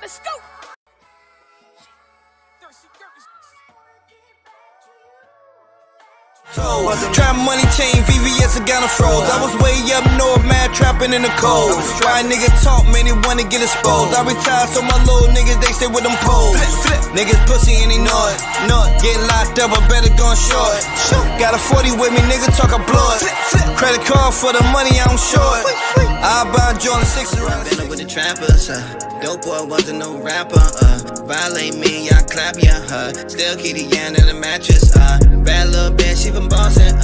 Let's go. Trap money chain, VVS again froze. I was way up north, mad trapping in the cold. Why nigga talk, man, they wanna get exposed. I retired, so my little niggas, they stay with them poles. Niggas pussy and they know it. Getting locked up, I better go short. Got a 40 with me, nigga talk a blood. Credit card for the money, I'm short. I buy Jordan 6 around. Been up with the trappers, dope boy wasn't no rapper, violate me, I clap ya, still keep the yan in the mattress, bad little bitch, she from Boston,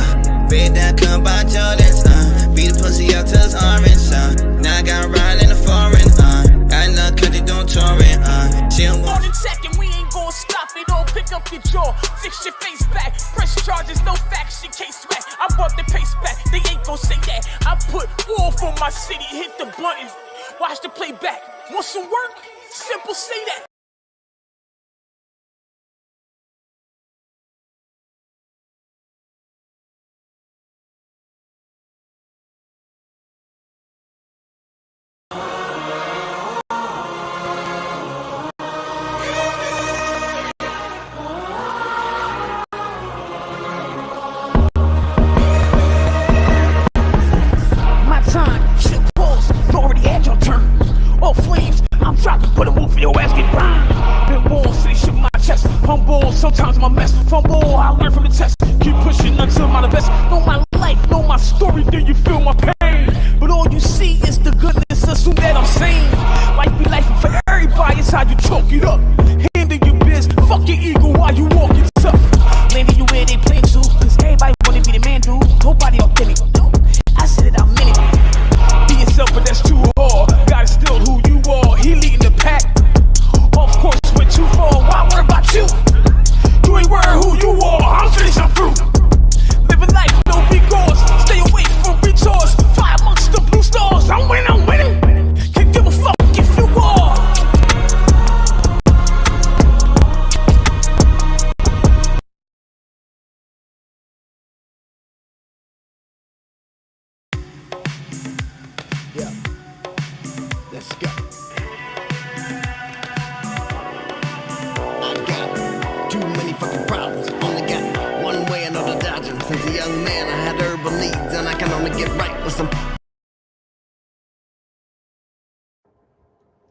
bed that come by Jordans, beat the pussy out till it's orange, now I got a ride in the foreign, got another country doing touring, she don't want On the check and we ain't gon' stop it all. Pick up your jaw, fix your face back. Press charges, no facts, you can't sweat. I brought the pace back, they ain't gon' say that. I put war for my city, hit the button. Watch the playback. Want some work? Simple, say that. My time, shit pulls, you already had your turn. All flames, I'm trying to put a move for your ass, get burned. Been walls, say shit my chest. Humble, sometimes my mess. Fumble, I learn from the test. Keep pushing until I'm the best. Know my life, know my story, then you feel my pain. But all you see is the goodness, assume that I'm sane. Life be life for everybody, it's how you chalk it up. Handle your biz, fuck your ego while you walking tough. Landing you where they play to, cause everybody wanna be the man, dude. Nobody authentic, no. I said it, I'm in it. Be yourself, but that's too hard. Gotta still who you are. He leading the pack. Of course, went too far. Why worry about you? You ain't worried who you are. I'm finished, I'm through. Living life, no recourse. Stay away from retards. Fly amongst the blue stars. I'm winning. Can't give a fuck if you are. Yeah, let's go. I got too many fucking problems. Only got one way I know to dodge them. Since a young man, I had urban needs, and I can only get right with some.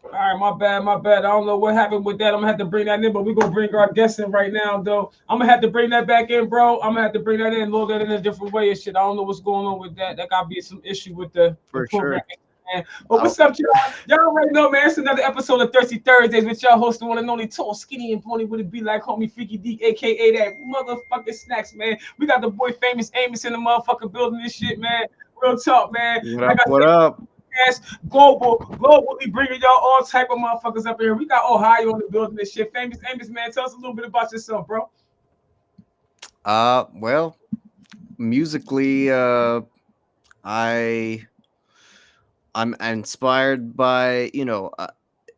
All right, my bad. I don't know what happened with that. I'm gonna have to bring that in, but we're gonna bring our guest in right now, though. I'm gonna have to bring that back in, bro. I'm gonna have to bring that in, load that in a different way and shit. I don't know what's going on with that. That gotta be some issue with the programming. Man. But what's up, y'all? Y'all already know, man. It's another episode of Thirsty Thursdays with y'all host, the one and only tall, skinny, and bony would it be like homie Freaky D, aka that motherfucking snacks, man. We got the boy famous Amos in the motherfucking building. This shit, man. Real talk, man. What up? Globally bringing y'all all type of motherfuckers up here. We got Ohio in the building. This shit, famous Amos, man. Tell us a little bit about yourself, bro. Well, musically, I'm inspired by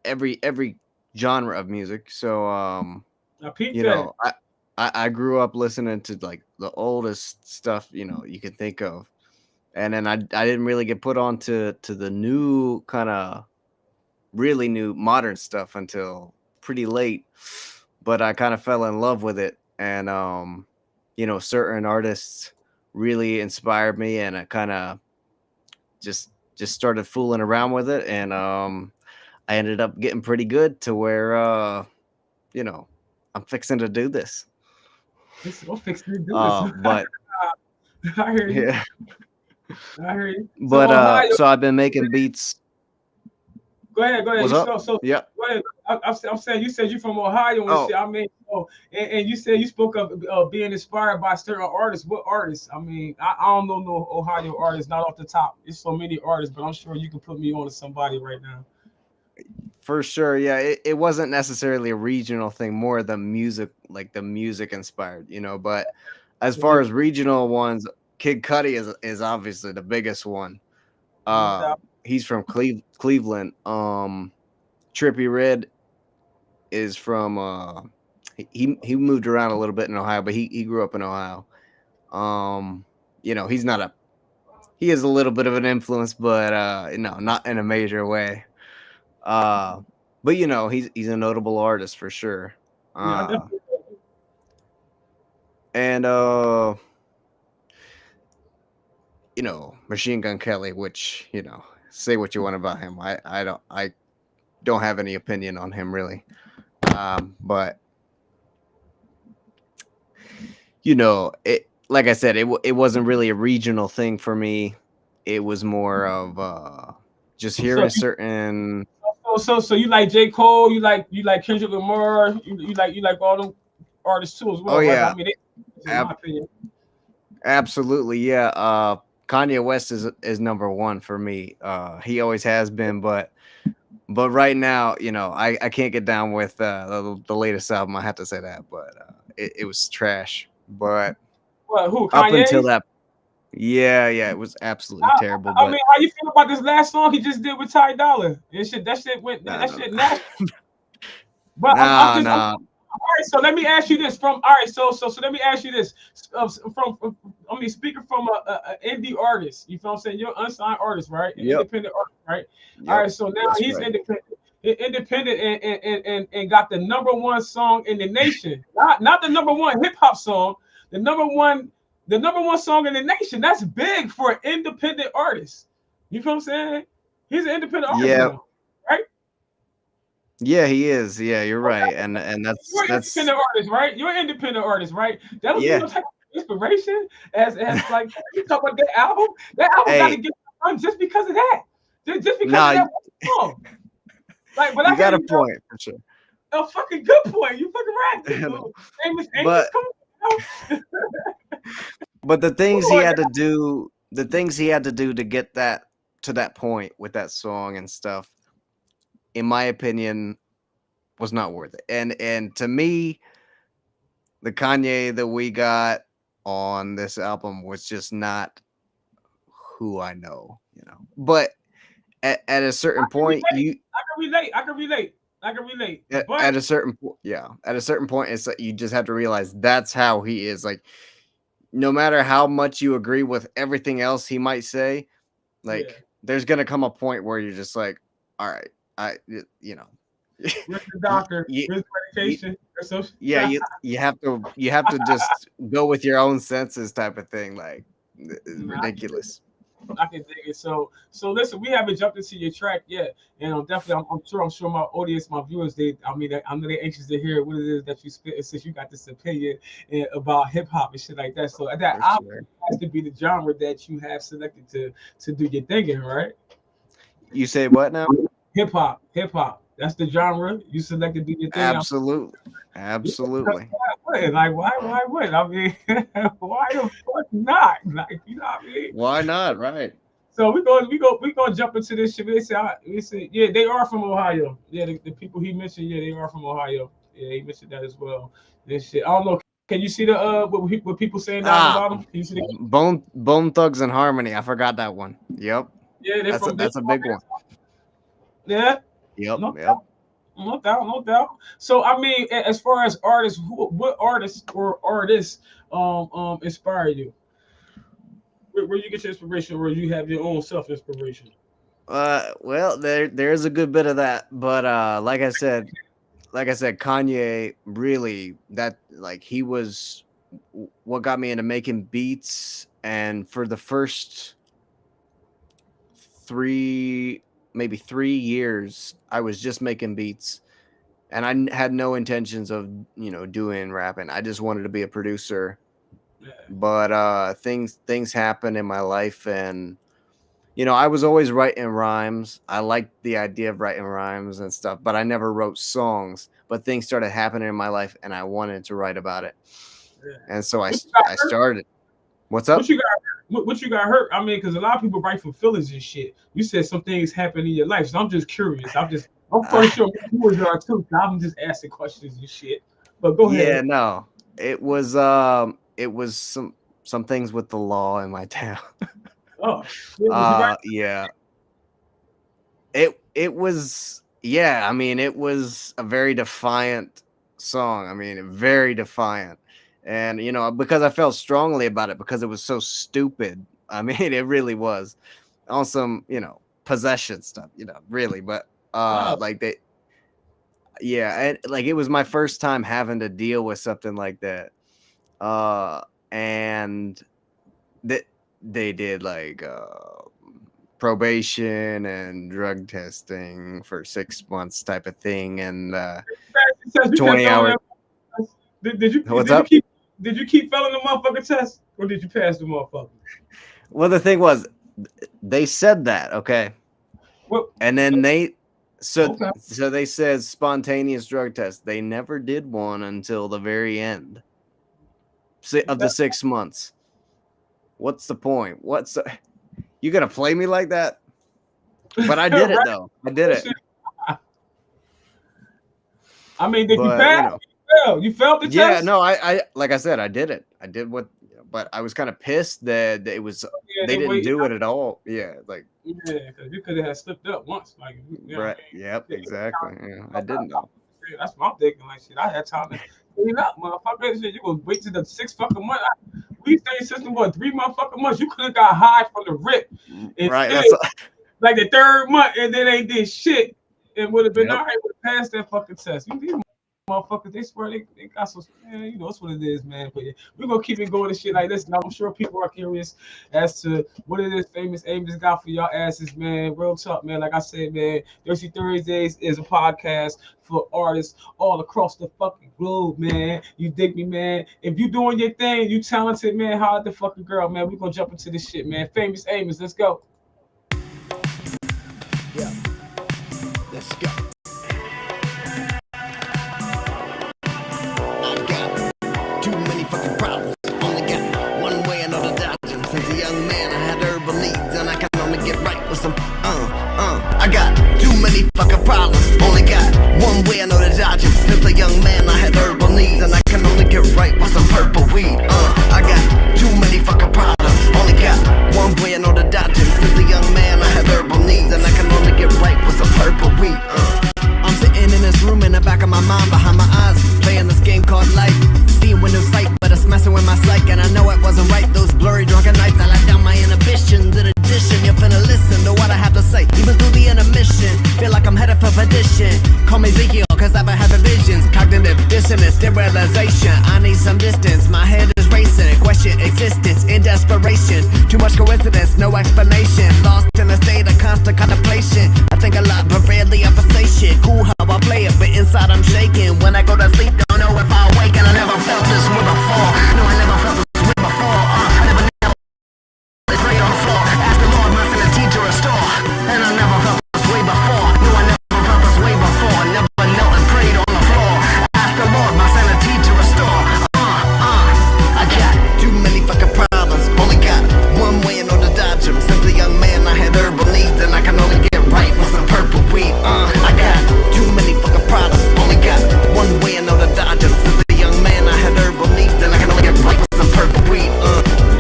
every genre of music. So I grew up listening to like the oldest stuff you can think of, and then I didn't really get put on to the new kind of really new modern stuff until pretty late, but I kind of fell in love with it, and certain artists really inspired me, and I kind of just started fooling around with it, and I ended up getting pretty good to where I'm fixing to do this. We're fixing to do this. But I hear you. yeah. I hear you. But so I've been making beats. Go ahead. What's up? So yeah. Go ahead. I'm saying you said you're from Ohio and shit. I mean, and you said you spoke of being inspired by certain artists. What artists? I mean, I don't know no Ohio artists, not off the top. There's so many artists, but I'm sure you can put me on to somebody right now. For sure, yeah. It wasn't necessarily a regional thing, more the music, like the music inspired, But as far as regional ones, Kid Cudi is obviously the biggest one. He's from Cleveland. Trippie Redd is from he moved around a little bit in Ohio, but he grew up in Ohio. He's he is a little bit of an influence, but no, not in a major way. But you know, he's a notable artist for sure. Yeah, I Uh, definitely. and you know, Machine Gun Kelly, which, you know, say what you want about him. I don't have any opinion on him really. But you know, it, like I said, it wasn't really a regional thing for me. It was more of just So hearing certain. so you like J. Cole, you like Kendrick Lamar, you like all them artists too as Oh well, right? yeah, I mean, in my opinion. absolutely, yeah. Kanye West is number one for me. He always has been, but right now, you know, I can't get down with the latest album. I have to say that, but it was trash. But What? Who? up until Kanye? that, yeah, it was absolutely I, terrible. I But mean, how you feel about this last song he just did with Ty Dolla? That shit went. I That don't shit know. nasty. But I'm No, just. no, All right, so let me ask you this. All right, so let me ask you this. Speaking from a indie artist, you feel what I'm saying? You're an unsigned artist, right? An yep, independent artist, right? All yep, right, so now that's he's right. independent and got the number one song in the nation. Not the number one hip hop song, the number one song in the nation. That's big for an independent artist. You feel what I'm saying? He's an independent artist Yeah, now, right? yeah, he is. Yeah, you're right, and You're an that's independent artist, right? You're an independent artist, right? That would be yeah. your type of inspiration as like you talk about that album. That album got to Hey, get done just because of that. Just because of nah, that one song. Like, but I you got hear a you got point for sure. a fucking good point. You fucking right too, No, dude. Amos, but come on. but the Come things he on. had to do, the things he had to do to get that to that point with that song and stuff, in my opinion, was not worth it. And to me, the Kanye that we got on this album was just not who I know, you know. But at a certain I can point, relate. I can relate. I can relate. I can relate. at But a certain point, yeah, at a certain point, it's like you just have to realize that's how he is. Like, no matter how much you agree with everything else he might say, yeah, like, there's gonna come a point where you're just like, all right, you know, where's the you, doctor? you, Where's you, medication? Or some yeah, you have to just go with your own senses, type of thing. Like, it's Nah, ridiculous. I can dig it. So listen, we haven't jumped into your track yet, and definitely, I'm sure my audience, my viewers, I know they're anxious to hear what it is that you spit, since you got this opinion about hip hop and shit like that. So that For album sure. has to be the genre that you have selected to do your thing in, right? You say what now? Hip hop. That's the genre you selected to do your thing. Absolutely, absolutely. Like why would I mean why the fuck not? Like you know what I mean? Why not? Right. So we gonna jump into this shit. They say yeah, they are from Ohio. Yeah, the people he mentioned, yeah, they are from Ohio. Yeah, he mentioned that as well. This shit. I don't know. Can you see the what people saying down Ah, about him? Can you see the Bone Thugs and Harmony. I forgot that one. Yep, yeah, they that's a from big one. yeah, Yep, no yep. doubt. No doubt, no doubt. So I mean, as far as artists, what artists or artists inspire you? Where you get your inspiration, or you have your own self inspiration? Well, there's a good bit of that, but like I said, Kanye really, that, like, he was what got me into making beats, and for the first maybe 3 years, I was just making beats, and had no intentions of, you know, doing rapping. I just wanted to be a producer, Yeah, but things happened in my life, and you know, I was always writing rhymes. I liked the idea of writing rhymes and stuff, but I never wrote songs. But things started happening in my life, and I wanted to write about it. yeah. And so What you got I hurt? started. What's What up? you got? What you got hurt? I mean, because a lot of people write from feelings and shit. You said some things happen in your life, so I'm just curious. I'm Uh, pretty sure viewers are too. So I'm just asking questions and shit. But go yeah, ahead. no. It was some things with the law in my town. Oh shit, was you right? Yeah. It was, yeah, I mean, it was a very defiant song. I mean, very defiant. And you know, because I felt strongly about it, because it was so stupid. I mean, it really was on some, possession stuff, really. But like they, yeah, and like it was my first time having to deal with something like that. And they did like probation and drug testing for 6 months type of thing, and 20 hours. Did you keep failing the motherfucking test, or did you pass the motherfucker? Well, the thing was, they said that, okay, and then they so they said spontaneous drug test. They never did one until the very end of the 6 months. What's the point? You gonna play me like that? But I did it though. I did it. I mean, did you pass? You failed the test? Yeah, no, I like I said, I did it. I did what, but I was kind of pissed that it was they didn't do it at all. Yeah, like because you could have slipped up once, like right. Yep, exactly. Yeah, I didn't know. That's what I'm thinking. Like shit, I had time to clean up, motherfucker. Shit, you gonna wait till the 6 fucking months? We stayed system what 3 motherfucking months. You could have got high from the rip, right? Like the 3rd month, and then they did shit. It would have been all right. Would have passed that fucking test. These motherfuckers, they swear they got some. Man, that's what it is, man. But we're gonna keep it going and shit like this. And I'm sure people are curious as to what it is famous Amos got for y'all asses, man. Real talk, man. Like I said, man, Thirsty Thursdayz is a podcast for artists all across the fucking globe, man. You dig me, man? If you doing your thing, you talented, man, holler at the fucking girl, man. We're gonna jump into this shit, man. Famous Amos, let's go. Yeah, let's go. I got too many fucking problems. Only got one way I know to dodge them. Since a young man, I had herbal needs, and I can only get right with some. I got too many fucking problems. Only got one way I know to dodge them. Since a young man, I had herbal needs, and I can only get right with some purple weed. I got too many fucking problems. Only got one way I know to dodge them. Since a young man, I had herbal needs, and I can only get right with some purple weed. I'm sitting in this room in the back of my mind, behind my eyes, playing this game called life. Seeing with no sight, but it's messing with my psyche, and I know it wasn't right. Those blurry drunken nights, I let down my inhibitions. In addition, you're finna listen to what I have to say, even through the intermission. Feel like I'm headed for perdition. Call me Ezekiel, cause I've been having visions. Cognitive dissonance, sterilization. I need some distance, my head is racing. Question existence in desperation. Too much coincidence, no explanation. Lost in a state of constant contemplation. I think a lot, but rarely ever say shit. Cool how I play it, but inside I'm shaking. When I go to sleep, don't know if I wake. And I never felt this way before. No, I never felt this way before. I never laid on the floor. Ask the Lord, my son, a teacher, a store. And I never felt this way before. No, I never felt this way before. Never knelt and prayed on the floor. Ask the Lord, my son, a teacher, a store. I got too many fucking problems. Only got one way I know to dodge them. Since a young man, I had herbal needs, and I can only get right with some purple weed. I got too many fucking problems. Only got one way I know to dodge them. Since a young man, I had herbal needs, and I can only get right with some purple weed.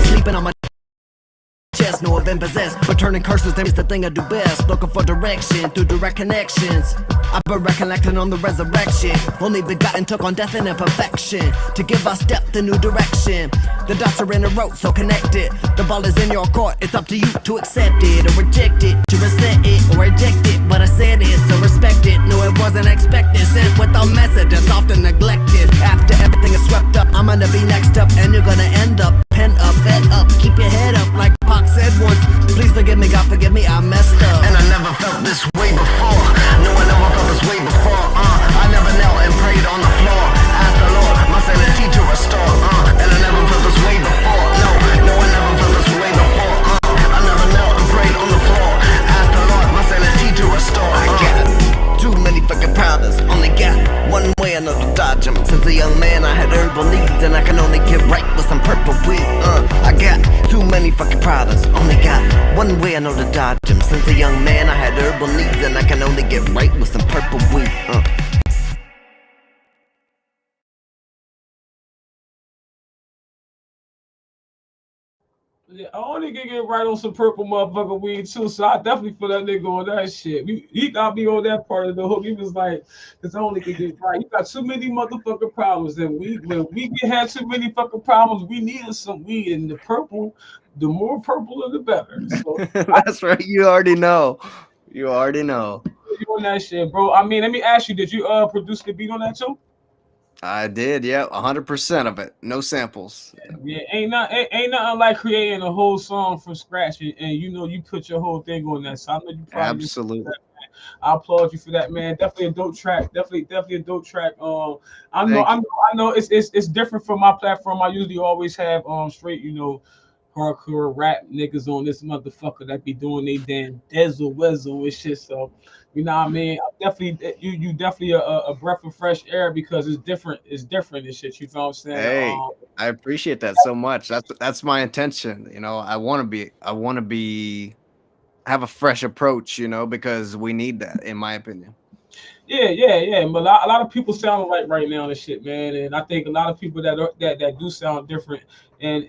Sleeping on my chest, no, I've been possessed. But turning curses, that is the thing I do best. Looking for direction through direct connections. I've been recollecting on the resurrection. Only begotten took on death and imperfection to give us depth and new direction. The dots are in a row, so connected. The ball is in your court, it's up to you to accept it or reject it, to resent it or reject it. But I said it, so respect it. No, it wasn't expected. Sent with a message that's often neglected. After everything is swept up, I'm gonna be next up, and you're gonna end up pent up, fed up. Keep your head up, like Pac said once. Please forgive me, God forgive me, I messed up. And I never felt this way before. No, I never felt this way before. I never knelt and prayed on the floor. Ask the Lord, my son, a teacher, a store. And I never felt this way before. No, I never felt this way before. I never knelt and prayed on the floor. Ask the Lord, my son, a teacher, a store. I got too many fucking problems. Only got one way I know to dodge them. Since a young man, I had herbal needs, and I can only get right with some purple weed. I got too many fucking problems. Only got one way I know to dodge them. Since a young man, I had herbal needs, and I can only get right with some purple weed. Yeah, I only can get right on some purple motherfucker weed too, so I definitely feel that nigga on that shit. He got me on that part of the hook. He was like, "Cause I only can get right." You got too many motherfucking problems, and when we had too many fucking problems, we needed some weed, and the purple the more purple the better. So That's right. You already know. You already know. you on that shit, bro. I mean, let me ask you, did you produce the beat on that too? I did. Yeah, 100% of it. No samples. Yeah, ain't nothing like creating a whole song from scratch, and you know you put your whole thing on that. So I know you probably Absolutely. I applaud you for that, man. Definitely a dope track. Definitely a dope track. Thank you. I know it's different from my platform. I usually always have straight, you know, hardcore rap niggas on this motherfucker that be doing they damn dezzle wezzle and shit. So, you know what I mean? You definitely a breath of fresh air because it's different. It's different and shit. You know what I'm saying? Hey, I appreciate that so much. That's my intention. You know, I want to be have a fresh approach, you know, because we need that, in my opinion. Yeah. But a lot of people sound alike right now and shit, man. And I think a lot of people that do sound different, and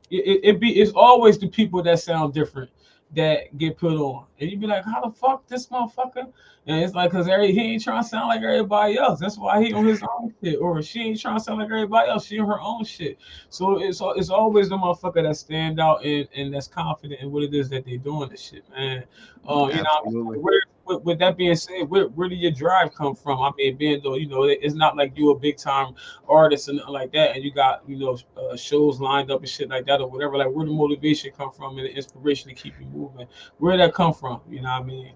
it's always the people that sound different that get put on, and you be like, how the fuck this motherfucker? And it's like, cause he ain't trying to sound like everybody else. That's why he on his own shit, or she ain't trying to sound like everybody else. She on her own shit. So it's always the motherfucker that stand out and that's confident in what it is that they doing this shit, man. You know, with that being said, where did your drive come from? I mean, being though, you know, it's not like you a big time artist and nothing like that, and you got, you know, shows lined up and shit like that or whatever. Like, where the motivation come from and the inspiration to keep you moving? Where did that come from? You know what I mean?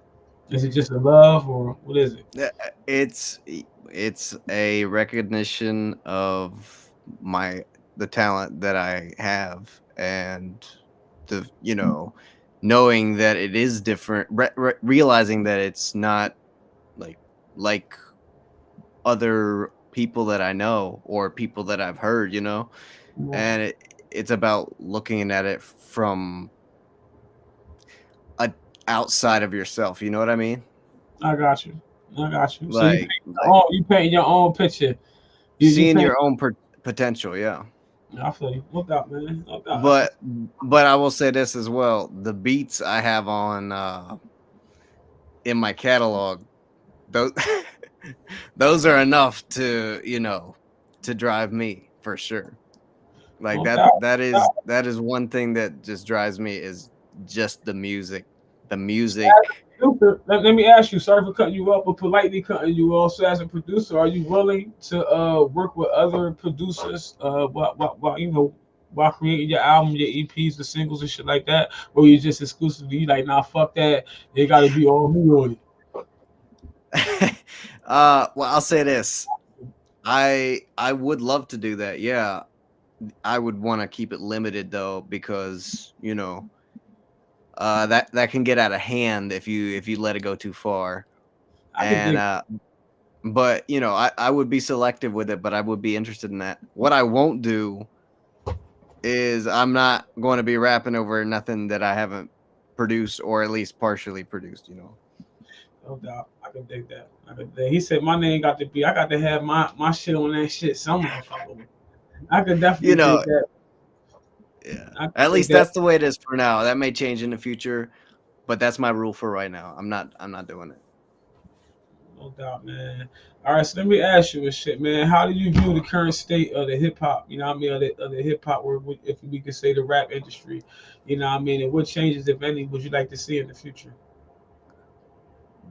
Is it just a love or what is it? Yeah, it's a recognition of the talent that I have, and the, you know, knowing that it is different, realizing that it's not like other people that I know or people that I've heard, you know. Yeah. And it's about looking at it from outside of yourself, you know what I mean? I got you. So Like, you paint your own picture. seeing your own potential, yeah. I feel you. Look out, man. Look out. But I will say this as well: the beats I have on in my catalog, those those are enough to, you know, to drive me for sure. Like that is one thing that just drives me, is just the music. The music. Let me ask you, sorry for cutting you up, but politely cutting you off. So as a producer, are you willing to work with other producers while you know, while creating your album, your EPs, the singles and shit like that? Or you just exclusively like, nah, fuck that, it gotta be all me on it? Well, I'll say this. I would love to do that. Yeah. I would want to keep it limited though, because, you know, that can get out of hand if you let it go too far. But you know, I would be selective with it, but I would be interested in that. What I won't do is I'm not going to be rapping over nothing that I haven't produced, or at least partially produced, you know. No doubt. I can dig that. He said my name got to be, I got to have my shit on that shit somewhere. I could definitely, you know, dig that. Yeah, at least that's the way it is for now. That may change in the future, but that's my rule for right now. I'm not doing it. No doubt, man. All right, so let me ask you a shit, man. How do you view the current state of the hip hop? You know what I mean, of the hip hop, or if we could say the rap industry. You know what I mean, and what changes, if any, would you like to see in the future?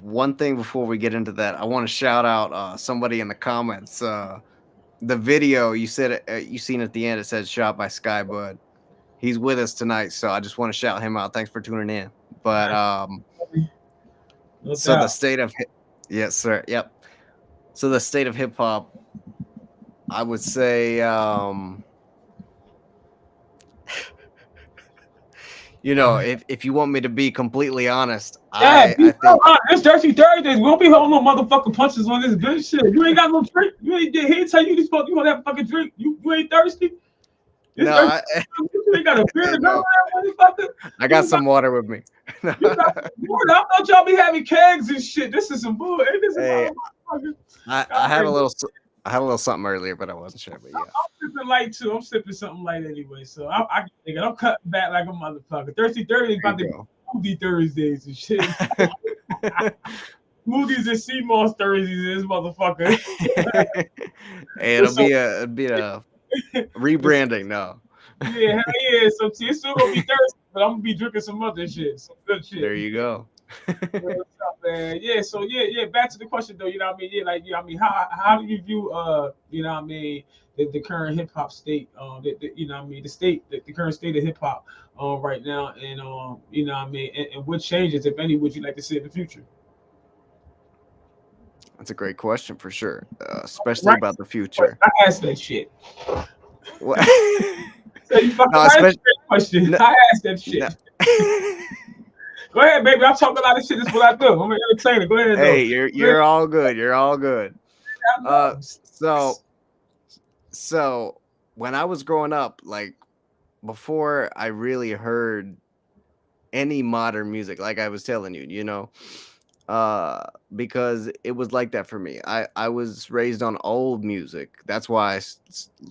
One thing before we get into that, I want to shout out somebody in the comments. The video you said you seen at the end, it said shot by Skybud. He's with us tonight, so I just want to shout him out. Thanks for tuning in. But so the state of yes, sir. Yep. So the state of hip hop, I would say, you know, if you want me to be completely honest, I think it's Thirsty Thursdays. We don't be holding no motherfucking punches on this bitch shit. You ain't got no drink. You ain't get here. Tell you this fuck. You want that fucking drink? You ain't thirsty. You ain't got a beer to go around, motherfucker. I got some water with me. You got some water. I thought y'all be having kegs and shit. This is some bull. I had a little something earlier, but I wasn't sure. But yeah, I'm sipping light too. I'm sipping something light anyway, so I think I'm cutting back like a motherfucker. Thirsty Thursdays about to be Smoothie Thursdays and shit. Smoothies and sea moss Thursdays, this motherfucker. Hey, it'll be a rebranding. No, Yeah, hell yeah. So it's still gonna be thirsty, but I'm gonna be drinking some other shit, some good shit. There you go. What's up, man? Yeah, so yeah. Back to the question though, you know what I mean? Yeah, like I mean, how do you view you know what I mean, the current hip hop state, you know what I mean, the current state of hip hop right now, and you know what I mean, and what changes, if any, would you like to see in the future? That's a great question for sure, especially Right. about the future. I asked that shit. What? So you fucking No, asked that especially question. no, I asked that shit. no. Go ahead, baby. I'm talking a lot of shit. This is what I do. I'm an entertainer. Go ahead, though. Hey, you're all good. You're all good. So when I was growing up, like before I really heard any modern music, like I was telling you, you know, because it was like that for me. I was raised on old music. That's why I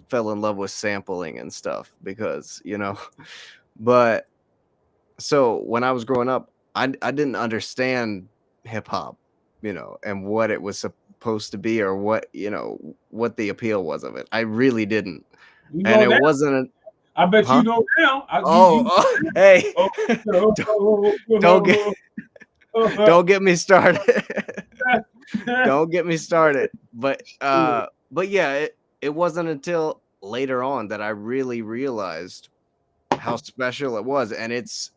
fell in love with sampling and stuff, because, you know, but so when I was growing up, I didn't understand hip hop, you know, and what it was supposed to be, or what, you know, what the appeal was of it. I really didn't. You And know it that? wasn't I bet huh? you know now. Hey, don't don't get me started. Don't get me started. But yeah, it wasn't until later on that I really realized how special it was. And it's,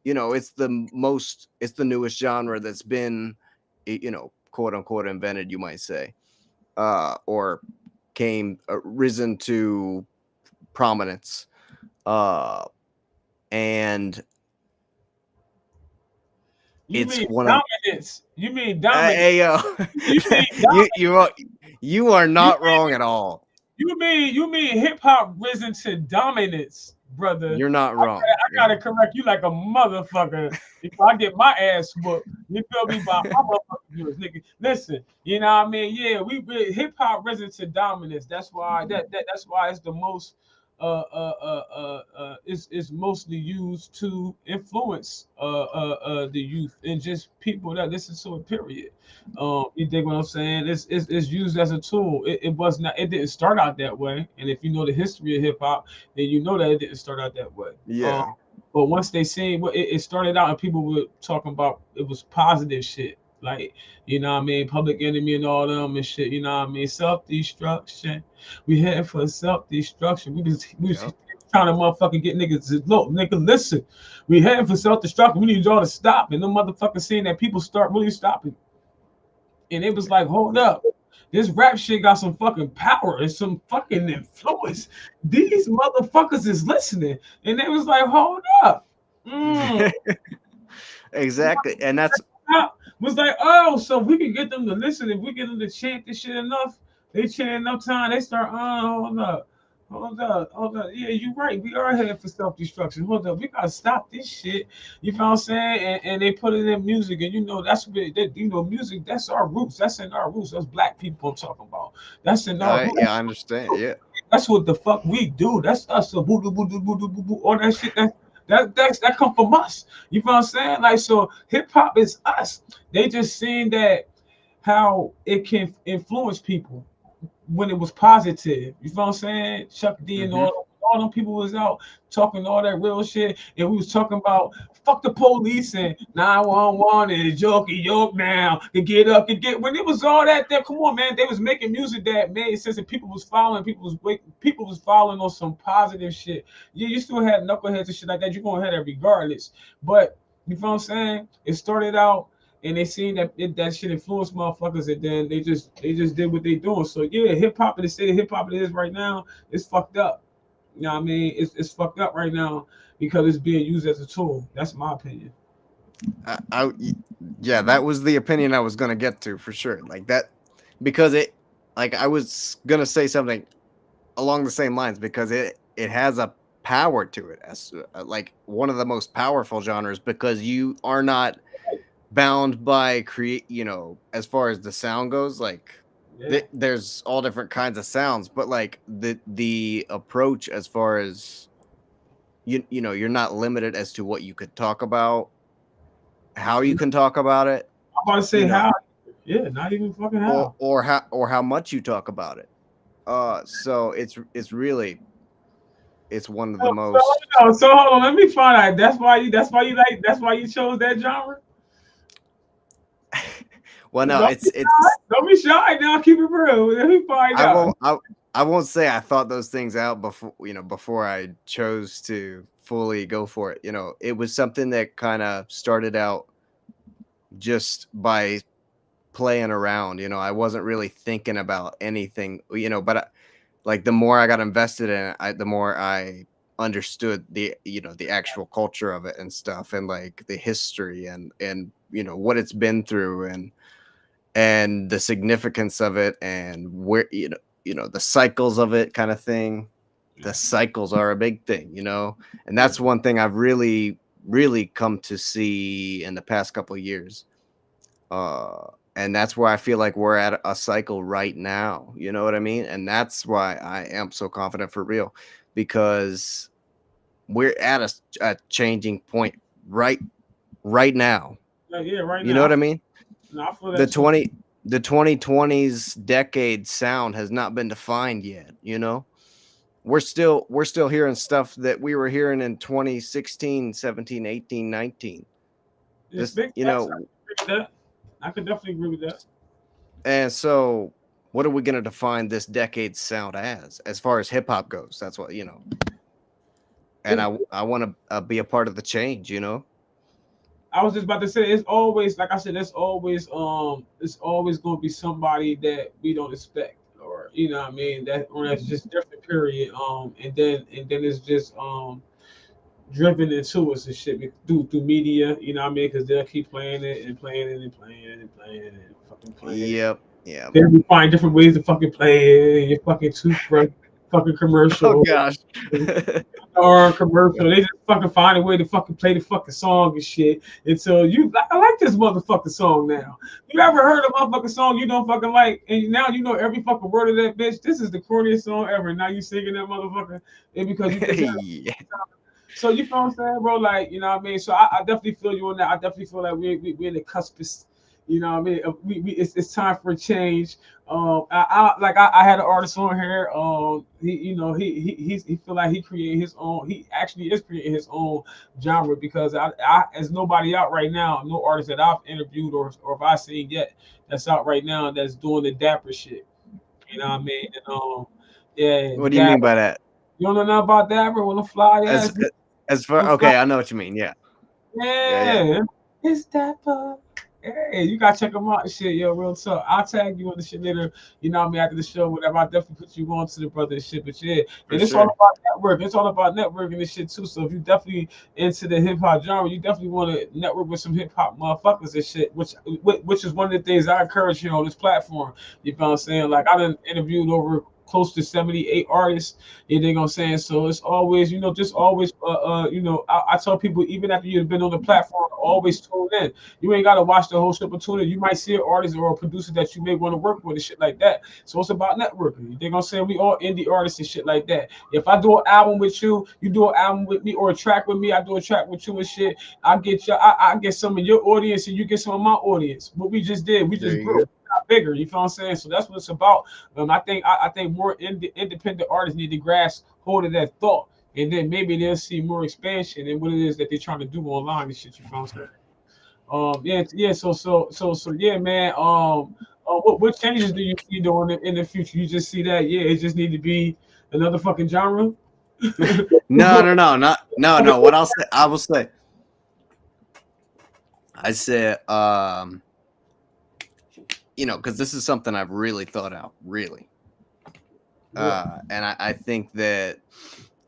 you know, it's the newest genre that's been, you know, quote unquote invented, you might say, or came risen to prominence, and You it's mean one of dominance? You mean dominance? hey yo, You mean dominance? you are not wrong at all. You mean hip hop risen to dominance, brother? You're not wrong. I gotta correct you like a motherfucker. If I get my ass whooped, you feel me, by my motherfucking viewers, nigga. Listen, you know what I mean? Yeah, we hip hop risen to dominance. That's why that's why it's the most is mostly used to influence the youth and just people that listen to it. Period. You dig what I'm saying? It's used as a tool. It was not. It didn't start out that way. And if you know the history of hip hop, then you know that it didn't start out that way. Yeah. But once they seen what it started out, and people were talking about, it was positive shit. Like, you know what I mean, Public Enemy and all them and shit, you know what I mean, self-destruction. We heading for self-destruction. We was trying to motherfucking get niggas to look, nigga, listen. We heading for self-destruction. We need y'all to stop. And them motherfuckers seeing that people start really stopping. And it was like, hold up. This rap shit got some fucking power and some fucking influence. These motherfuckers is listening. And they was like, hold up. Exactly. And that's was like, oh, so we can get them to listen. If we get them to chant this shit enough, they chant enough time, they start, hold up. Yeah, you're right. We are headed for self-destruction. Hold up, we gotta stop this shit. You know what I'm saying? And they put it in music, and you know that's what you know, music. That's our roots. That's in our roots. That's black people I'm talking about. That's in our roots. Yeah, I understand. Yeah, that's what the fuck we do. That's us. So boo boo boo boo boo boo all that shit. That come from us. You know what I'm saying? Like, so hip hop is us. They just seen that how it can influence people when it was positive. You know what I'm saying? Chuck D and all them people was out talking all that real shit, and we was talking about fuck the police and 911 and joke now to get up and get. When it was all that there, come on, man, they was making music that made sense, and people was following on some positive shit. Yeah, you still had knuckleheads and shit like that. You're gonna have that regardless, but you know what I'm saying? It started out. And they seen that that shit influenced motherfuckers, and then they just did what they doing. So yeah, hip hop in the state of hip hop it is right now, it's fucked up. You know what I mean? It's fucked up right now because it's being used as a tool. That's my opinion. Yeah, that was the opinion I was gonna get to for sure. Like that, because it, like I was gonna say something along the same lines, because it has a power to it as like one of the most powerful genres, because you are not bound by you know, as far as the sound goes, like there's all different kinds of sounds, but like the approach as far as you know, you're not limited as to what you could talk about, how you can talk about it. I'm about to say how. Yeah, not even fucking how. Or how much you talk about it. So it's it's one of So, the most. so hold on, let me find out. That's why you chose that genre. Well, no, Don't be shy now. Keep it real. Let me find out. I won't say I thought those things out before I chose to fully go for it. It was something that kind of started out just by playing around. I wasn't really thinking about anything, but like the more I got invested in it, the more I understood the actual culture of it and stuff, and like the history and what it's been through, and the significance of it, and where the cycles of it, kind of thing. The cycles are a big thing, and that's one thing I've really come to see in the past couple of years. And that's where I feel like we're at a cycle right now. You know what I mean? And that's why I am so confident for real, because we're at a changing point right now. Yeah, right now. You know what I mean? No, I feel that the 2020s decade sound has not been defined yet. We're still hearing stuff that we were hearing in 2016, 17, 18, 19. I could definitely agree with that. And so, what are we going to define this decade's sound as far as hip hop goes? That's what, and I want to be a part of the change, I was just about to say, it's always, like I said, it's always going to be somebody that we don't expect, or what I mean, that's just different period. And then it's just driven into us and shit through media, what I mean, because they'll keep playing it and playing it and playing it and playing it and fucking playing it. Yep. Then we find different ways to fucking play it. Your fucking toothbrush, fucking commercial. Oh gosh. Or commercial. They just fucking find a way to fucking play the fucking song and shit until I like this motherfucking song now. You ever heard a motherfucking song you don't fucking like, and now you know every fucking word of that bitch? This is the corniest song ever. Now you singing that motherfucker, and because you think So you feel what I'm saying, bro? Like, what I mean? So I definitely feel you on that. I definitely feel like we're in the cusp. What I mean? It's time for a change. I had an artist on here. He feel like he created his own. He actually is creating his own genre, because I as nobody out right now, no artist that I've interviewed or if I've seen yet that's out right now that's doing the dapper shit. You know what I mean? And, yeah. What do you mean by that? You don't know nothing about dapper? Well, the fly ass. Okay, I know what you mean. Yeah. Yeah. It's dapper. Hey, you gotta check them out and shit, yo, real talk. I'll tag you on the shit later, what I mean, after the show, whatever. I'll definitely put you on to the brother and shit, but yeah. And it's all about network. It's all about networking and shit too. So if you definitely into the hip hop genre, you definitely want to network with some hip hop motherfuckers and shit, which is one of the things I encourage here on this platform. You know what I'm saying? Like, I done interviewed over close to 78 artists, you know what I'm saying? So it's always, just always, I tell people, even after you've been on the platform, always tune in. You ain't got to watch the whole shit opportunity. You might see an artist or a producer that you may want to work with and shit like that. So it's about networking. They're going to say we all indie artists and shit like that. If I do an album with you, you do an album with me, or a track with me, I do a track with you and shit. I get some of your audience and you get some of my audience. What we just did, we just grew. Bigger, you feel what I'm saying? So that's what it's about. I think more independent artists need to grasp hold of that thought, and then maybe they'll see more expansion in what it is that they're trying to do online and shit. You feel what I'm saying? So yeah, man. What changes do you see doing in the future? You just see that it just need to be another fucking genre. No. What I said, because this is something I've really thought out, really. And I think that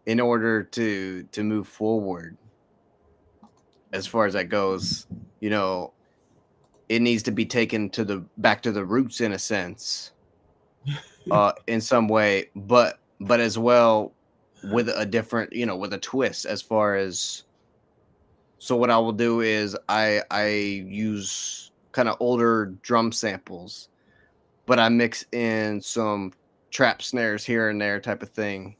in order to move forward, as far as that goes, it needs to be taken back to the roots in a sense, in some way, but as well with a different, with a twist as far as. So what I will do is I use kind of older drum samples, but I mix in some trap snares here and there type of thing.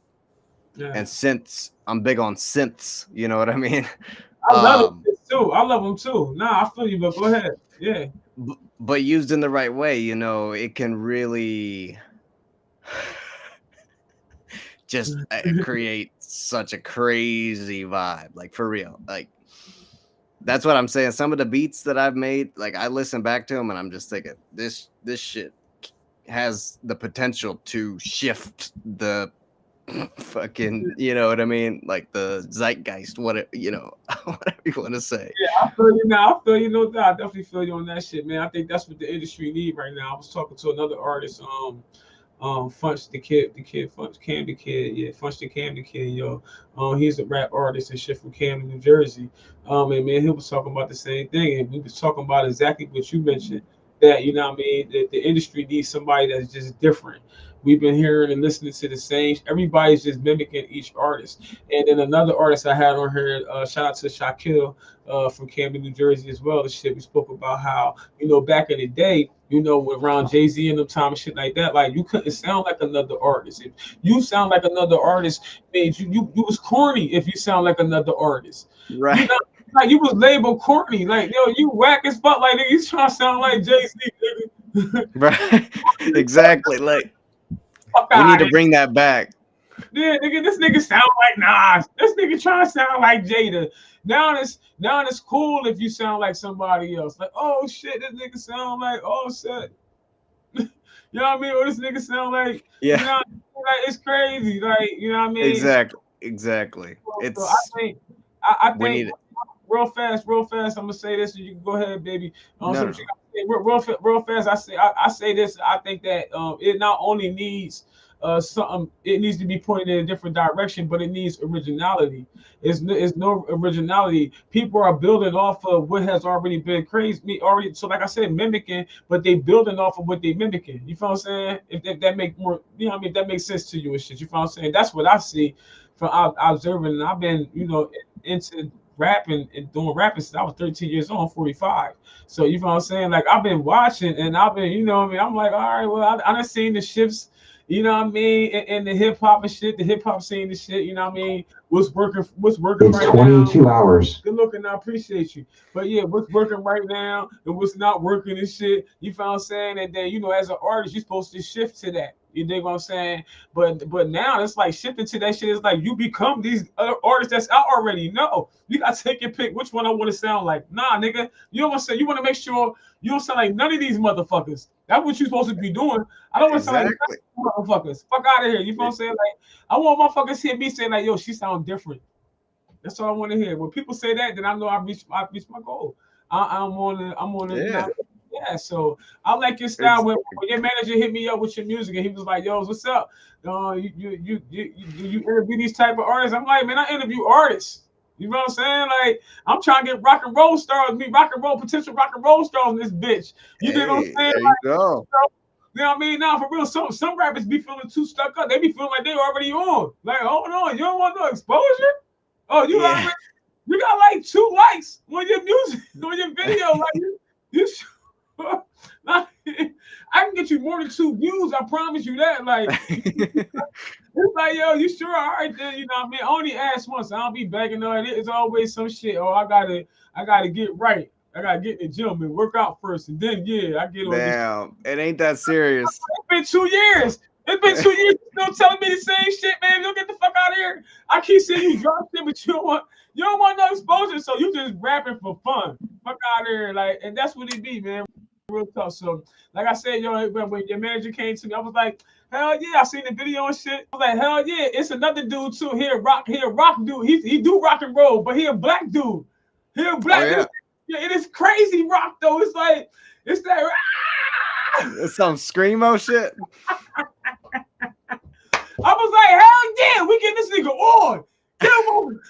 Yeah. And synths. I'm big on synths, you know what I mean? I love them too. I love them too. Nah, I feel you, but go ahead. Yeah. But used in the right way, it can really just create such a crazy vibe, like for real. Like that's what I'm saying. Some of the beats that I've made, like I listen back to them and I'm just thinking this shit has the potential to shift the fucking, you know what I mean? Like the zeitgeist, whatever you want to say. Yeah, I feel you now. I feel you, no doubt. I definitely feel you on that shit, man. I think that's what the industry need right now. I was talking to another artist, Funch the Kid, Funch Cam the Kid, yeah, Funch the Cam the Kid, yo. He's a rap artist and shit from Camden, New Jersey. And man, he was talking about the same thing, and we was talking about exactly what you mentioned. That, you know what I mean, that the industry needs somebody that's just different. We've been hearing and listening to the same. Everybody's just mimicking each artist. And then another artist I had on here, shout out to Shaquille from Camden, New Jersey as well. The shit we spoke about how, you know, back in the day, you know, around Jay-Z and them time and shit like that, like you couldn't sound like another artist. If you sound like another artist, man, you was corny if you sound like another artist. Right. You know, like you was labeled corny, like yo, you whack as fuck, like nigga, you trying to sound like Jay-Z, nigga. Right. Exactly. Like we need to bring that back. Yeah, nigga, this nigga sound like Nas. This nigga trying to sound like Jada. Now it's cool if you sound like somebody else. Like, oh shit, this nigga sound like Offset. You know what I mean? Or this nigga sound like, yeah, you know, like it's crazy. Like, you know what I mean? Exactly. So I think real fast. I'm gonna say this, and you can go ahead, baby. Real fast. I say this. I think that it not only needs something, it needs to be pointed in a different direction, but it needs originality. It's no originality. People are building off of what has already been crazy, already. So like I said, mimicking, but they building off of what they mimicking. You feel what I'm saying? If that make more, you know what I mean, if that makes sense to you and shit. You feel what I'm saying? That's what I see from observing, and I've been, you know, into rapping and doing rapping since I was 13 years old, 45. So you know what I'm saying? Like I've been watching and I've been, you know what I mean? I'm like, all right, well, I done seen the shifts, you know what I mean, and the hip hop and shit, the hip hop scene and shit, you know what I mean? What's working right now? 22 hours. Good looking, I appreciate you. But yeah, what's working right now and what's not working and shit, you know what I'm saying? And then, you know, as an artist, you're supposed to shift to that. You dig what I'm saying? But now it's like shifting to that shit. It's like you become these other artists that's out already. No, you gotta take your pick. Which one I want to sound like? Nah, nigga, you don't want to say. You want to make sure you don't sound like none of these motherfuckers. That's what you're supposed to be doing. I don't want to sound like motherfuckers. Fuck out of here. You know what I'm saying? Like I want motherfuckers hear me say like, yo, she sound different. That's all I want to hear. When people say that, then I know I reached my goal. I'm on it. Yeah. Yeah, so I like your style. When your manager hit me up with your music, and he was like, "Yo, what's up? You interview these type of artists?" I'm like, "Man, I interview artists." You know what I'm saying? Like, I'm trying to get rock and roll stars, potential rock and roll stars in this bitch. You know what I'm saying? There you go. You know what I mean? Now, for real, some rappers be feeling too stuck up. They be feeling like they already on. Like, hold on, you don't want no exposure? Oh, you already, you got like 2 likes on your music, on your video. Like, you I can get you more than 2 views. I promise you that. Like, it's like, yo, you sure? All right, then. You know what I mean? I only ask once. I don't be begging on it. It's always some shit. Oh, I gotta get right. I gotta get in the gym and work out first, and then I get on. Damn, it ain't that serious. It's been 2 years. It's been 2 years. You still telling me the same shit, man. Don't get the fuck out of here. I keep seeing you drop shit, but you don't want no exposure, so you just rapping for fun. Fuck out of here, like, and that's what it be, man. Real tough. So, like I said, when your manager came to me, I was like, hell yeah, I seen the video and shit. I was like, hell yeah, it's another dude too. He a rock dude. He do rock and roll, but he a black dude. He a black dude. Yeah, it is crazy rock though. It's like it's that. It's some screamo shit. I was like, hell yeah, we get this nigga on. Get him on.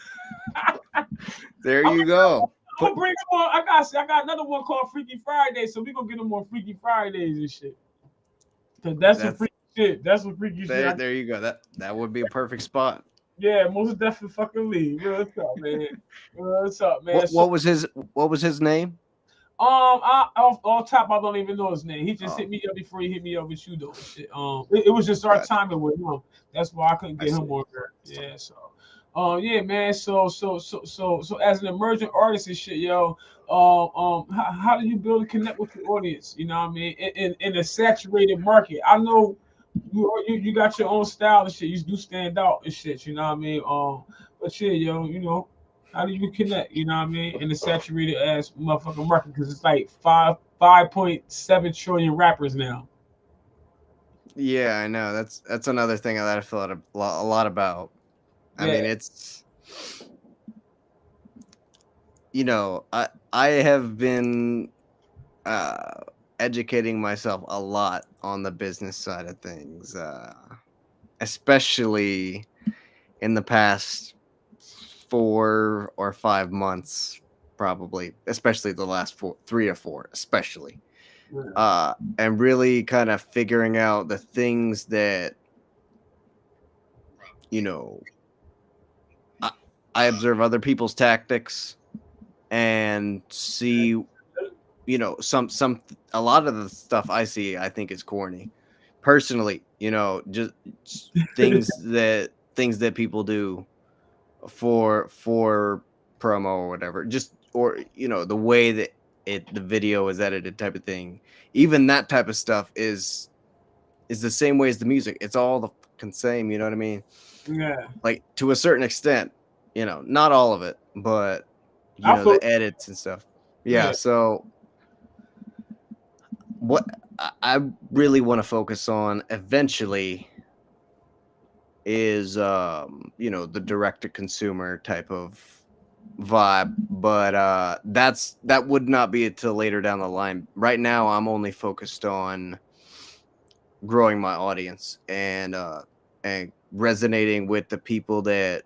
There you go. I'm gonna bring him on. I got another one called Freaky Friday, so we gonna get him on Freaky Fridays and shit. Cause that's some freaky shit. That's some freaky shit. There you go. That would be a perfect spot. Yeah, most definitely fucking leave. What's up, man? What's up, man? What was his name? Off top, I don't even know his name. He just hit me up before he hit me up with you though. Shit. It was just our timing with him. That's why I couldn't get him on there. Yeah, so. Yeah, man. So as an emerging artist and shit, yo, how do you build a connect with your audience? You know what I mean? In a saturated market, I know you got your own style and shit. You do stand out and shit. You know what I mean? But shit, yo, you know, how do you connect? You know what I mean? In the saturated ass motherfucking market, because it's like 5.7 trillion rappers now. Yeah, I know. That's another thing that I feel a lot about. I mean, Yeah, it's I have been uh educating myself a lot on the business side of things, especially in the past 4 or 5 months, probably, especially the last 3 or 4, especially. And really kind of figuring out the things that, you know, I, I observe other people's tactics and see, some a lot of the stuff I see, I think is corny. Personally, just things that people do for promo or whatever, just or the way that the video is edited, type of thing. Even that type of stuff is the same way as the music. It's all the fucking same, you know what I mean? yeah. Like, to a certain extent, not all of it, but I feel the edits and stuff. Yeah, yeah. so what I really want to focus on eventually is the direct to consumer type of vibe, but that would not be until later down the line. Right now I'm only focused on growing my audience and resonating with the people that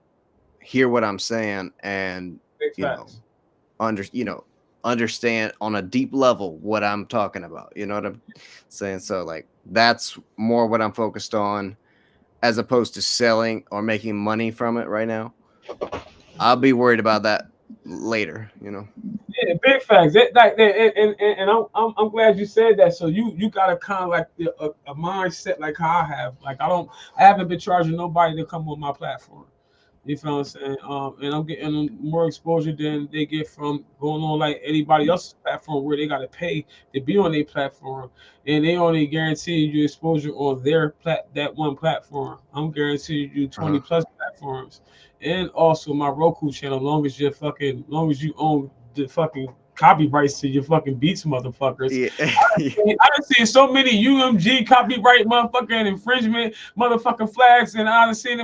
hear what I'm saying and Big you know facts. understand on a deep level what I'm talking about. You know what I'm saying? So, like, that's more what I'm focused on, as opposed to selling or making money from it right now. I'll be worried about that later. Yeah, big facts. And I'm glad you said that. So you got a kind of like a mindset like how I have. Like I haven't been charging nobody to come on my platform. You feel what I'm saying? And I'm getting them more exposure than they get from going on like anybody else's platform where they got to pay to be on their platform, and they only guarantee you exposure on that one platform. I'm guaranteeing you 20 Uh-huh. plus platforms, and also my Roku channel. Long as you own the fucking copyrights to your fucking beats, motherfuckers. Yeah. I done seen so many UMG copyright motherfucking infringement motherfucking flags, and I've seen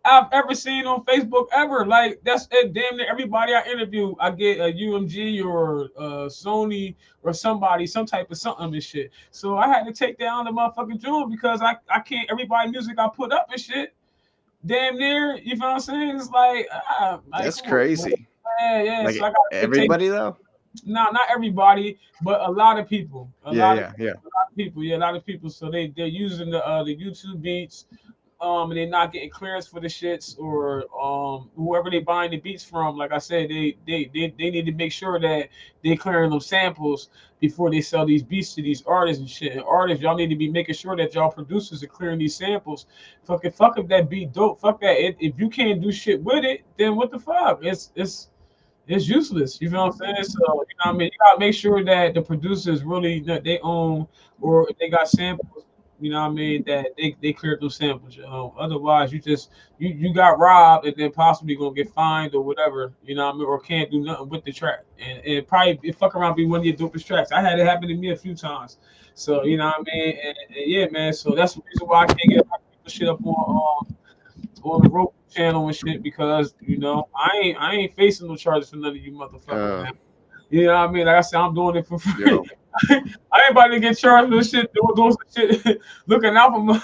I've ever seen on Facebook ever. Like, that's it. Damn near everybody I interview, I get a UMG or Sony or somebody, some type of something and shit. So I had to take down the motherfucking joint because I can't, everybody music I put up and shit. Damn near, you know what I'm saying? It's like That's come on, bro. crazy. Yeah. So Like, I got to take. everybody though. No, not everybody, but a lot of people. Yeah. Yeah, a lot of people. So they're using the YouTube beats, and they're not getting clearance for the shits, or whoever they buying the beats from. Like I said, they need to make sure that they clearing them samples before they sell these beats to these artists and shit. And artists, y'all need to be making sure that y'all producers are clearing these samples. Fuck if that beat dope. Fuck that. If you can't do shit with it, then what the fuck? It's useless. You feel what I'm saying? So, you know what I mean? You gotta make sure that the producers really that they own, or if they got samples, you know what I mean, that they cleared those samples. Otherwise you got robbed and then possibly gonna get fined or whatever, you know what I mean, or can't do nothing with the track. And probably it fuck around be one of your dopest tracks. I had it happen to me a few times. So, you know what I mean? And yeah, man. So that's the reason why I can't get shit up on the Roku channel and shit, because I ain't facing no charges for none of you motherfuckers, Uh, man. You know what I mean? Like I said, I'm doing it for free. yo. I ain't about to get charged for this shit, doing some shit, looking out for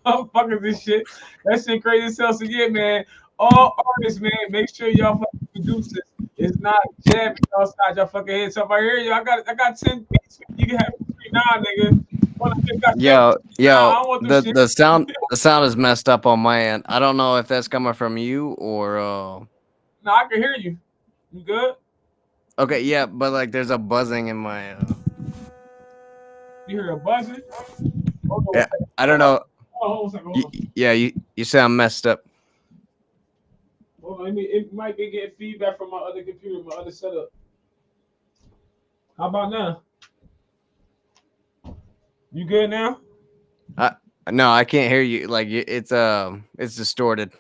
motherfuckers and shit. That shit crazy as hell. So yeah, man. All artists, man, make sure y'all fucking producers is not jamming outside y'all fucking heads up. I hear you. I got 10 beats. You can have 3 now, nigga. When I just got 10 Yo, beats now, I don't want them the shit. the sound is messed up on my end. I don't know if that's coming from you or No, I can hear you. You good? okay, yeah, but like there's a buzzing in my You hear a buzzing? Hold on a yeah, second. I don't know. Hold on a second. Hold on. Yeah, you sound messed up. Hold on. It might be getting feedback from my other computer, my other setup. How about now? You good now? I No, I can't hear you. Like it's distorted.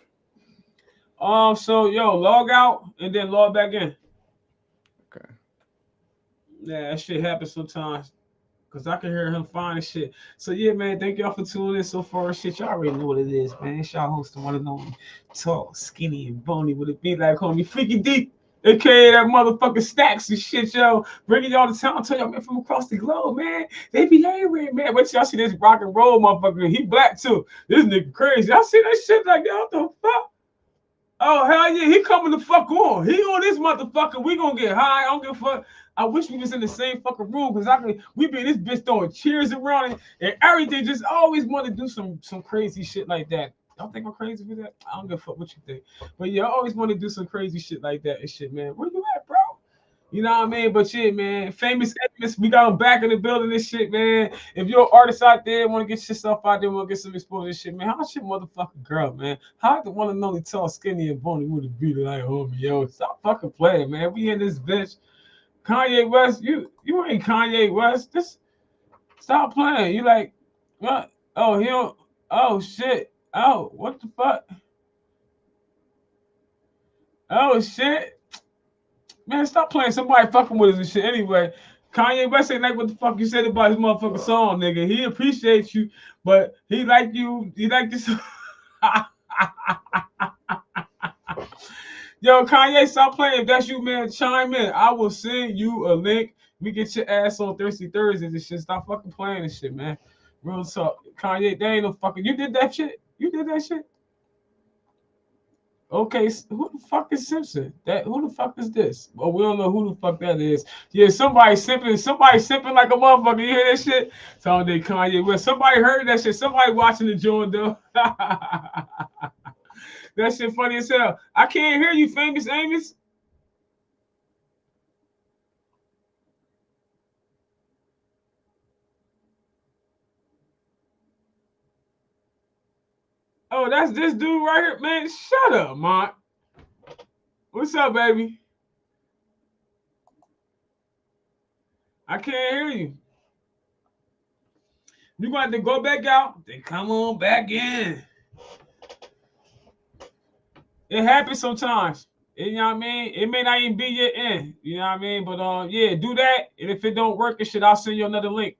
So yo, log out and then log back in. Okay. Yeah, that shit happens sometimes. Cause I can hear him fine and shit. So yeah, man, thank y'all for tuning in so far. Shit, y'all already know what it is, man. It's y'all hosting one and only tall, skinny, and bony. Would it be like homie Freaky D, aka that motherfucking Stacks and shit, yo. Bringing y'all to town, tell y'all man from across the globe, man. They be everywhere, man. Wait till y'all see this rock and roll motherfucker. He black too. This nigga crazy. Y'all see that shit like that? What the fuck? Oh hell yeah, he coming the fuck on. He on this motherfucker. We gonna get high. I don't give a fuck. I wish we was in the same fucking room because we be in this bitch throwing cheers around it and everything. Just always want to do some crazy shit like that. Y'all think I'm crazy for that? I don't give a fuck what you think. But yeah, I always want to do some crazy shit like that and shit, man. Where you at, bro? You know what I mean? But shit, man. Famous Amos, we got him back in the building and shit, man. If you're an artist out there, want to get your stuff out there, want to get some exposure and shit, man. How's your motherfucking girl, man? How the one and only tall, skinny, and bony would it be like, homie, yo? Stop fucking playing, man. We in this bitch. Kanye West, you ain't Kanye West. Just stop playing. You like what? Oh, he don't. Oh shit. Oh, what the fuck? Oh shit. Man, stop playing. Somebody fucking with us and shit. Anyway, Kanye West ain't like what the fuck you said about his motherfucking song, nigga. He appreciates you, but he like you. He like this. Yo, Kanye, stop playing. If that's you, man, chime in. I will send you a link. We get your ass on Thirsty Thursdays and shit. Stop fucking playing this shit, man. Real talk. Kanye, there ain't no fucking. You did that shit? You did that shit? Okay, who the fuck is Simpson? Who the fuck is this? Well, we don't know who the fuck that is. Yeah, somebody simping like a motherfucker. You hear that shit? Telling they Kanye West. Somebody heard that shit. Somebody watching the joint though. That shit funny as hell. I can't hear you, Famous Amos. Oh, that's this dude right here, man. Shut up, man. What's up, baby? I can't hear you. You got to go back out, then come on back in. It happens sometimes. You know what I mean? It may not even be your end. You know what I mean? But yeah, do that. And if it don't work and shit, I'll send you another link.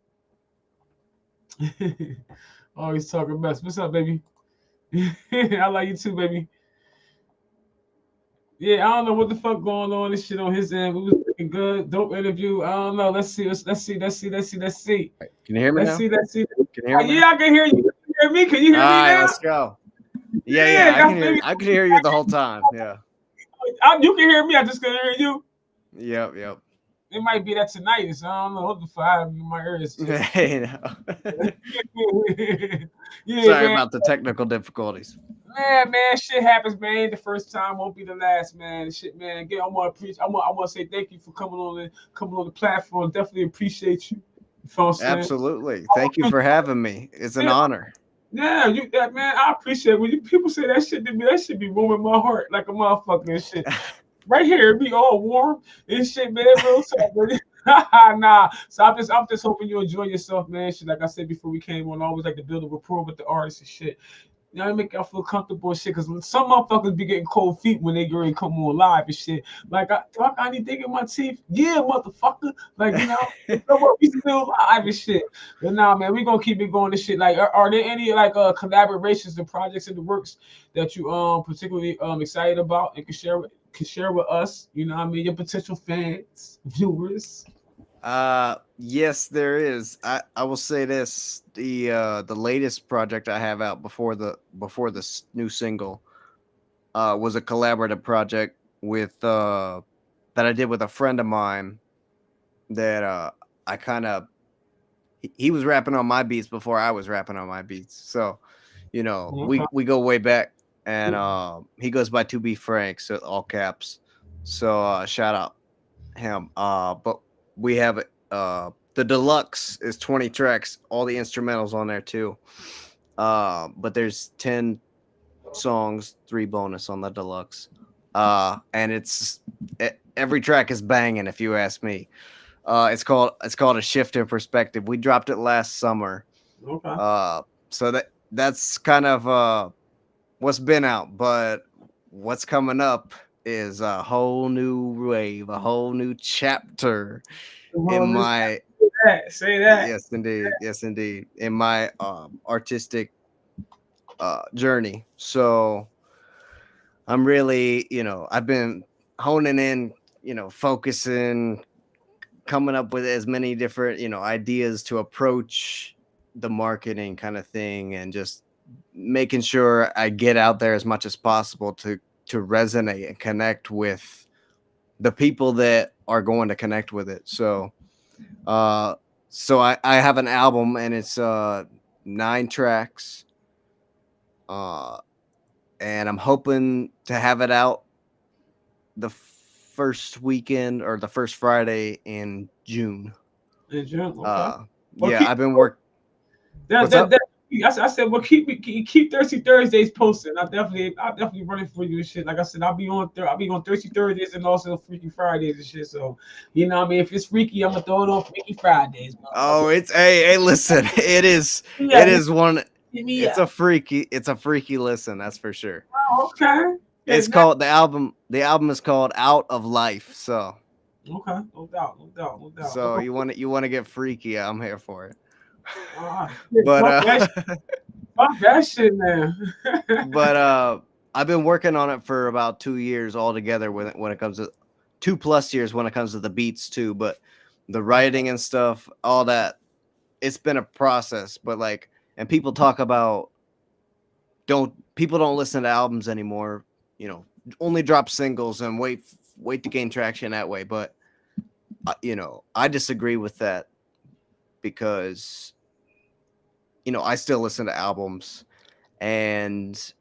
Always talking mess. What's up, baby? I like you too, baby. Yeah, I don't know what the fuck going on. This shit on his end. We was looking good. Dope interview. I don't know. Let's see. Can you hear me now? Let's see. Can you hear me? Yeah, I can hear you. Can you hear me? Can you hear me now? Let's go. Yeah. I can hear you the whole time. Yeah. You can hear me. I just couldn't hear you. Yep. It might be that tinnitus. I don't know what the fuck happened in my ears. Hey, no. Yeah, sorry man. about the technical difficulties. Man, shit happens, man. The first time won't be the last, man. Shit, man. Again, I want to say thank you for coming on the platform. Definitely appreciate you. Absolutely. Thank you for having me. It's an honor. Yeah, man. I appreciate it. When people say that shit to me, that should be warming my heart like a motherfucker and shit. Right here, it be all warm and shit, man. Real talk, man. Nah. So I'm just hoping you enjoy yourself, man. Shit, like I said before we came on, I always like to build a rapport with the artists and shit. You know, make y'all feel comfortable and shit. Cause some motherfuckers be getting cold feet when they get ready to come on live and shit. Like, do I got anything in my teeth? Yeah, motherfucker. Like, you know, we still live and shit. But nah, man, we gonna keep it going and shit. Like, are there any like collaborations and projects in the works that you particularly excited about and can share with us? You know what I mean? Your potential fans, viewers. Yes, there is. I will say this: the latest project I have out before this new single was a collaborative project with that I did with a friend of mine that I kind of he was rapping on my beats before I was rapping on my beats. So, you know, we go way back, and he goes by To Be Frank, so all caps. So shout out him. But we have it. The deluxe is 20 tracks, all the instrumentals on there too. But there's 10 songs, 3 bonus on the deluxe. And every track is banging, if you ask me. It's called A Shift in Perspective. We dropped it last summer. Okay. So that that's kind of what's been out, but what's coming up is a whole new wave, a whole new chapter in my Say that. yes indeed, in my artistic journey. So I'm really, I've been honing in, focusing, coming up with as many different, ideas to approach the marketing kind of thing, and just making sure I get out there as much as possible to resonate and connect with the people that are going to connect with it. So I have an album, and it's 9 tracks. And I'm hoping to have it out the first weekend or the first Friday in June. In June, okay. I've been working. I said, well, keep Thirsty Thursdays posted. I'll definitely run it for you and shit. Like I said, I'll be on Thirsty Thursdays and also Freaky Fridays and shit. So, you know what I mean? If it's freaky, I'm gonna throw it on Freaky Fridays. Oh, it's hey, listen, it is one. It's a freaky listen, that's for sure. Oh, okay. It's called the album is called Out of Life. So okay, no doubt. So you want to get freaky, I'm here for it. But fuck that shit, man. But I've been working on it for about 2 years altogether when it comes to 2+ years when it comes to the beats too, but the writing and stuff, all that, it's been a process. But like, and people talk about people don't listen to albums anymore, only drop singles and wait to gain traction that way. But I disagree with that, because I still listen to albums, and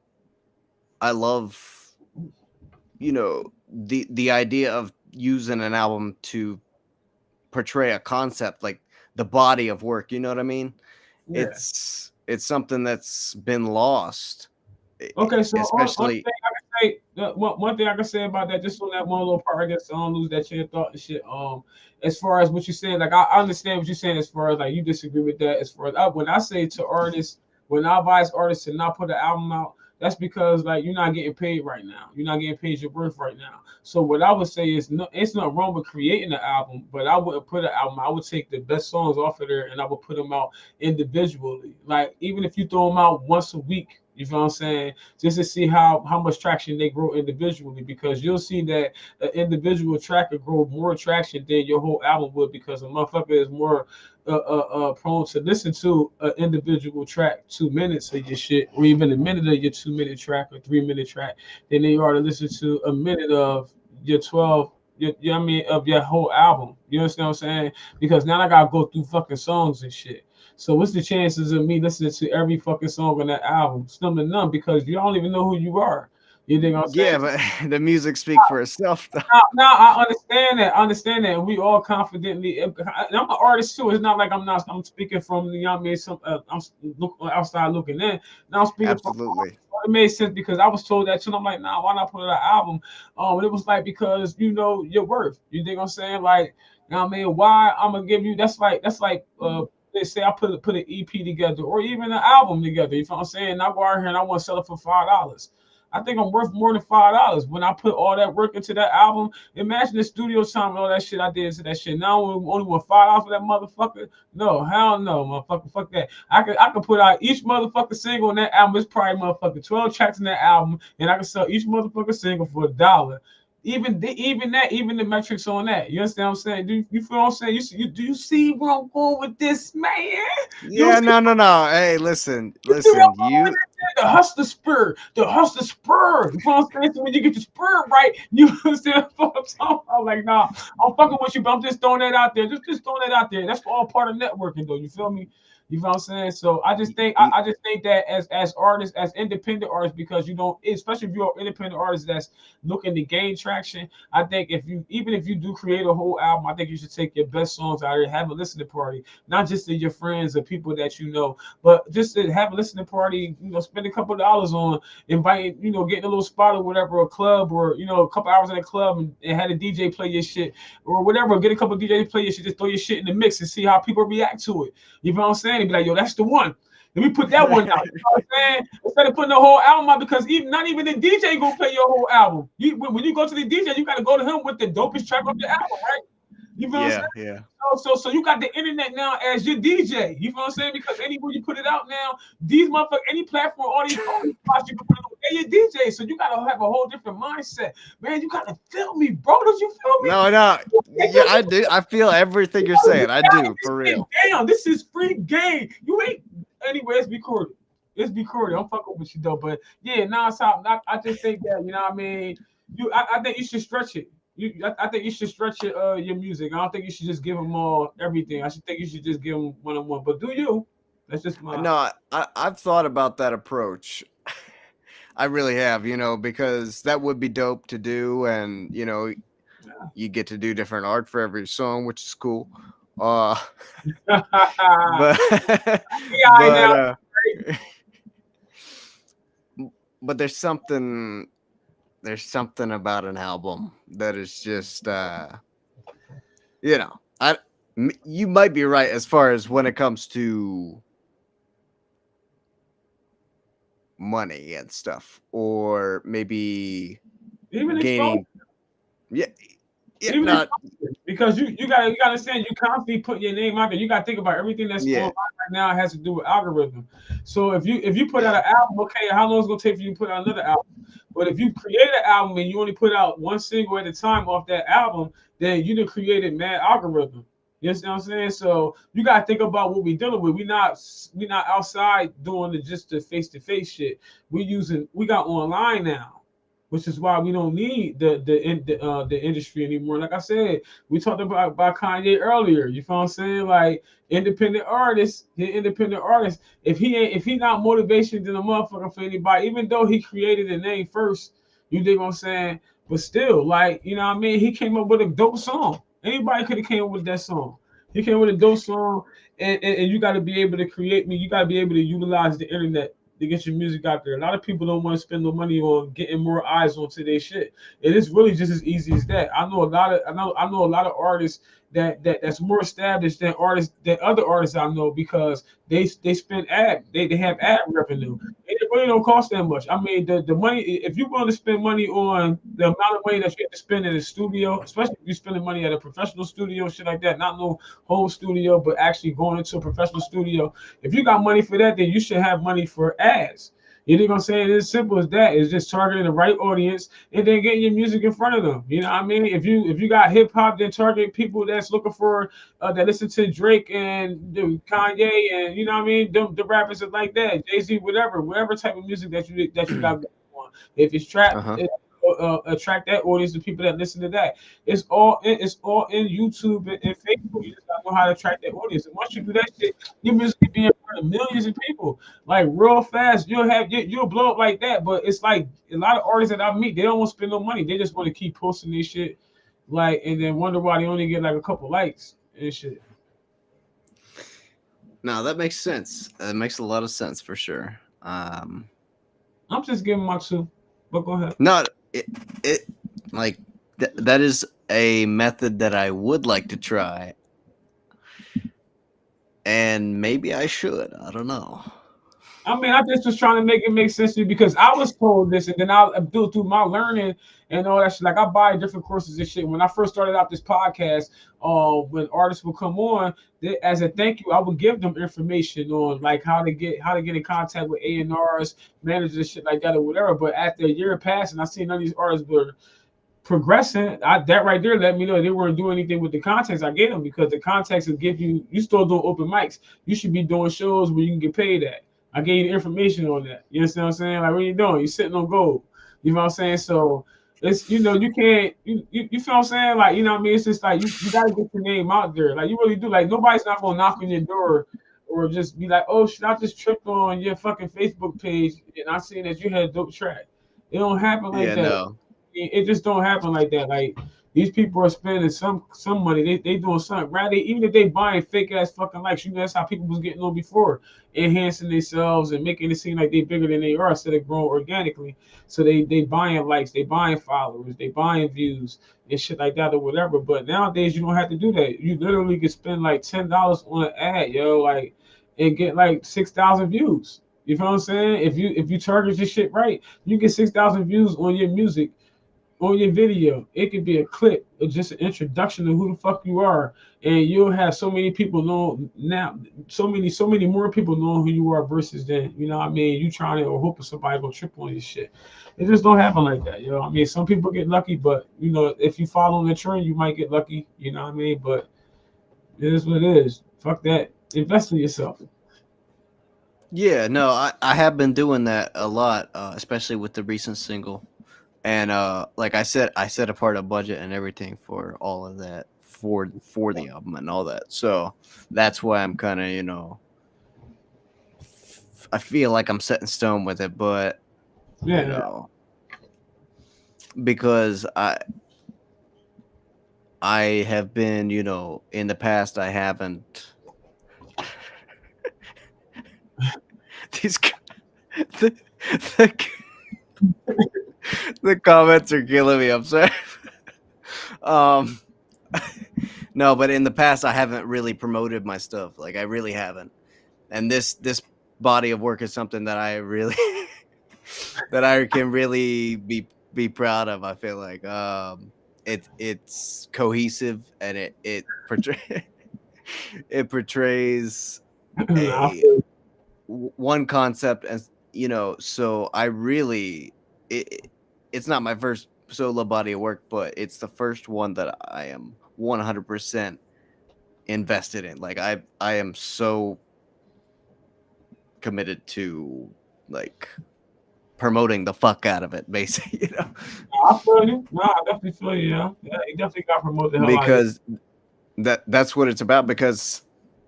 I love the idea of using an album to portray a concept, like the body of work, you know what I mean? Yeah. It's something that's been lost. Okay, so especially one thing I can say about that, just on that one little part, I guess I don't lose that chain of thought and shit. As far as what you're saying, like I understand what you're saying as far as like you disagree with that. As far as when I say to artists, when I advise artists to not put an album out, that's because like you're not getting paid right now. You're not getting paid your worth right now. So what I would say is it's not wrong with creating an album, but I wouldn't put an album. I would take the best songs off of there and I would put them out individually. Like even if you throw them out once a week, you know what I'm saying? Just to see how much traction they grow individually, because you'll see that an individual track will grow more traction than your whole album would, because a motherfucker is more prone to listen to an individual track 2 minutes of your shit, or even a minute of your 2-minute track or 3-minute track, than they are to listen to a minute of your 12. Of your whole album. You understand what I'm saying? Because now I gotta go through fucking songs and shit. So what's the chances of me listening to every fucking song on that album? Slim to none, because you don't even know who you are. You think I'm saying? Yeah, but the music speaks for itself. Now I understand that. And we all confidently. I'm an artist too. It's not like I'm speaking from the young man. I'm outside looking in. Now I'm speaking. Absolutely. It made sense because I was told that too. And I'm like, nah, why not put out an album? And it was like, because you know your worth. You think I'm saying? Like, you know what I mean? Why I'm gonna give you? That's like they say I put an EP together or even an album together. You know what I'm saying? And I go out here and I want to sell it for $5. I think I'm worth more than $5 when I put all that work into that album. Imagine the studio time and all that shit I did into that shit. Now I only want $5 for that motherfucker. No, hell no, motherfucker. Fuck that. I could put out each motherfucker single on that album. It's probably motherfucking 12 tracks in that album, and I can sell each motherfucker single for $1. Even the metrics on that. You understand what I'm saying? Do you feel what I'm saying? Do you see where I'm going with this, man? Yeah, no. Hey, listen. The hustler spur. You know what I'm saying? So when you get the spur right, you understand what I'm talking about? Like, nah, I'm fucking with you, but I'm just throwing that out there. Just throwing that out there. That's all part of networking, though. You feel me? You know what I'm saying? So I just think that as artists, as independent artists, because you don't, especially if you're an independent artist that's looking to gain traction, I think if you do create a whole album, I think you should take your best songs out there, have a listening party, not just to your friends or people that you know, but just to have a listening party, spend a couple of dollars on inviting, getting a little spot or whatever, a club, or a couple hours in a club and had a DJ play your shit or whatever, get a couple of DJs to play your shit, just throw your shit in the mix and see how people react to it. You know what I'm saying? Be like, yo, that's the one. Let me put that one out. You know what I'm saying? Instead of putting the whole album out, because not even the DJ gonna play your whole album. When you go to the DJ, you gotta go to him with the dopest track of the album, right? You feel what I'm saying? Yeah. So you got the internet now as your DJ. You feel what I'm saying? Because anywhere you put it out now, these motherfuckers, any platform, all these spots, you can put it on. They're your DJ. So you gotta have a whole different mindset, man. You gotta feel me, bro. Don't you feel me? No. Yeah, I do. I feel everything you're saying. I do, for real. Damn, this is free game. You ain't. Anyway, it's be recorded. It's be recorded. I'm fucking with you though, but yeah, non-stop. I just think that, you know what I mean. I think you should stretch it. I think you should stretch your music. I don't think you should just give them all everything. I think you should just give them one-on-one. But do you? That's just my. No, I've thought about that approach. I really have, you know, because that would be dope to do, and you know, you get to do different art for every song, which is cool. But but there's something about an album that is just you know, you might be right as far as when it comes to money and stuff, or maybe even gaining because you gotta understand, you constantly put your name out there. You gotta think about everything that's going on right now has to do with algorithm. So if you put out an album, okay, how long is it gonna take for you to put out another album? But if you create an album and you only put out one single at a time off that album, then you done created mad algorithm. You know what I'm saying? So you gotta think about what we're dealing with. We not outside doing just the face-to-face shit. We got online now, which is why we don't need the industry anymore. Like I said, we talked about Kanye earlier. You feel what I'm saying? Like independent artists. If he not motivation than a motherfucker for anybody, even though he created the name first, you dig what I'm saying? But still, like, you know what I mean? He came up with a dope song. Anybody could have came up with that song. He came with a dope song, and you got to be able to create me. You got to be able to utilize the internet to get your music out there. A lot of people don't want to spend no money on getting more eyes onto their shit. It is really just as easy as that. I know a lot of artists that's more established than other artists I know, because they spend they have ad revenue. It really don't cost that much. I mean, the money, if you're going to spend money on the amount of money that you have to spend in a studio, especially if you're spending money at a professional studio, shit like that, not no home studio, but actually going into a professional studio, if you got money for that, then you should have money for ads. You know what I'm saying? It's as simple as that. It's just targeting the right audience and then getting your music in front of them. You know what I mean? If you got hip hop, then target people that's looking for that listen to Drake and Kanye and, you know what I mean, the rappers are like that, Jay-Z, whatever type of music that you got going on. If it's trap, attract that audience, the people that listen to that. It's all in YouTube and Facebook. You just gotta know how to attract that audience. And once you do that shit, your music can be in front of millions of people, like real fast. You'll blow up like that. But it's like a lot of artists that I meet, they don't want to spend no money. They just want to keep posting this shit, like, and then wonder why they only get like a couple likes and shit. No, that makes sense. That makes a lot of sense for sure. I'm just giving my two, but go ahead. No. It like that is a method that I would like to try, and maybe I should. I don't know. I mean, I just was trying to make it make sense to me, because I was told this, and then I'll do through my learning and all that shit. Like, I buy different courses and shit. When I first started out this podcast, when artists would come on, as a thank you, I would give them information on like how to get in contact with A&Rs, managers, and shit like that, or whatever. But after a year passed, and I seen none of these artists were progressing, that right there let me know they weren't doing anything with the contacts I gave them, because the contacts will give you still doing open mics. You should be doing shows where you can get paid at. I gave you the information on that. You understand what I'm saying? Like, what are you doing? You're sitting on gold. You know what I'm saying? So it's, you know, you can't, you feel what I'm saying? Like, you know what I mean? It's just like, you got to get your name out there. Like, you really do. Like, nobody's not going to knock on your door or just be like, oh, shit, I just tripped on your fucking Facebook page and I seen that you had a dope track. It don't happen like that. No. It just don't happen like that. Like, these people are spending some money. They doing something. Rather, even if they buying fake ass fucking likes, you know, that's how people was getting on before, enhancing themselves and making it seem like they bigger than they are instead of growing organically. So they buying likes, they buying followers, they buying views and shit like that or whatever. But nowadays you don't have to do that. You literally can spend like $10 on an ad, yo. Like, and get like 6,000 views. You feel what I'm saying? If you target your shit right, you get 6,000 views on your music, on your video. It could be a clip or just an introduction to who the fuck you are, and you'll have so many people know now. So many more people know who you are versus then. You know what I mean? You trying to or hoping somebody gonna trip on your shit. It just don't happen like that. You know what I mean? Some people get lucky, but you know if you follow the trend, you might get lucky. You know what I mean? But it is what it is. Fuck that. Invest in yourself. Yeah, no, I have been doing that a lot, especially with the recent single. And like I said, I set apart a budget and everything for all of that for the album and all that. So that's why I'm kind of, you know, I feel like I'm set in stone with it, but Yeah. you know, because I have been, you know, in the past I haven't these the, the, the comments are killing me. I'm sorry. No, but in the past I haven't really promoted my stuff. Like I really haven't. And this body of work is something that I really that I can really be proud of. I feel like it's cohesive and it it portrays a one concept as, you know, so I really it's not my first solo body of work, but it's the first one that I am 100% invested in. Like I am so committed to like promoting the fuck out of it, basically, you know. I feel you. No, I definitely feel you. Yeah, you definitely got promoted the hell out of it. Because that's what it's about. Because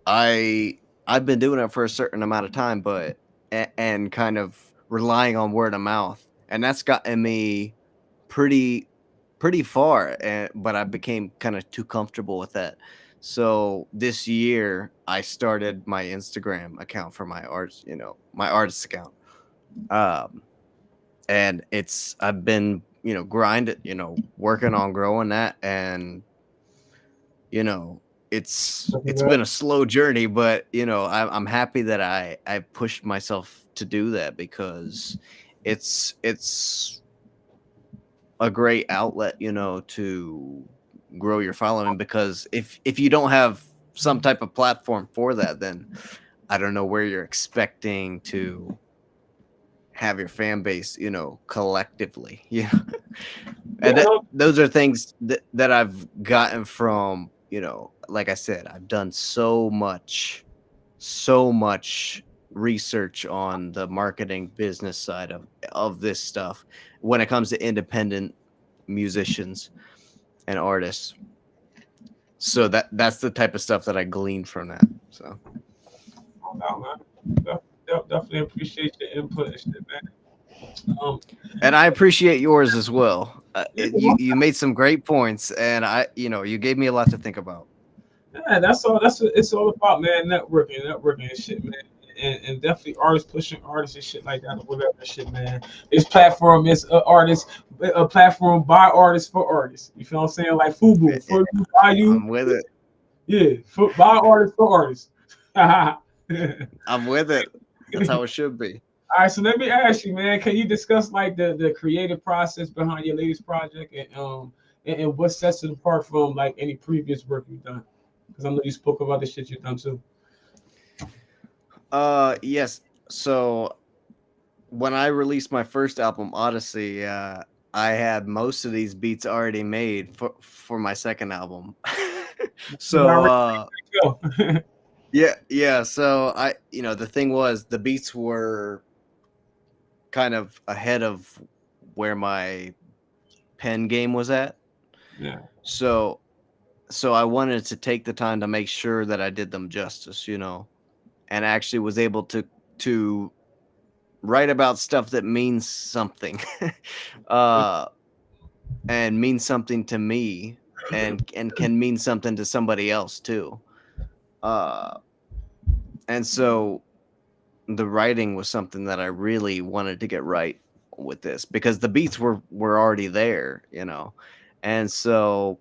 I've been doing it for a certain amount of time, but and kind of relying on word of mouth, and that's gotten me pretty far. But I became kind of too comfortable with that. So this year I started my Instagram account for my arts, you know, my artist account. And I've been, you know, grinding, you know, working on growing that, and you know, it's been a slow journey, but you know, I'm happy that I pushed myself to do that, because it's a great outlet, you know, to grow your following. Because if you don't have some type of platform for that, then I don't know where you're expecting to have your fan base, you know, collectively. Yeah. And those are things that I've gotten from, you know, like I said, I've done so much research on the marketing business side of this stuff when it comes to independent musicians and artists. So that's the type of stuff that I gleaned from that. So Definitely appreciate your input and shit, man. And I appreciate yours as well. You made some great points, and you gave me a lot to think about. Yeah, that's all. That's what it's all about, man. Networking and shit, man. And definitely artists pushing artists and shit like that, or whatever shit, man. This platform is a platform by artists for artists. You feel what I'm saying? Like Fubu, for you, by you. I'm with it. Yeah, by artists for artists. I'm with it. That's how it should be. All right, so let me ask you, man. Can you discuss like the creative process behind your latest project, and what sets it apart from like any previous work you've done? Because I know you spoke about the shit you've done too. Yes. So when I released my first album, Odyssey, I had most of these beats already made for my second album. So yeah. So the thing was, the beats were kind of ahead of where my pen game was at. Yeah. So I wanted to take the time to make sure that I did them justice, you know, and actually was able to write about stuff that means something, and means something to me, and can mean something to somebody else too. And so the writing was something that I really wanted to get right with this, because the beats were already there, you know, and so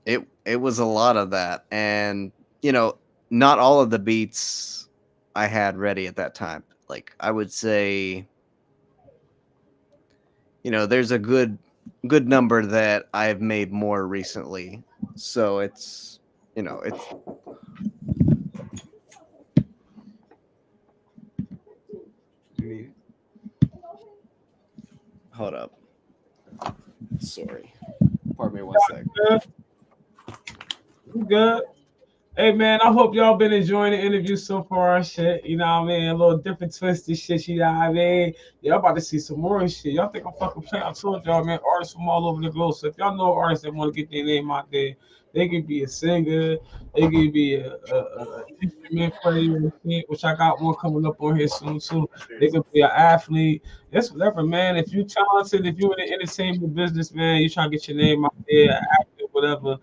it was a lot of that. And you know, not all of the beats I had ready at that time. Like I would say, there's a good number that I've made more recently. So it's hold up. Sorry. Pardon me 1 second. You good? Hey man, I hope y'all been enjoying the interview so far. Shit, you know what I mean? A little different twisted shit, you know what I mean? Yeah, I'm about to see some more shit. Y'all think I'm fucking playing? I told y'all, man, artists from all over the globe. So if y'all know artists that want to get their name out there, they could be a singer, they could be a instrument player, which I got one coming up on here soon too. They could be an athlete. It's whatever, man. If you talented, if you're in the entertainment business, man, you trying to get your name out there, actor, whatever.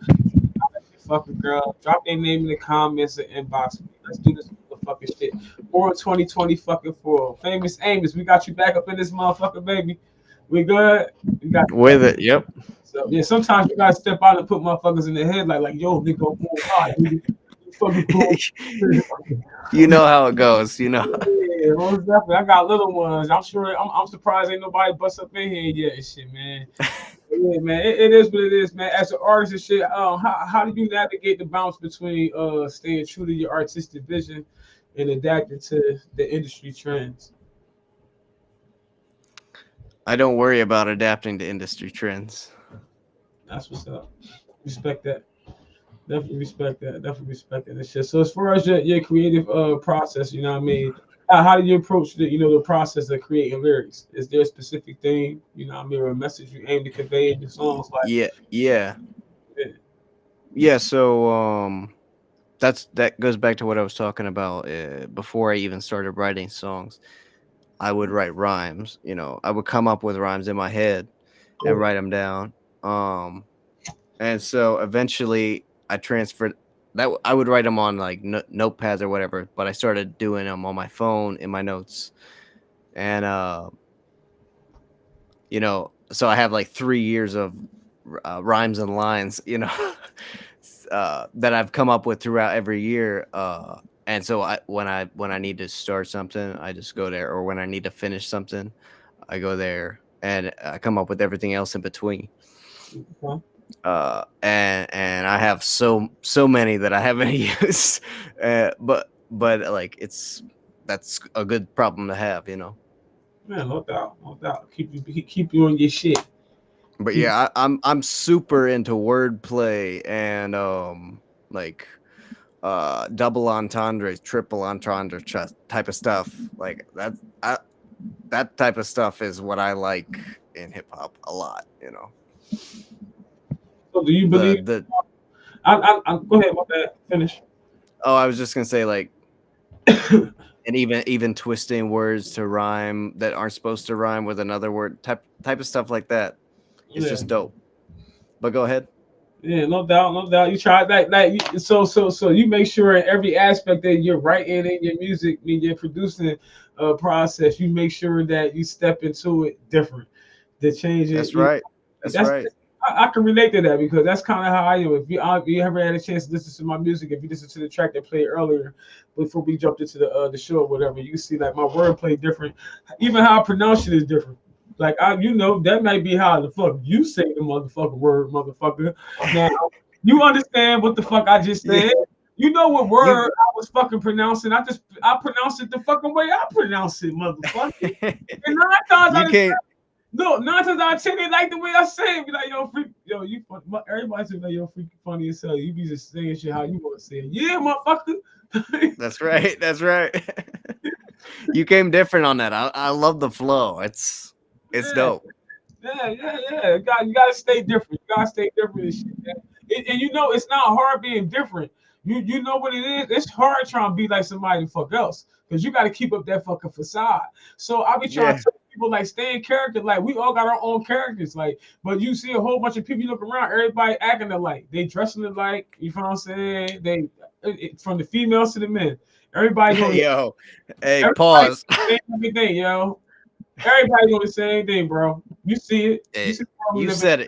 Fucking girl, drop their name in the comments and inbox me. Let's do this motherfucking shit. Or 2020 fucking 4. Famous Amos, we got you back up in this motherfucker, baby. We good? We got With it, yep. So yeah, sometimes you gotta step out and put motherfuckers in the head like yo, nigga, move high. Fucking cool. You know how it goes, Yeah, most definitely. I got little ones. I'm surprised ain't nobody bust up in here yet and shit, man. Yeah, man, it is what it is, man. As an artist and shit, how do you navigate the balance between staying true to your artistic vision and adapting to the industry trends? I don't worry about adapting to industry trends. That's what's up. Respect that. Definitely respect that. Definitely respect that and shit. So as far as your creative process, you know what I mean? How do you approach the process of creating lyrics? Is there a specific thing, you know what I mean, or a message you aim to convey in your songs? Like Yeah. So that goes back to what I was talking about before I even started writing songs. I would write rhymes. I would come up with rhymes in my head and write them down. And so eventually I transferred that. I would write them on like notepads or whatever, but I started doing them on my phone in my notes. And so I have like 3 years of rhymes and lines, that I've come up with throughout every year. And so when I need to start something, I just go there, or when I need to finish something, I go there, and I come up with everything else in between. And I have so many that I haven't used, but like that's a good problem to have, Man, no doubt. Keep you on your shit. But yeah, I'm super into wordplay and like double entendres, triple entendre type of stuff. Like that type of stuff is what I like in hip hop a lot. So do you believe? I go ahead. My bad. Finish. Oh, I was just gonna say like, and even twisting words to rhyme that aren't supposed to rhyme with another word, type of stuff like that. It's just dope. But go ahead. Yeah, no doubt. You try that, so you make sure in every aspect that you're writing in your music, I mean your producing process, you make sure that you step into it different. The changes. That's right. That's right. I can relate to that because that's kind of how I am. If you ever had a chance to listen to my music, if you listen to the track that played earlier before we jumped into the show or whatever, you see like my wordplay different. Even how I pronounce it is different. Like that might be how the fuck you say the motherfucking word, motherfucker. Now you understand what the fuck I just said. Yeah. You know what word I was fucking pronouncing. I pronounced it the fucking way I pronounce it, motherfucker. And 9 times out of 10, they like the way I say it. Be like, yo, freak, yo, you funny. Everybody say like, yo, freaking funny as hell. You be just saying shit how you want to say it. Yeah, motherfucker. That's right. You came different on that. I love the flow. It's dope. Yeah. You gotta stay different. You gotta stay different and shit, man. And it's not hard being different. You know what it is? It's hard trying to be like somebody the fuck else. Because you gotta keep up that fucking facade. So I be trying to tell people like stay in character. Like we all got our own characters. Like, but you see a whole bunch of people, you look around, everybody acting alike. They dressing alike, you know what I'm saying? They from the females to the men. Everybody pause. Everything, yo. Everybody doing the same thing, bro. You see it. You said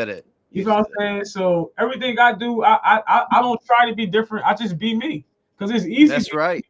it. You know what I'm saying? So everything I do, I don't try to be different. I just be me. Because it's easy. That's right.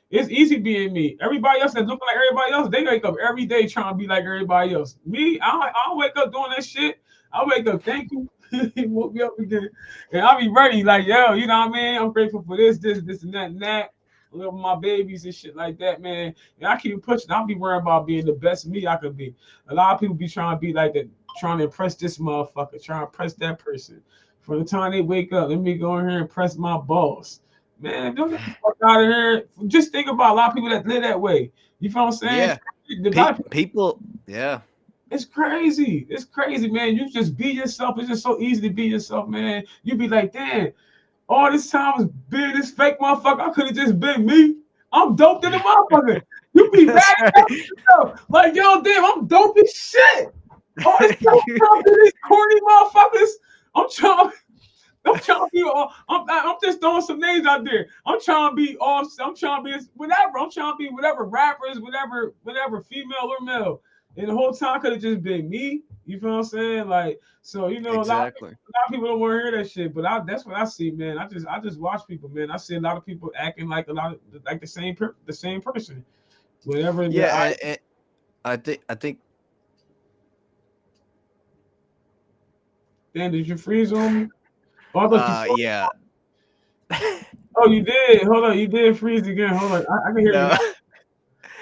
It's easy being me. Everybody else that look like everybody else, they wake up every day trying to be like everybody else. Me, I wake up doing that shit. I wake up, thank you. He woke me up again. And I'll be ready, like, yo, you know what I mean? I'm grateful for this, and that. Love my babies and shit like that, man. And I keep pushing. I'll be worrying about being the best me I could be. A lot of people be trying to be like that, trying to impress this motherfucker, trying to impress that person. From the time they wake up, let me go in here and press my balls. Man, don't get the fuck out of here. Just think about a lot of people that live that way. You feel what I'm saying? Yeah. People, yeah. It's crazy. It's crazy, man. You just be yourself. It's just so easy to be yourself, man. You be like, damn, all this time was being this fake motherfucker. I could have just been me. I'm dope than a motherfucker. You be mad at yourself. Like, yo, damn, I'm dope as shit. All this time I'm these corny motherfuckers. I'm trying to be all, I'm just throwing some names out there. I'm trying to be whatever. I'm trying to be whatever rappers, whatever female or male. And the whole time could have just been me. You feel what I'm saying? Like, so you know, exactly. a lot of people don't want to hear that shit, but that's what I see, man. I just watch people, man. I see a lot of people acting like the same person. Whatever. Yeah, I think. Dan, did you freeze on me? Oh, yeah. Oh, you did. Hold on, you did freeze again. Hold on, I can hear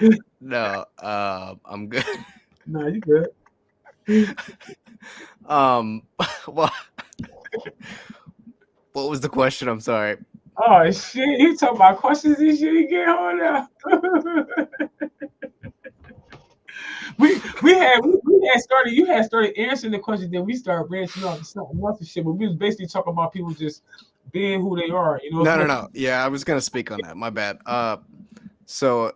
you. No, I'm good. No, you good. Well, what was the question? I'm sorry. Oh shit, you talking about questions and shit again? Hold on. You had started answering the question, then we started branching off to something else and shit. But we was basically talking about people just being who they are. You know? No. Yeah, I was gonna speak on that. My bad. So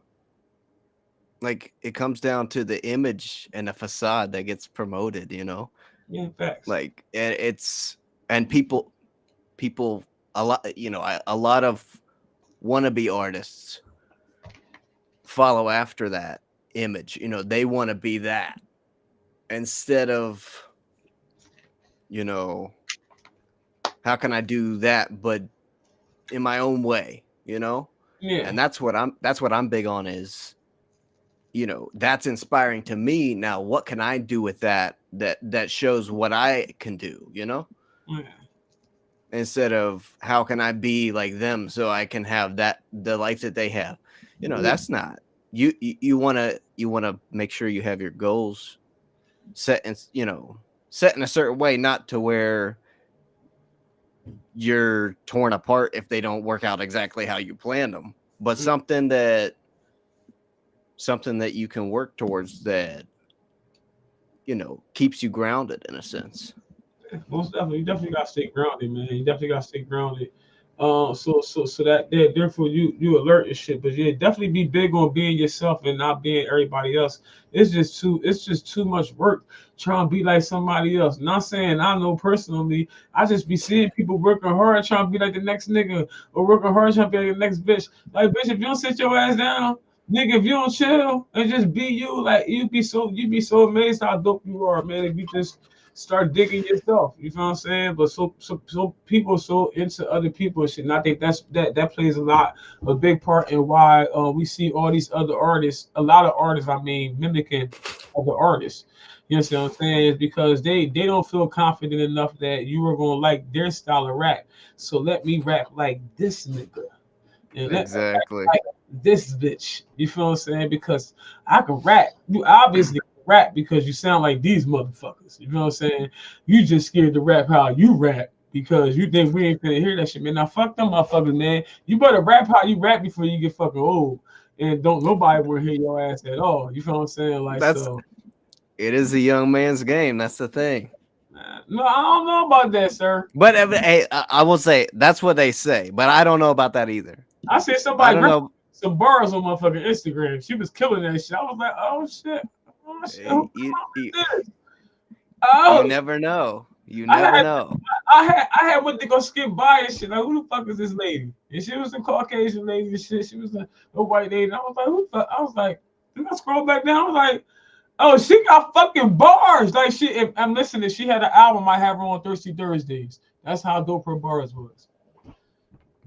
like it comes down to the image and the facade that gets promoted, you know? Yeah, facts. Like and people a lot, you know, a lot of wannabe artists follow after that image. You know, they want to be that instead of, you know, how can I do that but in my own way, you know? Yeah. And that's what I'm big on is, you know, that's inspiring to me. Now, what can I do with that shows what I can do, you know? Yeah. Instead of how can I be like them so I can have the life that they have. You know, that's not you want to make sure you have your goals set in, you know, set in a certain way, not to where you're torn apart if they don't work out exactly how you planned them, but something that you can work towards that, you know, keeps you grounded in a sense. Most definitely, you definitely gotta stay grounded, man. You definitely gotta stay grounded. So that therefore you alert and shit. But yeah, definitely be big on being yourself and not being everybody else. It's just too much work trying to be like somebody else. Not saying I know personally. I just be seeing people working hard trying to be like the next nigga or working hard trying to be like the next bitch. Like, bitch, if you don't sit your ass down, nigga, if you don't chill and just be you, like you'd be so amazed how dope you are, man. If you just start digging yourself, you know what I'm saying? But so people so into other people and shit. And I think that plays a big part in why we see all these other artists, a lot of artists, I mean, mimicking other artists. You know what I'm saying? It's because they don't feel confident enough that you are gonna like their style of rap. So let me rap like this nigga. And exactly. Like this bitch. You feel what I'm saying? Because I can rap. You obviously rap because you sound like these motherfuckers. You know what I'm saying? You just scared to rap how you rap because you think we ain't finna hear that shit, man. Now fuck them motherfuckers, man. You better rap how you rap before you get fucking old. And don't nobody want to hear your ass at all. You feel what I'm saying? Like, it is a young man's game. That's the thing. No, I don't know about that, sir. But hey, I will say that's what they say, but I don't know about that either. I said somebody some bars on motherfucking Instagram. She was killing that shit. I was like, oh shit. You never know. I had went to go skip by and shit. Like, who the fuck is this lady? And she was a Caucasian lady and shit. She was a white lady. And I was like, who the fuck? I was like, then I scroll back down. I was like, oh, she got fucking bars. Like, if I'm listening, she had an album. I have her on Thirsty Thursdayz. That's how dope her bars was.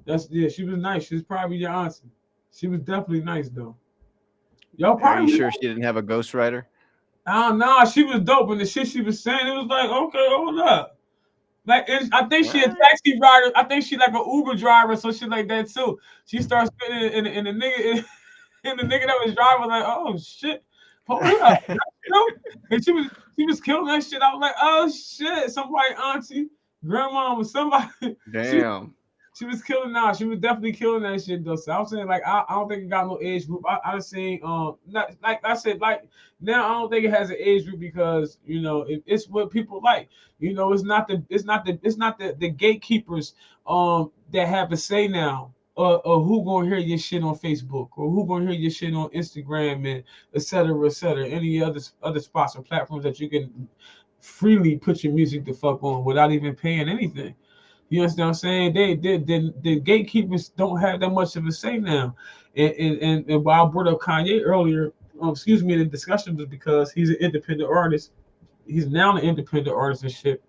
She was nice. She was probably your auntie. She was definitely nice though. Y'all Are probably you sure she didn't have a ghostwriter? nah, she was dope, and the shit she was saying, it was like, okay, hold up. Like, I think she a taxi rider. I think she like an Uber driver, so shit like that too. She starts spitting, and the nigga, and the nigga that was driving like, oh shit, hold up, and she was killing that shit. I was like, oh shit, somebody auntie, grandma, or somebody. Damn. She was killing now. She was definitely killing that shit though. So I'm saying like I don't think it got no age group. I seen not like I said, like now I don't think it has an age group because you know it's what people like. You know, it's not the gatekeepers that have a say now. Who gonna hear your shit on Facebook or who gonna hear your shit on Instagram and et cetera, any other spots or platforms that you can freely put your music the fuck on without even paying anything. You understand what I'm saying? The gatekeepers don't have that much of a say now. And why I brought up Kanye earlier, the discussion was because he's an independent artist. He's now an independent artist and shit.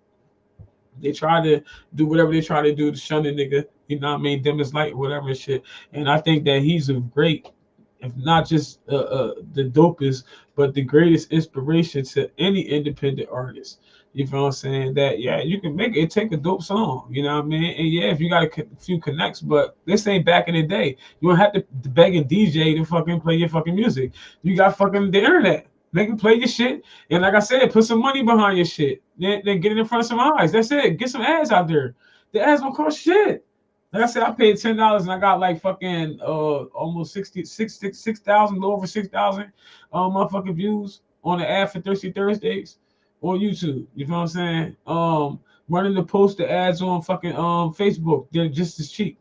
They try to do whatever they try to do to shun the nigga, you know what I mean, dim his light, whatever and shit. And I think that he's a great, if not just the dopest, but the greatest inspiration to any independent artist. You feel what I'm saying? That yeah, you can make it take a dope song, you know what I mean? And yeah, if you got a few connects, but this ain't back in the day. You don't have to beg a DJ to fucking play your fucking music. You got fucking the internet. They can play your shit. And like I said, put some money behind your shit. Then get it in front of some eyes. That's it. Get some ads out there. The ads don't cost shit. Like I said, I paid $10 and I got like fucking almost 6,000, a little over 6,000 motherfucking views on the ad for Thirsty Thursdays on YouTube. You know what I'm saying? Running the ads on fucking Facebook, they're just as cheap,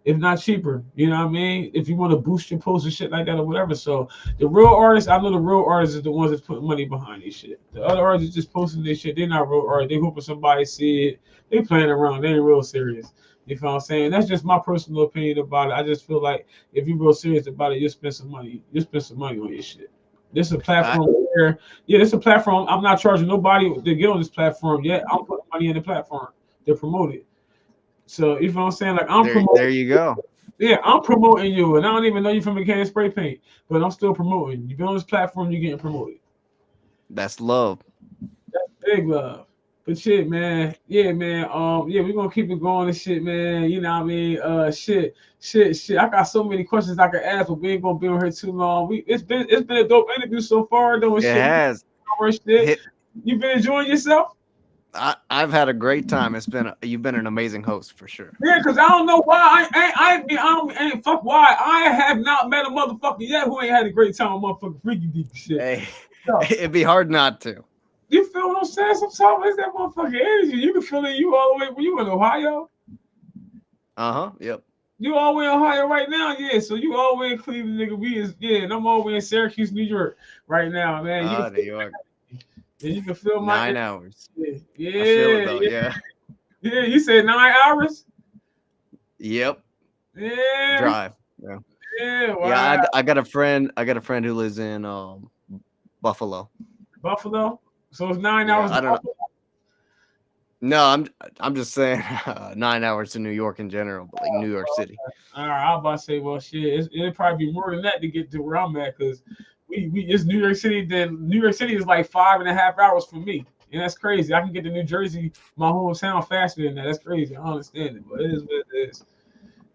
if not cheaper. You know what I mean? If you want to boost your posts and shit like that or whatever. So the real artists, I know the real artists are the ones that's putting money behind this shit. The other artists just posting this shit. They're not real artists. They hoping somebody see it. They playing around. They ain't real serious. You know what I'm saying? That's just my personal opinion about it. I just feel like if you're real serious about it, you'll spend some money. You'll spend some money on your shit. This is a platform where, this is a platform. I'm not charging nobody to get on this platform yet. I'm putting money in the platform to promote it. So, you know what I'm saying? Like, I'm promoting. There you go. Yeah, I'm promoting you, and I don't even know you from a can of spray paint, but I'm still promoting. You've been on this platform, you're getting promoted. That's love. That's big love. But shit, man. Yeah, man. We're gonna keep it going and shit, man. You know what I mean? Shit. I got so many questions I could ask, but we ain't gonna be on here too long. It's been a dope interview so far, though. It has. Shit. You been enjoying yourself? I've had a great time. You've been an amazing host for sure. Yeah, because I don't know why fuck why I have not met a motherfucker yet who ain't had a great time with motherfucking freaky deep shit. Hey, it'd be hard not to. You feel what I'm saying? Sometimes it's that motherfucking energy. You can feel it. You all the way. Were you in Ohio? Yep. You all the way in Ohio right now? Yeah. So you all the way in Cleveland, nigga. And I'm all the way in Syracuse, New York right now, man. New York. And you can feel my 9 hours. Yeah. I feel it though, yeah. Yeah, you said 9 hours? Yep. Yeah. Drive. Yeah. Yeah. Wow. Yeah, I got a friend who lives in Buffalo. Buffalo? So it's 9 hours. I don't know. No, I'm just saying 9 hours to New York in general, but like New York City. All right, I was about to say, well, shit, it'll probably be more than that to get to where I'm at, because it's New York City. Then New York City is like 5.5 hours for me, and that's crazy. I can get to New Jersey, my hometown, faster than that. That's crazy. I understand it, but it is what it is.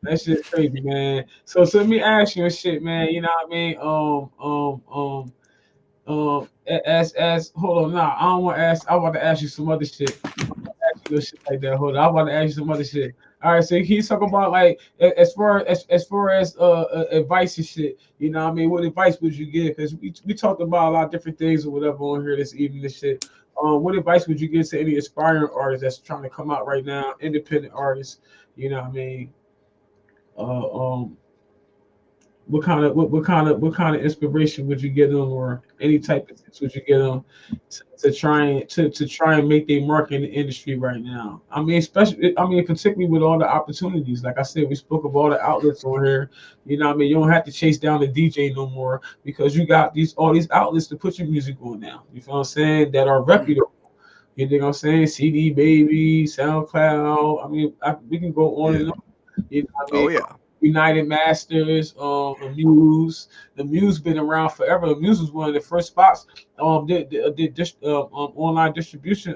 That shit's crazy, man. So let me ask you a shit, man. You know what I mean? Hold on, nah, I don't want to ask. I want to ask you some other shit. Shit like that. Hold on, I want to ask you some other shit. All right, so can you talk about like as far as advice and shit? You know what I mean? What advice would you give? Because we talked about a lot of different things or whatever on here this evening and shit. What advice would you give to any aspiring artists that's trying to come out right now, independent artists? You know what I mean? What kind of inspiration would you give them, or any type of tips would you give them to try and make their mark in the industry right now? I mean, particularly with all the opportunities. Like I said, we spoke of all the outlets on here. You know what I mean? You don't have to chase down the DJ no more, because you got all these outlets to put your music on now. You feel what I'm saying? That are reputable. You know what I'm saying? CD Baby, SoundCloud. I mean, we can go on and on. You know what I Oh mean? yeah. United Masters, Amuse. The Muse been around forever. The Muse was one of the first spots online distribution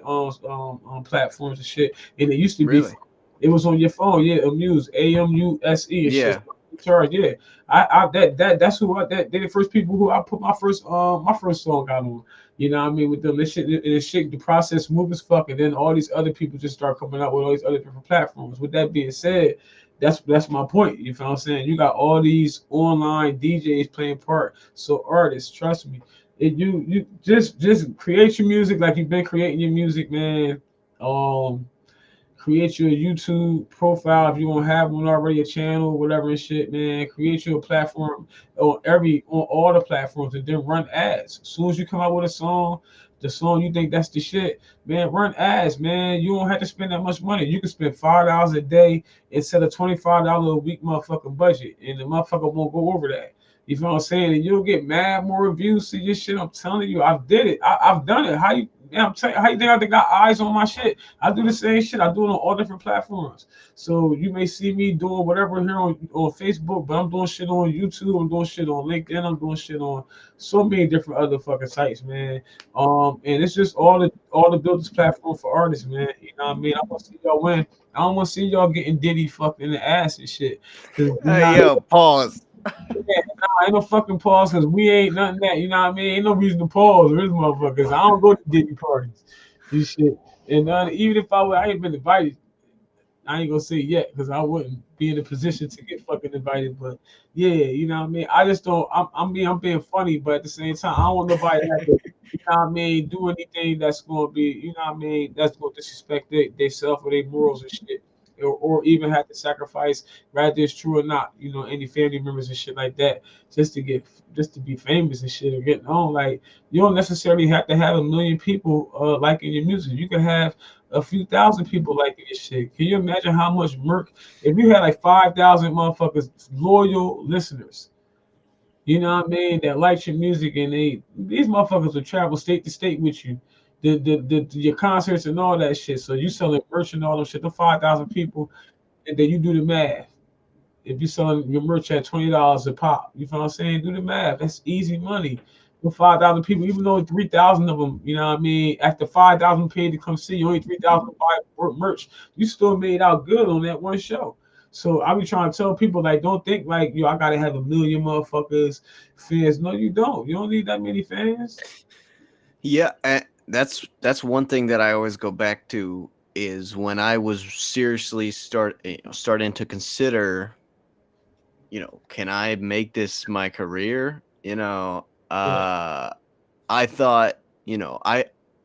platforms and shit. And it used to be, Really? it was on your phone. Yeah, Amuse, AMUSE and shit. Yeah. Charge. Yeah, that's who they're the first people who I put my first song out on. You know what I mean? With them, this shit, the process move as fuck, and then all these other people just start coming out with all these other different platforms. With that being said, that's my point. You feel what I'm saying? You got all these online DJs playing part. So artists, trust me, you just create your music like you've been creating your music, man. Um, Create your YouTube profile if you don't have one already, a channel, whatever and shit, man. Create your platform on all the platforms, and then run ads. As soon as you come out with a song, the song you think that's the shit, man, run ads, man. You don't have to spend that much money. You can spend $5 a day instead of $25 a week motherfucking budget, and the motherfucker won't go over that. You feel what I'm saying? And you'll get mad more reviews to your shit. I'm telling you, I've did it. I've done it. How you? Yeah, I'm telling you, how you think I got eyes on my shit? I do the same shit. I do it on all different platforms. So you may see me doing whatever here on Facebook, but I'm doing shit on YouTube. I'm doing shit on LinkedIn. I'm doing shit on so many different other fucking sites, man. And it's just all the build this platform for artists, man. You know what I mean? I want to see y'all win. I don't want to see y'all getting Diddy fucked in the ass and shit. Cause you know, Hey, yo, pause. yeah, nah, ain't no fucking pause because we ain't nothing that, you know what I mean? Ain't no reason to pause with this motherfuckers. I don't go to Diddy parties. This shit. And even if I ain't been invited, I ain't gonna say yet because I wouldn't be in a position to get fucking invited. But yeah, you know what I mean? I just don't, I'm being funny, but at the same time, I don't want nobody to have to, you know what I mean, do anything that's gonna be, you know what I mean, that's gonna disrespect they self or their morals and shit. Or even have to sacrifice, whether it's true or not, you know, any family members and shit like that, just to be famous and shit or getting on. Like you don't necessarily have to have a million people liking your music. You can have a few thousand people liking your shit. Can you imagine how much merc if you had like 5,000 motherfuckers, loyal listeners, you know what I mean, that like your music and these motherfuckers would travel state to state with you. Your concerts and all that shit. So you selling merch and all that shit to 5,000 people, and then you do the math. If you selling your merch at $20 a pop, you know what I'm saying? Do the math. That's easy money. For 5,000 people, even though 3,000 of them, you know what I mean, after 5,000 paid to come see you, only 3,000 buy merch, you still made out good on that one show. So I be trying to tell people, like, don't think like, yo, I gotta have a million motherfuckers fans. No, you don't. You don't need that many fans. Yeah, that's one thing that I always go back to is when I was seriously starting to consider, can I make this my career? Yeah. I thought,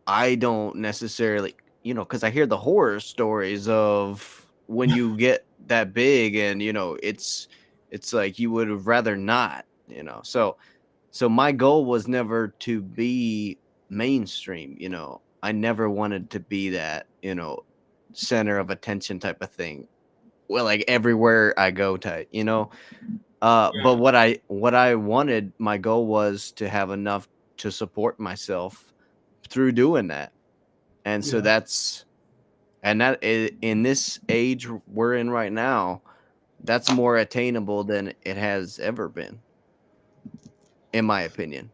I don't necessarily, because I hear the horror stories of when you get that big and it's like you would have rather not, so my goal was never to be mainstream. I never wanted to be that, center of attention type of thing. Well, like everywhere I go type, but what I wanted, my goal was to have enough to support myself through doing that. And so in this age we're in right now, that's more attainable than it has ever been, in my opinion.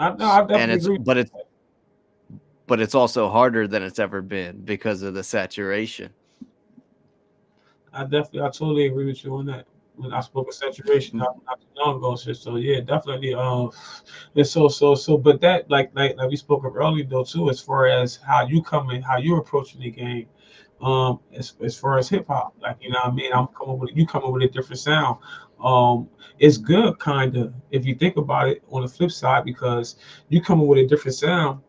I And definitely agree. but it's also harder than it's ever been because of the saturation. I totally agree with you on that. When I spoke of saturation not too long ago, so yeah, definitely. And but that like we spoke of earlier though too, as far as how you how you're approaching the game. As far as hip hop, like you know what I mean, you come up with a different sound. It's good kind of if you think about it on the flip side because you come up with a different sound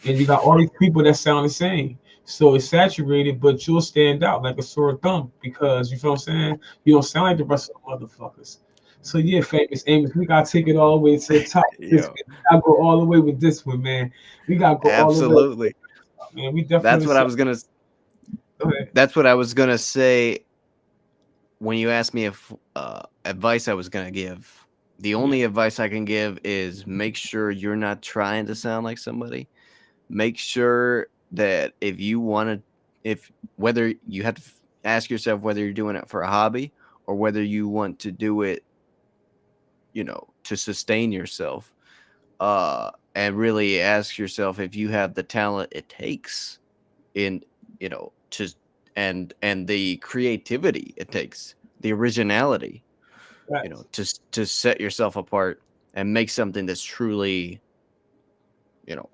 and you got all these people that sound the same. So it's saturated, but you'll stand out like a sore thumb because you feel what I'm saying? You don't sound like the rest of the motherfuckers. So yeah, famous Amos, we gotta take it all the way to the top. We Yo, gotta go all the way with this one, man. We gotta go all the way, absolutely. man. We definitely That's what I was gonna. go ahead. That's what I was gonna say when you asked me if advice I was gonna give. The only advice I can give is make sure you're not trying to sound like somebody. Make sure that if you want to, whether you have to ask yourself whether you're doing it for a hobby or whether you want to do it, you know, to sustain yourself, and really ask yourself if you have the talent it takes in, you know, to and the creativity it takes, the originality, you know, to set yourself apart and make something that's truly, you know,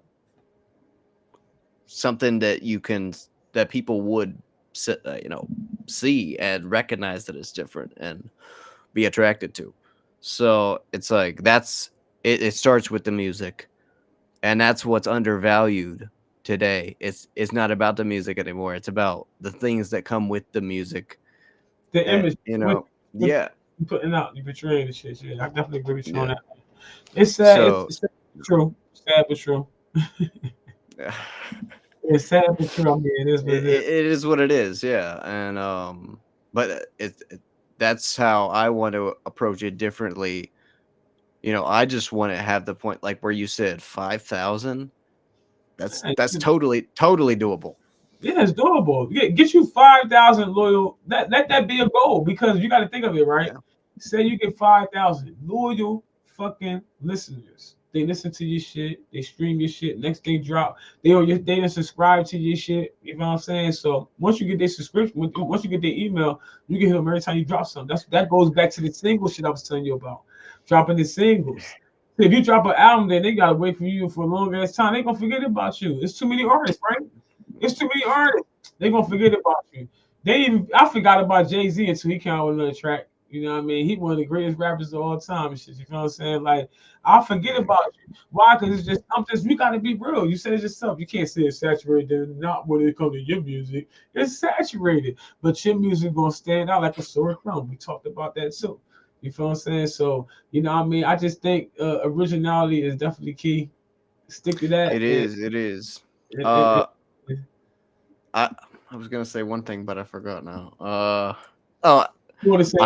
something that you can, that people would you know, see and recognize that it's different and be attracted to. So it's like it starts with the music, and that's what's undervalued today. It's not about the music anymore. It's about the things that come with the music. The image, you know, yeah. You putting out, you portraying the shit. Yeah, I definitely agree with you on that. It's sad. So, it's true. Sad but true. It's sad but true. I mean, it is what it is. It is what it is. Yeah, and but that's how I want to approach it differently. You know, I just want to have the point, like where you said 5,000. That's totally doable. Yeah, it's doable. Get you 5,000 loyal. Let that be a goal, because you got to think of it, right? Yeah. Say you get 5,000 loyal fucking listeners. They listen to your shit. They stream your shit. Next they drop. They done subscribe to your shit. You know what I'm saying? So once you get their subscription, once you get their email, you can hear them every time you drop something. That goes back to the single shit I was telling you about. Dropping the singles. If you drop an album, then they gotta wait for you for a long ass time. They gonna forget about you. It's too many artists, right? It's too many artists. They gonna forget about you. I forgot about Jay-Z until he came out with another track. You know what I mean? He one of the greatest rappers of all time and shit. You know what I'm saying? Like, I'll forget about you. Why? Because it's just you gotta be real. You said it yourself. You can't say it's saturated, not when it comes to your music. It's saturated. But your music gonna stand out like a sore thumb. We talked about that too. You feel what I'm saying? So, you know what I mean? I just think originality is definitely key. Stick to that. It is. I was gonna say one thing, but I forgot now. You want to say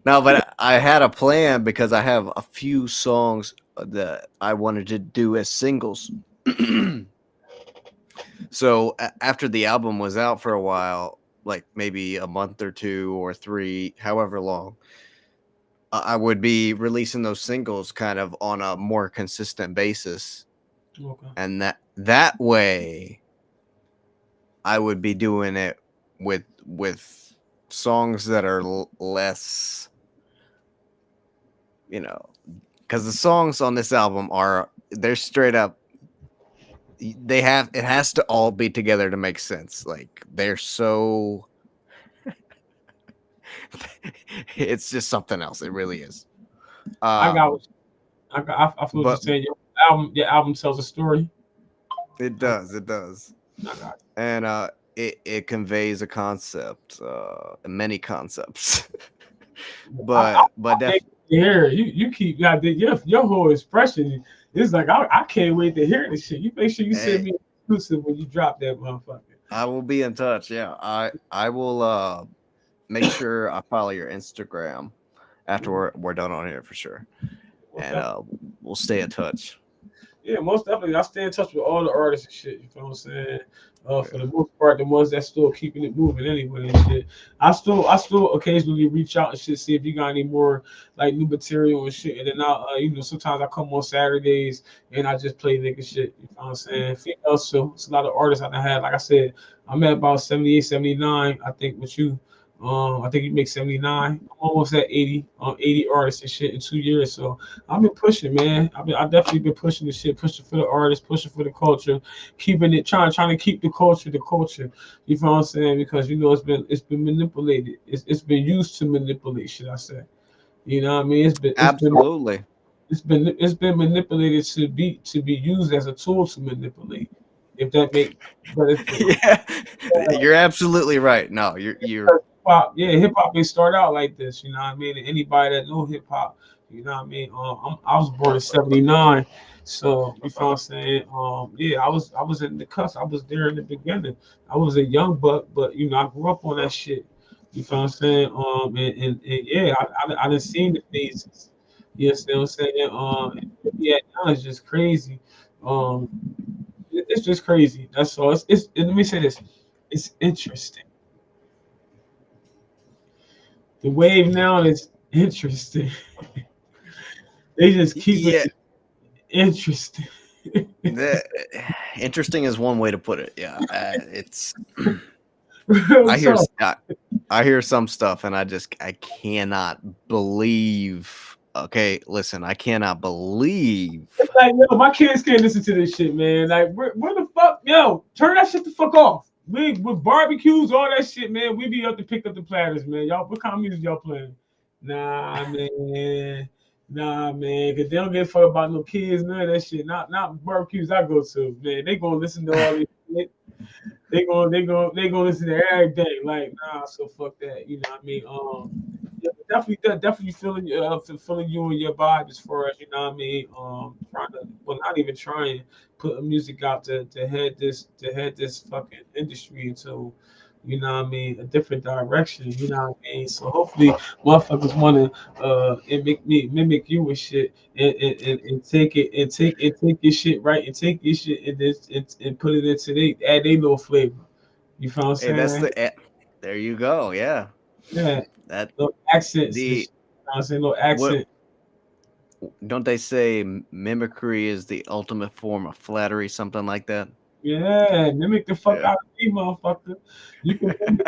no, but I had a plan because I have a few songs that I wanted to do as singles. So after the album was out for a while, like maybe a month or 2 or 3, however long, I would be releasing those singles kind of on a more consistent basis. Okay. And that way I would be doing it with songs that are less, you know, because the songs on this album they're straight up, it has to all be together to make sense. Like, they're so it's just something else. It really is. I feel what you're saying. Your album tells a story. It does. I got it. And it conveys a concept, many concepts. but definitely, you keep your whole expression. It's like I can't wait to hear this shit. You make sure you send me exclusive when you drop that motherfucker. I will be in touch. Yeah, I will make sure I follow your Instagram after we're done on here for sure, and we'll stay in touch. Yeah, most definitely. I stay in touch with all the artists and shit. You know what I'm saying? For the most part, the ones that still keeping it moving anyway and shit. I still occasionally reach out and shit, see if you got any more like new material and shit. And then I, sometimes I come on Saturdays and I just play nigga shit. You know what I'm saying? Females, so it's a lot of artists I had. Like I said, I'm at about 78, 79. I think with you. I think you make 79. I'm almost at 80 artists and shit in 2 years. So I've been pushing, man. I've definitely been pushing the shit, pushing for the artists, pushing for the culture, keeping it, trying to keep the culture. You know what I'm saying? Because it's been manipulated. It's been used to manipulate, should I say? You know what I mean? Absolutely. It's been manipulated to be used as a tool to manipulate. If that makes, yeah, you're absolutely right. No, you're hip-hop, hip-hop may start out like this, you know what I mean? And anybody that know hip-hop, you know what I mean? I was born in 79, so you know what I'm saying? I was in the cusp. I was there in the beginning. I was a young buck, but I grew up on that shit. You know what I'm saying? And yeah, I done seen the phases. You know what I'm saying? Yeah, now it's just crazy. It's just crazy. That's all. Let me say this. It's interesting. The wave now is interesting. They just keep Yeah, it interesting. the, interesting is one way to put it. Yeah, it's Real I hear talk. I hear some stuff, and I cannot believe. Okay, listen, I cannot believe. Like, yo, my kids can't listen to this shit, man. Like, where the fuck, yo, turn that shit the fuck off. We with barbecues, all that shit, man. We be up to pick up the platters, man. Y'all, what kind of music y'all playing? Nah, man. Nah, man. Cause they don't give a fuck about no kids, none of that shit. Not barbecues I go to, man. They gonna listen to all this shit. They gonna listen to everything. Like, nah, so fuck that. You know what I mean? Yeah, definitely feeling you and your vibe as far as, you know what I mean. Trying to, well, not even trying, put music out to head this fucking industry into, you know what I mean, a different direction. You know what I mean. So hopefully, motherfuckers wanna mimic you and shit, and take it and take your shit right and take your shit and put it into add they little flavor. You feel what I'm Hey, that's saying? there you go. Yeah, Yeah, that little accents and the shit. You know what I'm saying? Little what accent. don't they say mimicry is the ultimate form of flattery, something like that? Yeah, mimic the fuck Yeah. out of me, motherfucker. You can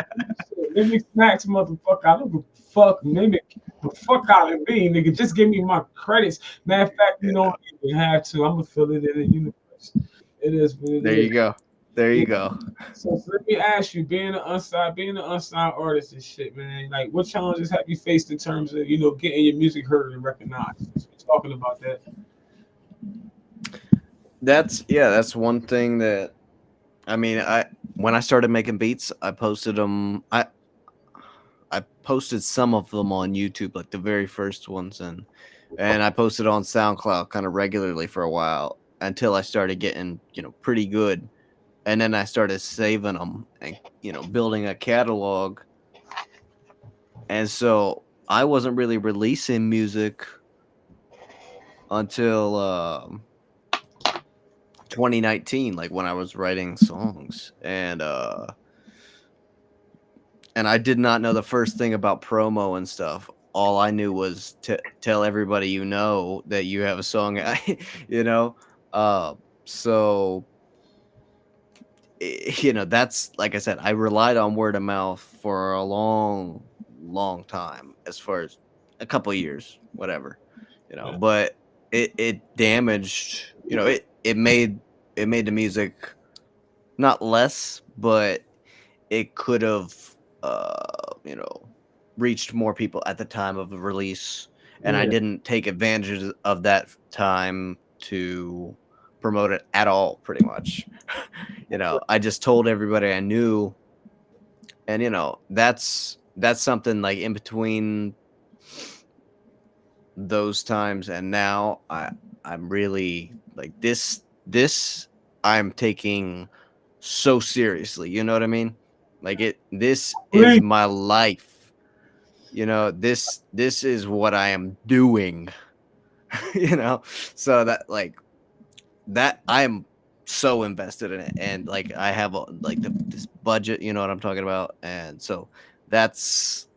mimic snacks, motherfucker. I don't give a fuck. Mimic the fuck out of me, nigga. Just give me my credits. Matter of fact, you don't even have to. I'm gonna feel it in the universe. It is what it There is. you go. There Yeah. you go. So let me ask you, being an unsigned artist and shit, man. Like, what challenges have you faced in terms of, you know, getting your music heard and recognized? Talking about that. That's one thing that I mean, when I started making beats, I posted them. I posted some of them on YouTube, like the very first ones, and I posted on SoundCloud kind of regularly for a while until I started getting, pretty good, and then I started saving them and building a catalog, and so I wasn't really releasing music until 2019, like when I was writing songs, and I did not know the first thing about promo and stuff. All I knew was to tell everybody that you have a song, you know. So that's like I said, I relied on word of mouth for a long, long time, as far as a couple of years, whatever, But it damaged, it made the music not less, but it could have, you know, reached more people at the time of the release, and I Yeah. didn't take advantage of that time to promote it at all, pretty much. I just told everybody I knew, and that's something like in between those times and now I'm really like this I'm taking so seriously, you know what I mean? Like this is Please. my life. This is what I am doing. So that I'm so invested in it, and like I have this budget, you know what I'm talking about, and so that's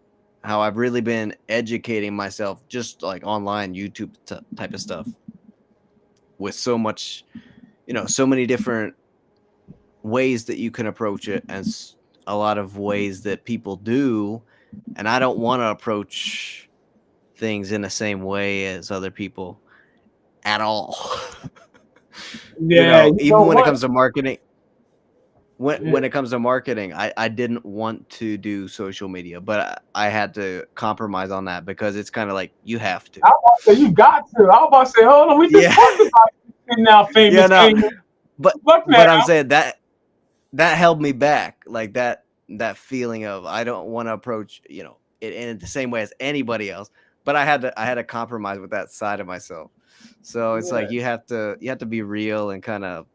how I've really been educating myself, just like online YouTube type of stuff, with so much, so many different ways that you can approach it, and a lot of ways that people do, and I don't want to approach things in the same way as other people at all. Yeah, you know Even when it what? comes to marketing, Yeah. when it comes to marketing, I didn't want to do social media, but I had to compromise on that because it's kind of like you have to. I was about to say you got to. I was about to say, hold on, we just Yeah. talked about this now, famous. Yeah, no, Amos. but Fuck I'm now. saying that held me back, like that feeling of I don't want to approach it in the same way as anybody else, but I had to compromise with that side of myself. So it's like you have to be real and kind of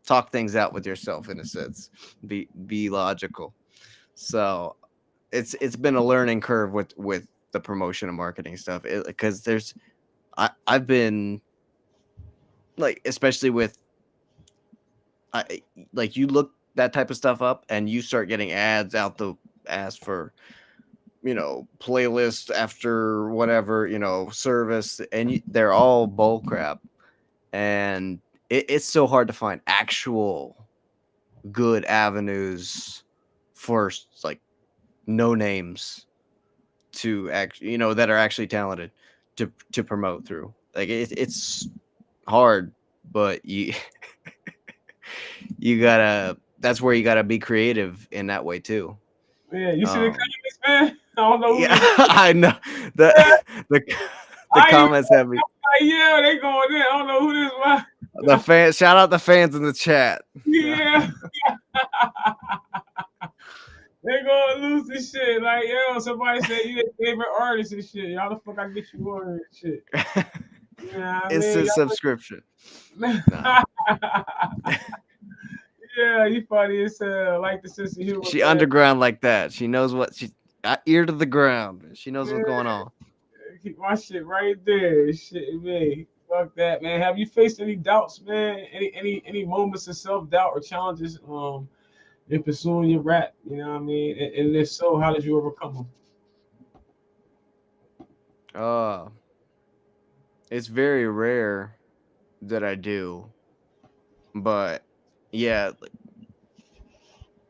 talk things out with yourself, in a sense, be logical. So it's been a learning curve with the promotion and marketing stuff, because I've been like, especially with like you look that type of stuff up and you start getting ads out the ask for, playlist after whatever, service, and they're all bull crap. And it's so hard to find actual good avenues for like no names to actually, that are actually talented to promote through. Like it's hard, but you that's where you gotta be creative in that way too. Yeah, you see the comments, man? I don't know who Yeah, I know the comments have me. Yeah, they going in. I don't know who this was. The fans, shout out the fans in the chat. Yeah. They gonna lose this shit. Like, yo, somebody said you their favorite artist and shit. Y'all the fuck I get you on and shit. Yeah, Instant subscription. Nah. Yeah, you funny as hell. Like the sister humor. She underground like that. She knows what she ear to the ground. She knows what's going on. Keep my shit right there. Shit, man. Fuck that, man. Have you faced any doubts, man? Any moments of self-doubt or challenges in pursuing your rap? You know what I mean? And if so, how did you overcome them? It's very rare that I do. But yeah,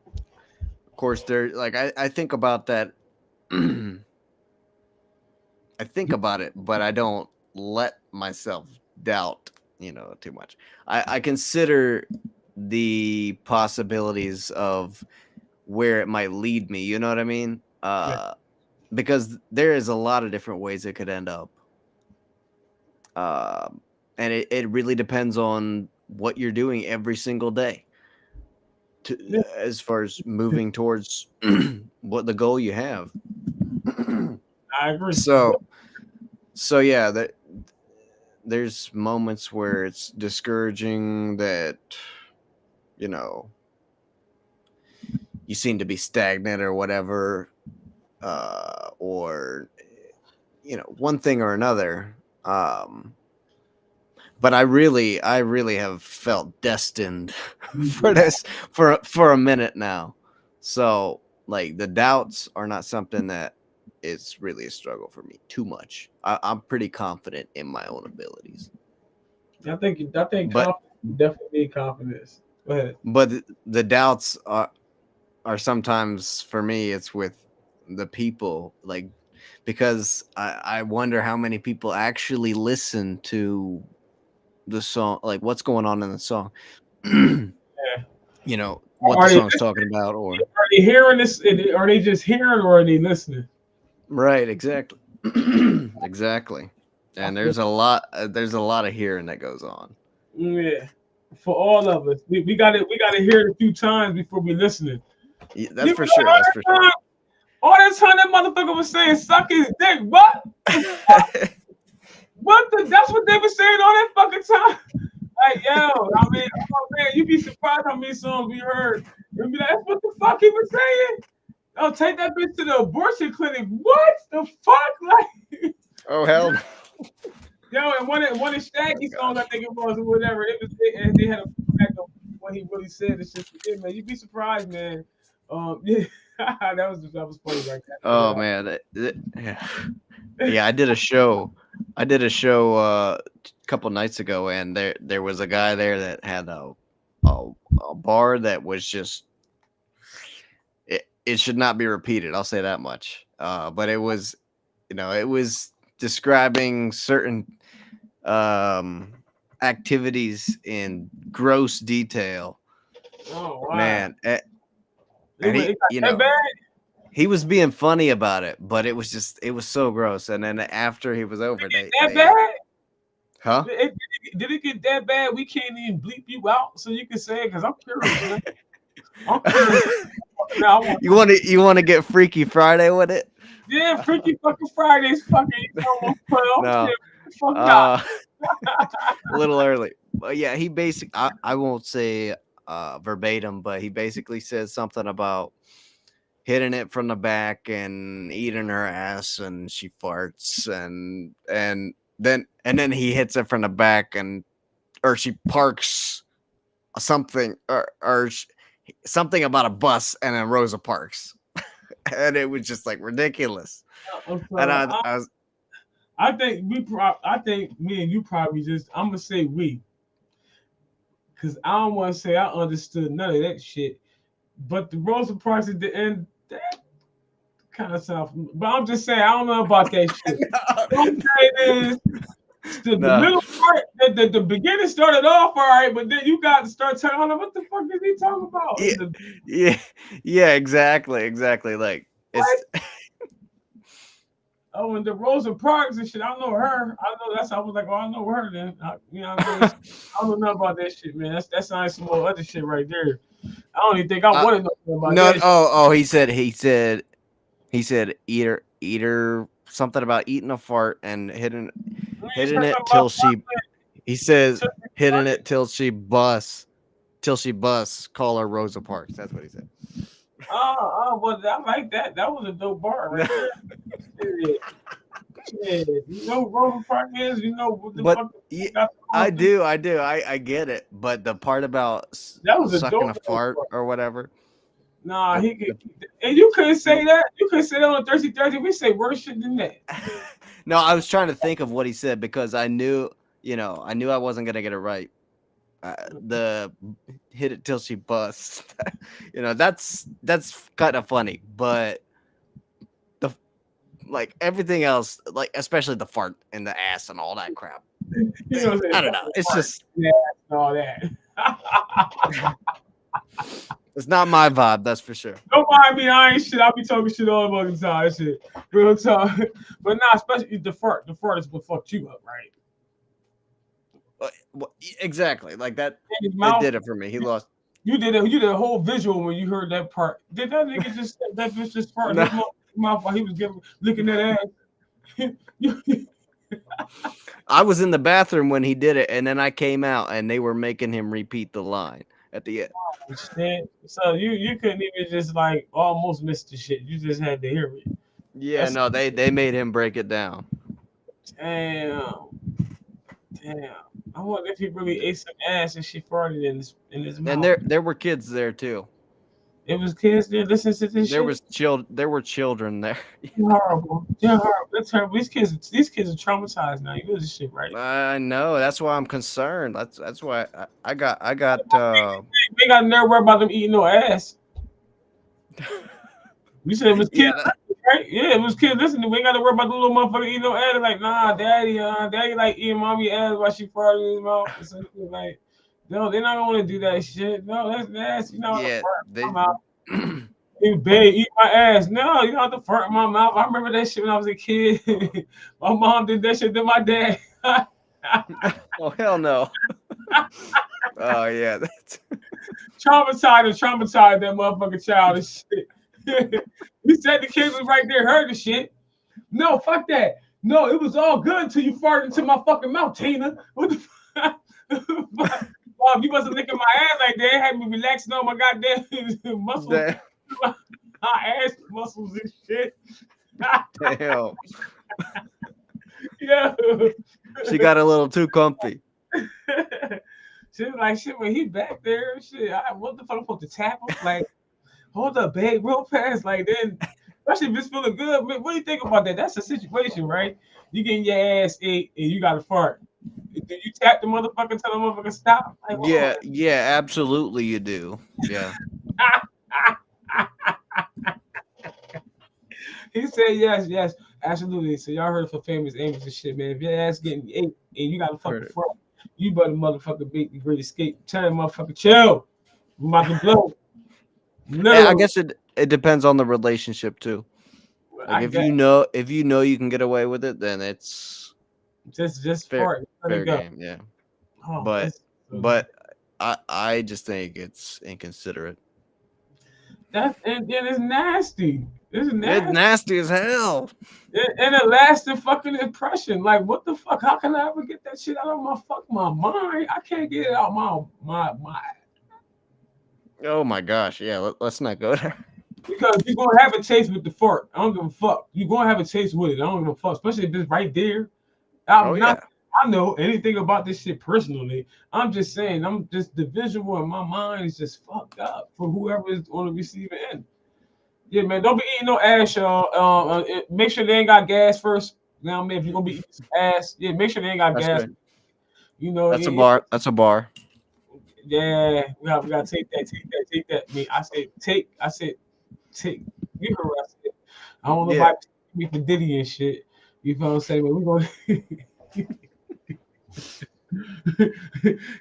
of course there like I think about that. I think about it, but I don't let myself doubt, too much. I consider the possibilities of where it might lead me. You know what I mean? Because there is a lot of different ways it could end up. And it really depends on what you're doing every single day as far as moving towards what the goal you have. I agree. So yeah, there's moments where it's discouraging that, you seem to be stagnant or whatever, or, one thing or another. But I really have felt destined for this for a minute now. So like the doubts are not something that is really a struggle for me too much. I'm pretty confident in my own abilities. I think definitely confidence. Go ahead. But the doubts are sometimes for me it's with the people, like, because I wonder how many people actually listen to the song, like what's going on in the song. Yeah. What the song's talking about, or are they hearing this? Are they just hearing, or are they listening? Right, exactly. Exactly. And there's a lot of hearing that goes on. Yeah, for all of us, we got to hear it a few times before we listening. Yeah, that's for sure. That's for sure. All that time that motherfucker was saying suck his dick. What? That's what they were saying all that fucking time. Like, yo, I mean, oh man, you'd be surprised how many songs we heard. You'd be like, that's what the fuck he was saying. Oh, take that bitch to the abortion clinic. What the fuck? Like, oh hell. Yo, and one of Shaggy songs, I think it was, or whatever. They had a fact of what he really said. It's just, yeah, man, you'd be surprised, man. Yeah, that was funny like that. Oh man, yeah. I did a show a couple nights ago, and there was a guy there that had a bar that was just it should not be repeated. I'll say that much. But it was, it was describing certain activities in gross detail. Oh wow, man! And he was being funny about it, but it was so gross. And then after he was over, bad? Huh? Did it get that bad? We can't even bleep you out so you can say it, because I'm curious, man. You want to get Freaky Friday with it? Yeah, Freaky fucking Fridays, fucking. No. A little early, but yeah, he basically. I won't say verbatim, but he basically says something about hitting it from the back and eating her ass, and she farts, and then he hits it from the back, or she parks something, or something about a bus, and then Rosa parks. and it was just like ridiculous. I'm And sorry. I was I think me and you probably just. I'm gonna say we, because I don't want to say I understood none of that shit. But the Rosa Parks at the end, that kind of sounds. But I'm just saying I don't know about that shit. What I'm saying is the middle part, the beginning started off all right, but then you got to start telling on what the fuck is he talking about? yeah, exactly. Like it's oh, and the Rosa Parks and shit, I know her. I know that's. I was like, oh, I know her then. You know what I mean? I don't know nothing about that shit, man. That's not some more other shit right there. I don't even think I want to know about that. Oh, he said eater something about eating a fart and hitting it till she. He says hitting it till she busts. Call her Rosa Parks. That's what he said. Well, I like that. That was a dope bar right there. Shit. You know what Rosa Parks is? You know what the fuck? I do. I get it. But the part about that was sucking a fart or whatever. Nah, he could. And you couldn't say that. You couldn't say that on Thirsty Thursday. We say worse shit than that. No, I was trying to think of what he said because I knew I wasn't gonna get it right. The hit it till she busts. That's kind of funny, but like everything else, like especially the fart and the ass and all that crap. I don't know. It's just all that. It's not my vibe, that's for sure. Don't mind me, I ain't shit. I be talking shit all the fucking time, shit. Real talk. But nah, especially the fart. The fart is what fucked you up, right? Well, exactly. Like that. It did it for me. He lost. You did a whole visual when you heard that part. Did that nigga just that bitch just fart in his mouth while he was licking that ass? I was in the bathroom when he did it, and then I came out, and they were making him repeat the line at the end. Oh, shit. So you couldn't even just like almost miss the shit. You just had to hear it. Yeah, no, they made him break it down. Damn. I wonder if he really ate some ass and she farted in his mouth. And there were kids there too. It was kids there listening to this shit. There were children there. Horrible. Yeah, horrible. That's terrible. These kids are traumatized now. You know this shit, right? I know. That's why I'm concerned. That's why I got. They got never worry about them eating no ass. You said it was kids, right? Yeah, it was kids listening. We ain't got to worry about the little motherfucker eating no ass. Like, nah, daddy like eating mommy ass while she farted in his mouth or something. Like, no, they're not gonna want to do that shit. No, that's nasty. You know, yeah, you babe, eat my ass. No, you don't have to fart in my mouth. I remember that shit when I was a kid. My mom did that shit to my dad. Oh hell no. Oh yeah, that's traumatized that motherfucking child and shit. We said the kids was right there, heard the shit. No, fuck that. No, it was all good until you farted into my fucking mouth, Tina. What the fuck? Mom, you wasn't licking my ass like that. It had me relaxing on my goddamn muscles. My ass muscles and shit. Damn. Yeah. She got a little too comfy. She was like, shit, when he back there, shit, what the fuck, I'm supposed to tap him? Like, hold up, babe, real fast. Like, then, especially if it's feeling good. What do you think about that? That's a situation, right? You getting your ass ate and you got to fart. Do you tap the motherfucker, tell the motherfucker stop? Like, yeah, absolutely you do. Yeah. He said yes, absolutely. So y'all heard it for famous Amos and shit, man. If your ass getting ate and you got to fucking fart, you better motherfucker make the great escape. Tell that motherfucker chill. I'm about to blow. No, yeah, I guess it depends on the relationship too. Like if you know you can get away with it, then it's just fair go. Game, yeah. Oh, but I just think it's inconsiderate. And it's nasty. It's nasty as hell. And a lasting fucking impression. Like, what the fuck? How can I ever get that shit out of my mind? I can't get it out my. Oh my gosh, yeah. Let's not go there. Because you're gonna have a taste with the fart. I don't give a fuck. You're gonna have a taste with it. I don't give a fuck. Especially if it's right there. I know anything about this shit personally. I'm just saying. The visual in my mind is just fucked up for whoever is on the receiving end. Yeah, man, don't be eating no ass, y'all. Make sure they ain't got gas first. You know what I mean? If you're gonna be eating some ass, yeah, make sure they ain't got That's gas. right. You know, That's a yeah, bar. That's a bar. yeah. We gotta take that. I mean, I said take. Take. You heard what I said. I don't know Yeah. about me for Diddy and shit. You know what I'm saying? But we gonna.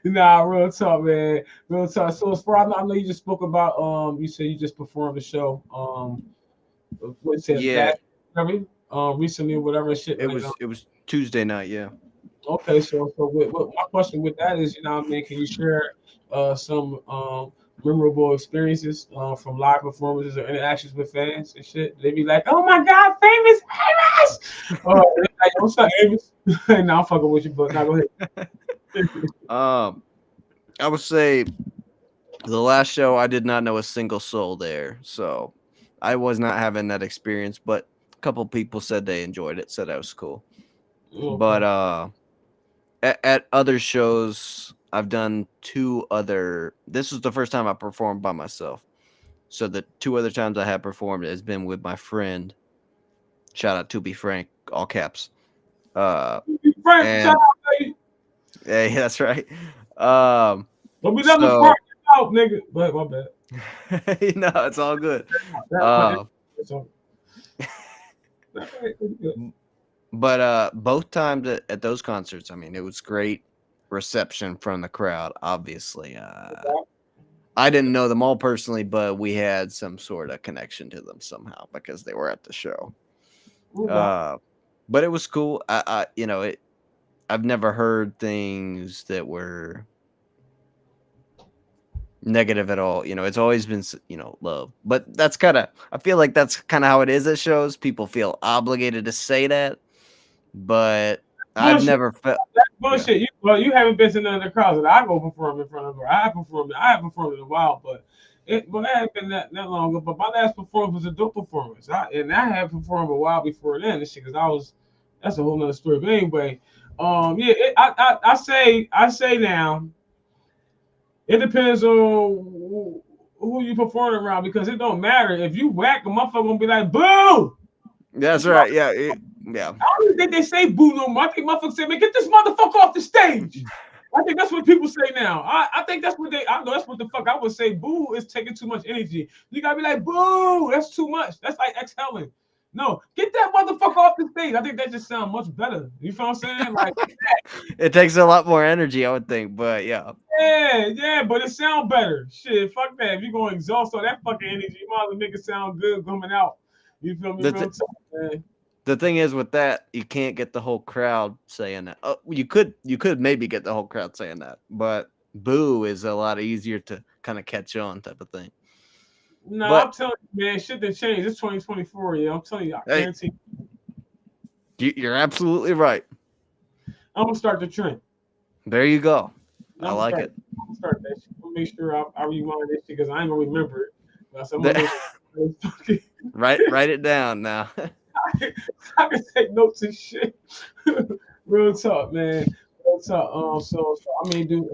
Nah, real talk, man. Real talk. So as far as I know, you just spoke about you said you just performed the show. What it said Yeah. last recently or whatever shit. It Like, was Tuesday night. Yeah. okay, so with my question with that is, you know what I mean, can you share some memorable experiences from live performances or interactions with fans and shit? They be like, "Oh my God, famous Amos!" Like, what's up, Amos? Nah, I'm fucking with you, but now go ahead. I would say the last show I did not know a single soul there, so I was not having that experience. But a couple people said they enjoyed it, said that was cool. Okay. But at other shows, I've done two other. This was the first time I performed by myself. So the two other times I have performed has been with my friend. Shout out to be Frank, all caps. Frank, And shout out, baby. hey, that's right. Don't be letting the So front out, nigga. But my bad. no, it's all good. It's all- But both times at those concerts, I mean, it was great reception from the crowd. Obviously, I didn't know them all personally, but we had some sort of connection to them somehow because they were at the show. But it was cool. I've never heard things that were negative at all. It's always been, love. But I feel like that's kind of how it is at shows. People feel obligated to say that, but I've Bullshit. never felt. That's bullshit. You haven't been to none of the crowds that I go perform in front of. I have performed in a while, but it hasn't been that long ago. But my last performance was a dope performance. I had performed a while before then. This shit, because that's a whole nother story. But anyway, I say now, it depends on who you perform around, because it don't matter if you whack a motherfucker gonna be like boo. That's right. Yeah. Yeah. I don't even think they say boo no more. I think motherfuckers say, man, get this motherfucker off the stage. I think that's what people say now. I think that's what I know that's what the fuck I would say. Boo is taking too much energy. You gotta be like, boo, that's too much. That's like exhaling. No, get that motherfucker off the stage. I think that just sounds much better. You feel what I'm saying? Like, It takes a lot more energy, I would think, but yeah. Yeah, but it sounds better. Shit, fuck that. If you're gonna exhaust all that fucking energy, you might as well make it sound good coming out. You feel me? Man? The thing is with that, you can't get the whole crowd saying that. Oh, you could maybe get the whole crowd saying that, but boo is a lot easier to kind of catch on type of thing. No, but, I'm telling you, man, shit done changed. It's 2024, yeah. I'm telling you, I guarantee. You're absolutely right. I'm gonna start the trend. There you go. I like it. I'm gonna start that shit. I'm gonna make sure I rewind this shit because I ain't gonna remember it. Write it down now. I can take notes and shit. Real talk, man. Real talk. So I mean, do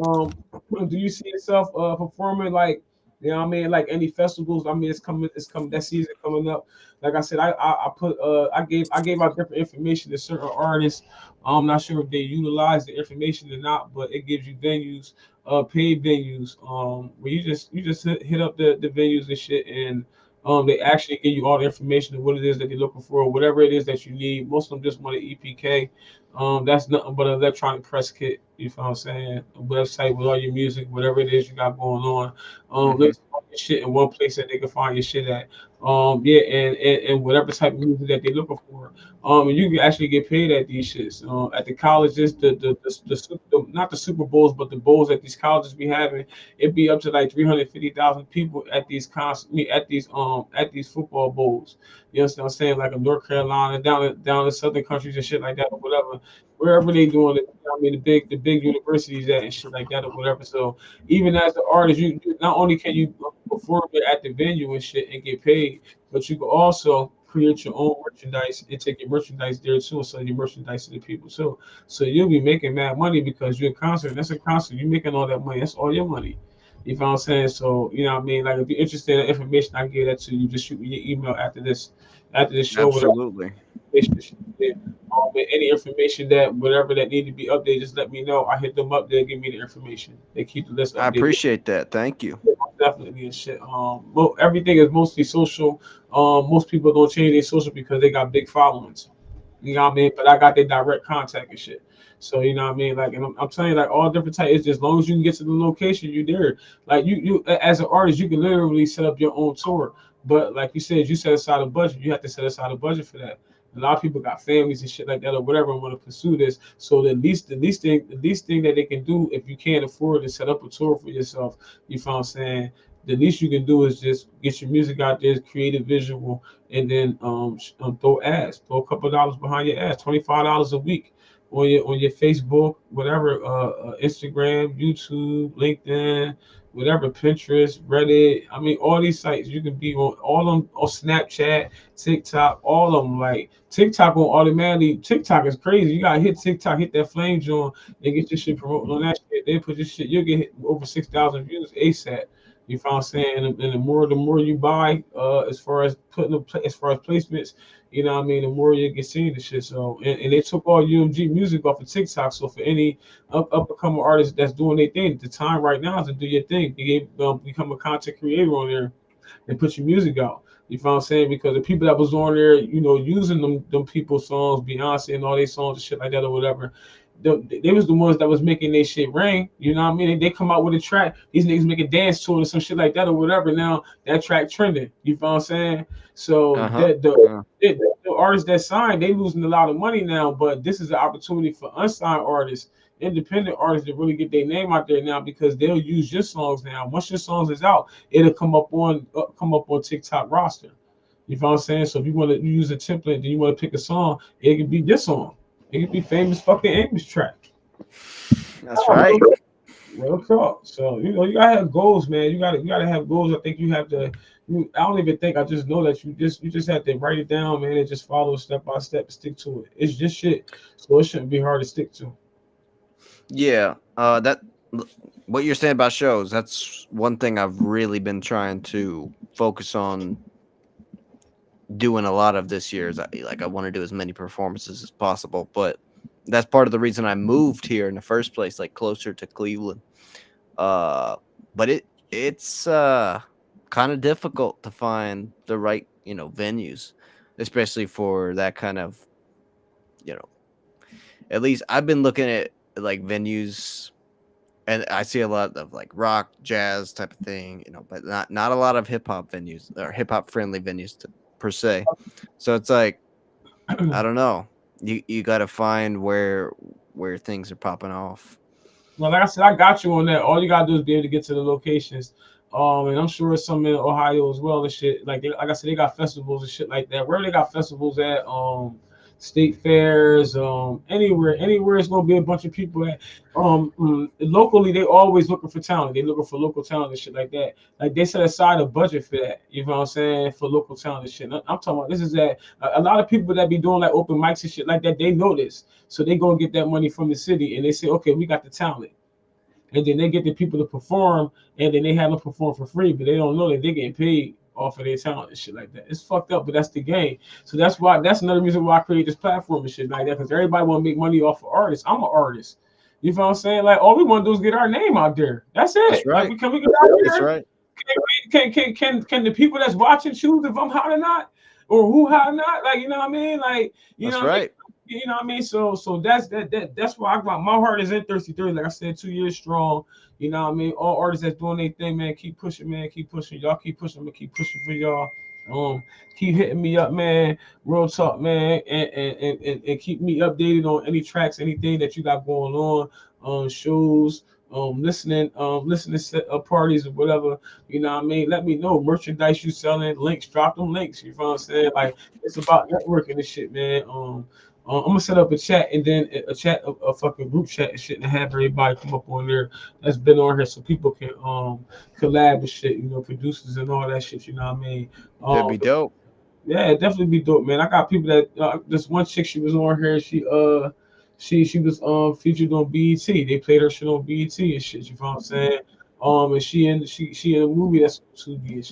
you see yourself performing like, you know what I mean, like any festivals? I mean, it's coming that season coming up. Like I said, I gave out different information to certain artists. I'm not sure if they utilize the information or not, but it gives you venues, paid venues, where you just hit up the venues and shit, and they actually give you all the information of what it is that they're looking for, whatever it is that you need. Most of them just want an EPK. That's nothing but an electronic press kit. You feel what I'm saying? A website with all your music, whatever it is you got going on. Let's find your shit in one place that they can find your shit at. And whatever type of music that they're looking for. And you can actually get paid at these shits. At the colleges, not the Super Bowls, but the bowls that these colleges be having, it'd be up to like 350,000 people at these at these football bowls. You understand what I'm saying? Like in North Carolina, down in southern countries and shit like that, or whatever. Wherever they doing it, I mean the big universities at and shit like that or whatever. So even as the artist, you not only can you perform it at the venue and shit and get paid, but you can also create your own merchandise and take your merchandise there too, and sell your merchandise to the people too. So you'll be making mad money because you're a concert. That's a concert. You're making all that money. That's all your money. You know what I'm saying? So, you know what I mean? Like, if you're interested in information, I can give that to you. Just shoot me your email after this show. Absolutely. With any information that whatever that need to be updated, just let me know. I hit them up. They give me the information. They keep the list updated. I appreciate that. Thank you. Definitely and shit. Well, everything is mostly social. Most people don't change their social because they got big followings. You know what I mean? But I got their direct contact and shit. So you know what I mean? Like, and I'm telling you, like, all different types. It's just as long as you can get to the location, you're there. Like you as an artist, you can literally set up your own tour. But like you said, you set aside a budget. You have to set aside a budget for that. A lot of people got families and shit like that or whatever and want to pursue this. So the least thing that they can do if you can't afford to set up a tour for yourself, you know what I'm saying? The least you can do is just get your music out there, create a visual, and then throw ads, throw a couple of dollars behind your ads, $25 a week on your Facebook, whatever, Instagram, YouTube, LinkedIn, whatever, Pinterest, Reddit. I mean, all these sites you can be on, all of them, or Snapchat, TikTok, all of them. Like TikTok will automatically. TikTok is crazy. You gotta hit TikTok, hit that flame joint, and get your shit promoted on that shit. They put your shit, you'll get hit over 6,000 views ASAP. You know what I'm saying? And the more you buy, as far as placements, you know what I mean, the more you get seen and shit. So and they took all UMG music off of TikTok. So for any up and coming artist that's doing their thing, the time right now is to do your thing. You become a content creator on there and put your music out. You know what I'm saying? Because the people that was on there, you know, using them people's songs, Beyonce and all their songs and shit like that or whatever, they was the ones that was making their shit ring. You know what I mean? They come out with a track, these niggas make a dance to it or some shit like that or whatever. Now that track trending. You know what I'm saying? So the artists that signed, they losing a lot of money now. But this is an opportunity for unsigned artists, independent artists to really get their name out there now, because they'll use your songs now. Once your songs is out, it'll come up on TikTok roster. You know what I'm saying? So if you want to use a template, then you want to pick a song, it can be this song. It could be famous fucking Amos track. That's right. Real talk. So you know you gotta have goals, man. You gotta have goals. I think you have to. I don't even think. I just know that you just have to write it down, man, and just follow step by step, stick to it. It's just shit, so it shouldn't be hard to stick to. Yeah. That what you're saying about shows. That's one thing I've really been trying to focus on doing a lot of this year. Is I want to do as many performances as possible, but that's part of the reason I moved here in the first place, like closer to Cleveland. But it's kind of difficult to find the right, you know, venues, especially for that kind of, you know, at least I've been looking at like venues, and I see a lot of like rock, jazz type of thing, you know, but not a lot of hip hop venues or hip hop friendly venues per se. So it's like, I don't know. You got to find where things are popping off. Well, like I said, I got you on that. All you gotta do is be able to get to the locations. And I'm sure it's some in Ohio as well and shit. Like I said, they got festivals and shit like that. Where they got festivals at, state fairs, anywhere it's gonna be a bunch of people at. Locally, they always looking for talent. They looking for local talent and shit like that. Like they set aside a budget for that. You know what I'm saying? For local talent and shit. I'm talking about this is that a lot of people that be doing like open mics and shit like that. They know this, so they go get that money from the city and they say, okay, we got the talent. And then they get the people to perform, and then they have them perform for free, but they don't know that they're getting paid off of their talent and shit like that. It's fucked up, but that's the game. So that's another reason why I created this platform and shit like that, because everybody want to make money off of artists. I'm an artist. You know what I'm saying? Like all we want to do is get our name out there. That's it. That's right. Like, can we get out there? That's right. Can the people that's watching choose if I'm hot or not, or who hot or not? Like, you know what I mean? Like, you that's know, right. You know what I mean? So that's why I got my heart is in Thirsty Thirsdayz. Like I said, 2 years strong. You know what I mean? All artists that's doing their thing, man, keep pushing, man. Keep pushing. Y'all keep pushing, man. Keep pushing for y'all. Keep hitting me up, man. Real talk, man, and keep me updated on any tracks, anything that you got going on shows, listening parties or whatever. You know what I mean? Let me know merchandise you selling, links, drop them links. You know what I'm saying? Like it's about networking and shit, man. I'm gonna set up a chat and then a fucking group chat and shit, and have everybody come up on there that's been on here so people can collab and shit, you know, producers and all that shit. You know what I mean? That'd be dope. Yeah, it'd definitely be dope, man. I got people that this one chick, she was on here. She was featured on BET. They played her shit on BET and shit. You know what I'm saying? And she in a movie that's to be.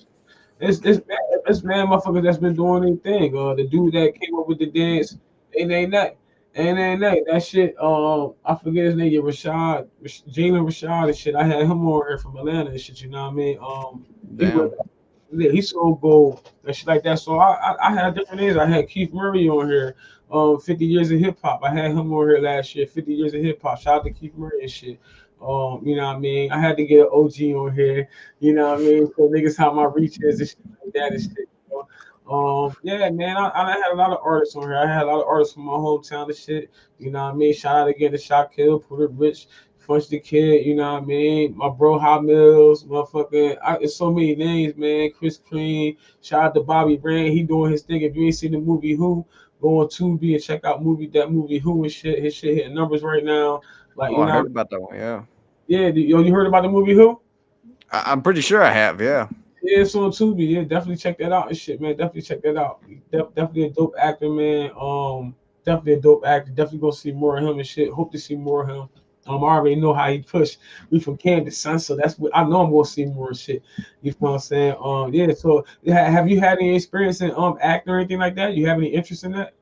It's man motherfuckers that's been doing their thing. The dude that came up with the dance, ain't that. And that shit, I forget his name, Jalen Rashad and shit. I had him on here from Atlanta and shit, you know what I mean? He was, Damn. yeah, he's so gold and shit like that. So I had different names. I had Keith Murray on here, 50 years of hip hop. I had him on here last year, 50 years of hip hop. Shout out to Keith Murray and shit. You know what I mean? I had to get an OG on here, you know what I mean? So niggas how my reach is and shit like that and shit. You know? Yeah, man, I had a lot of artists on here. I had a lot of artists from my hometown and shit. You know what I mean? Shout out again to Shock Hill, Puerto Rich, Funch the Kid, you know what I mean? My bro Hot Mills, motherfucking, it's so many names, man. Chris Cream, shout out to Bobby Brand. He doing his thing. If you ain't seen the movie Who, go on Tubi and check out that movie Who and shit. His shit hitting numbers right now. Like, Oh, you I know, heard about that one. Yeah, yeah, you heard about the movie Who? I'm pretty sure I have. Yeah. Yeah, it's on Tubi. Yeah, definitely check that out and shit, man. Definitely check that out. Definitely a dope actor, man. Definitely a dope actor. Definitely gonna see more of him and shit. Hope to see more of him. I already know how he push. We from Kansas, son, so that's what I know. I'm gonna see more shit. You know what I'm saying? Yeah. So, have you had any experience in acting or anything like that? You have any interest in that?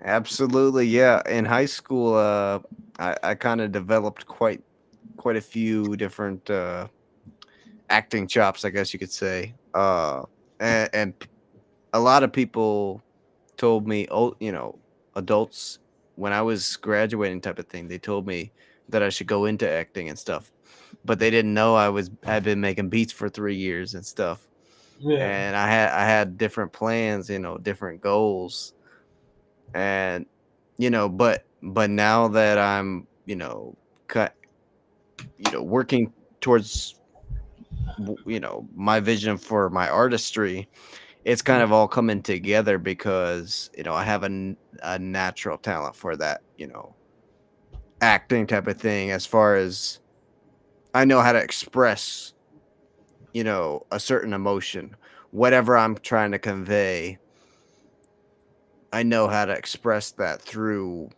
Absolutely, yeah. In high school, I kind of developed quite a few different acting chops, I guess you could say. And a lot of people told me, oh, adults when I was graduating, type of thing. They told me that I should go into acting and stuff, but they didn't know I'd been making beats for 3 years and stuff. Yeah. And I had different plans, different goals, and but now that I'm cut working towards my vision for my artistry, it's kind of all coming together because I have a natural talent for that, acting type of thing. As far as I know how to express a certain emotion, whatever I'm trying to convey, I know how to express that through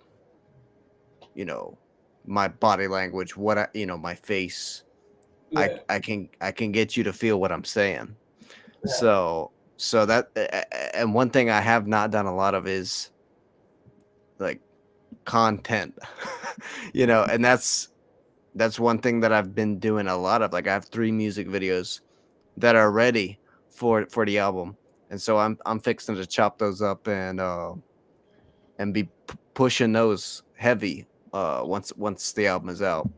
my body language, my face. Yeah. I can get you to feel what I'm saying. Yeah. So that, and one thing I have not done a lot of is like content, and that's one thing that I've been doing a lot of. Like, I have 3 music videos that are ready for the album, and so I'm fixing to chop those up and be pushing those heavy once the album is out.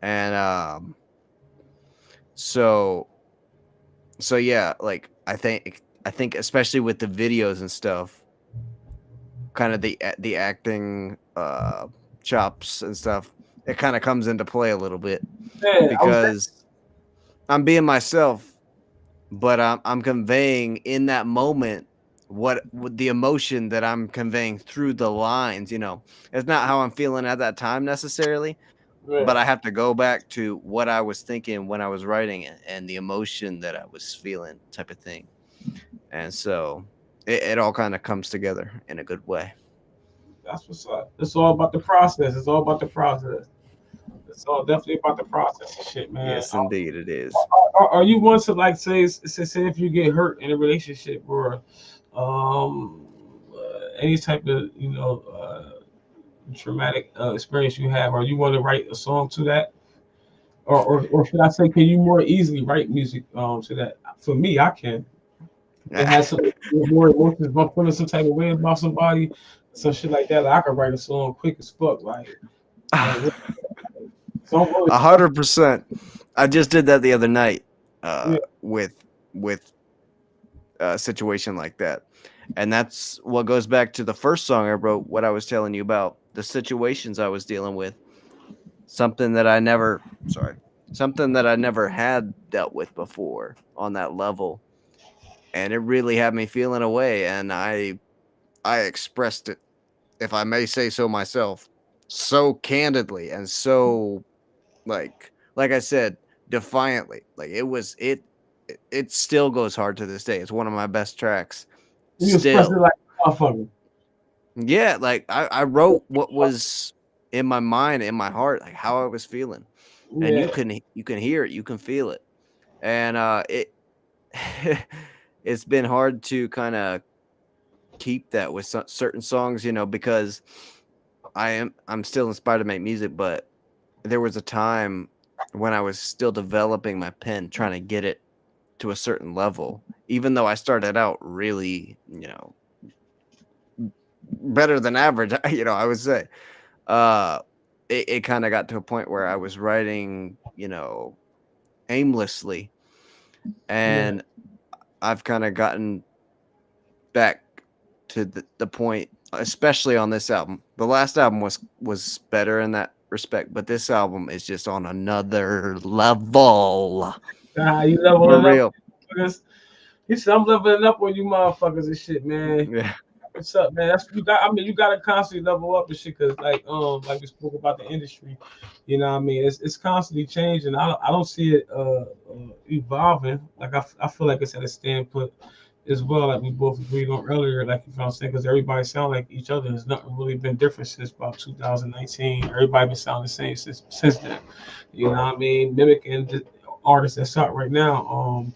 And so yeah, like I think especially with the videos and stuff, kind of the acting chops and stuff, it kind of comes into play a little bit, Yeah, because I'm being myself, but I'm conveying in that moment what the emotion that I'm conveying through the lines. It's not how I'm feeling at that time necessarily, but I have to go back to what I was thinking when I was writing it and the emotion that I was feeling, type of thing. And so it all kind of comes together in a good way. That's what's up. It's all about the process. It's all about the process. It's all definitely about the process and shit, man. Yes, indeed, it is. Are you one to, like, say if you get hurt in a relationship or any type of traumatic experience you have, or you want to write a song to that, or should I say, can you more easily write music to that? For me, I can. It has some more emotions. If I'm feeling some type of way about somebody, some shit like that, like, I can write a song quick as fuck, like 100%. I just did that the other night with a situation like that. And that's what goes back to the first song I wrote, what I was telling you about, the situations I was dealing with. Something that I never had dealt with before on that level. And it really had me feeling a way, and I expressed it, if I may say so myself, so candidly and so like I said, defiantly. Like, it still goes hard to this day. It's one of my best tracks. You express it like a motherfucker. Yeah, like I wrote what was in my mind, in my heart, like how I was feeling. and Yeah. you can hear it, you can feel it, and it it's been hard to kind of keep that with certain songs, you know, because I'm still inspired to make music, but there was a time when I was still developing my pen, trying to get it to a certain level, even though I started out really, you know, better than average, you know, I would say. Uh, it kind of got to a point where I was writing, you know, aimlessly, Yeah. and I've kind of gotten back to the point, especially on this album. The last album was better in that respect, but this album is just on another level. You For leveling up, real. motherfuckers. He said, I'm leveling up on you motherfuckers and shit, man. Yeah. What's up, man? That's you got. I mean, you gotta constantly level up and shit, cause like we spoke about the industry, you know what I mean? It's constantly changing. I don't see it evolving. Like I feel like it's at a standpoint as well. Like we both agreed on earlier. Like you know what I'm saying, because everybody sound like each other. There's nothing really been different since about 2019. Everybody been sounding the same since then. You know what I mean? Mimicking the artists that's out right now.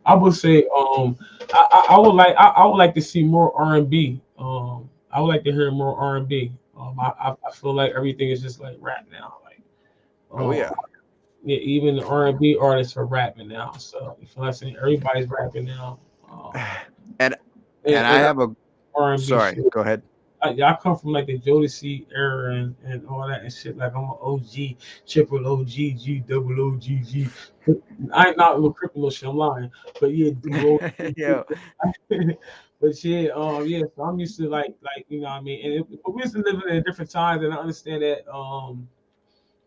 I would say I would like to see more R&B. I would like to hear more R&B. I feel like everything is just like rap now. Like Oh yeah. yeah, even the R&B artists are rapping now. So you feel like saying everybody's rapping now. And And I have a R&B sorry, shit. go ahead. I come from like the Jodeci era and all that and shit. Like I'm an OG, triple OG, G double OGG. I ain't not with crypto shit. I'm lying, but yeah, dude. Yeah. But yeah, yeah. So I'm used to like you know what I mean. And but we used to live in different times, and I understand that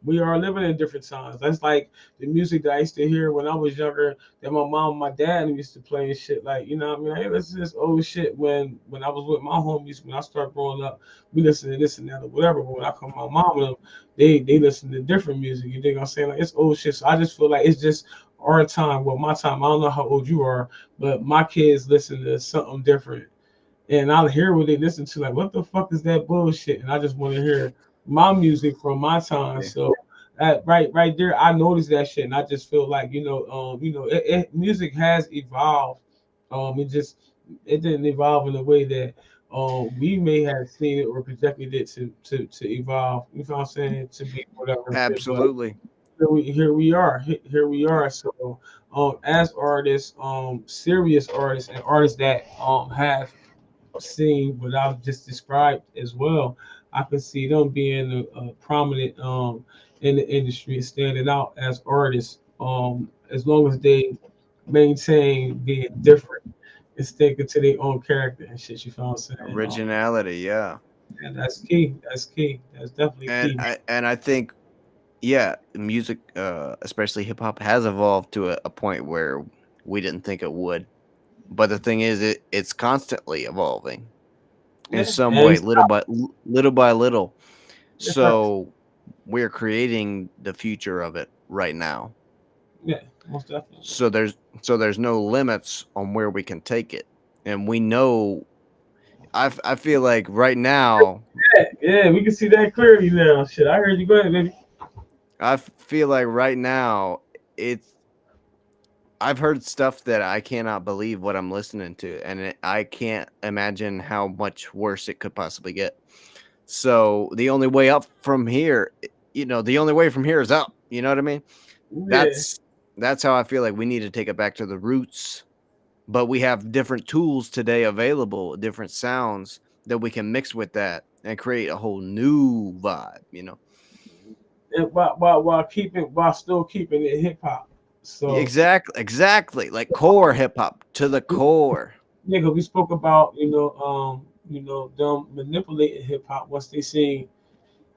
we are living in different times. That's like the music that I used to hear when I was younger, that my mom and my dad used to play and shit. Like, you know what I mean? Hey, listen to this old shit when I was with my homies, when I started growing up, we listen to this and that or whatever. But when I come to my mom and them, they listen to different music. You dig what I'm saying? Like it's old shit. So I just feel like it's just our time. Well, my time, I don't know how old you are, but my kids listen to something different. And I'll hear what they listen to, like, what the fuck is that bullshit? And I just want to hear my music from my time. Yeah. So right there, I noticed that shit, and I just feel like music has evolved. It didn't evolve in a way that we may have seen it or projected it to evolve. You know what I'm saying? To be whatever shit. But Absolutely. here we are. Here we are. So as artists, serious artists and artists that have seen what I've just described as well, I could see them being a prominent in the industry and standing out as artists. As long as they maintain being different and sticking to their own character and shit. You feel what I'm saying? Originality, yeah. And that's key. That's key. That's definitely And key. I think, yeah, music, especially hip hop, has evolved to a point where we didn't think it would. But the thing is, it's constantly evolving in Yeah, some and way, it's not, little by little. it's like, So we're creating the future of it right now. yeah, most definitely. So there's no limits on where we can take it, and we know. I feel like right now, Yeah, we can see that clearly now. Shit, I heard you. Go ahead, baby. I feel like right now it's. I've heard stuff that I cannot believe what I'm listening to, and I can't imagine how much worse it could possibly get. So the only way up from here, the only way from here is up. You know what I mean? Yeah, That's how I feel like we need to take it back to the roots. But we have different tools today available, different sounds that we can mix with that and create a whole new vibe. and while still keeping it hip hop. So Exactly. Like core hip hop to the core. yeah, 'cause we spoke about them manipulating hip hop once they seen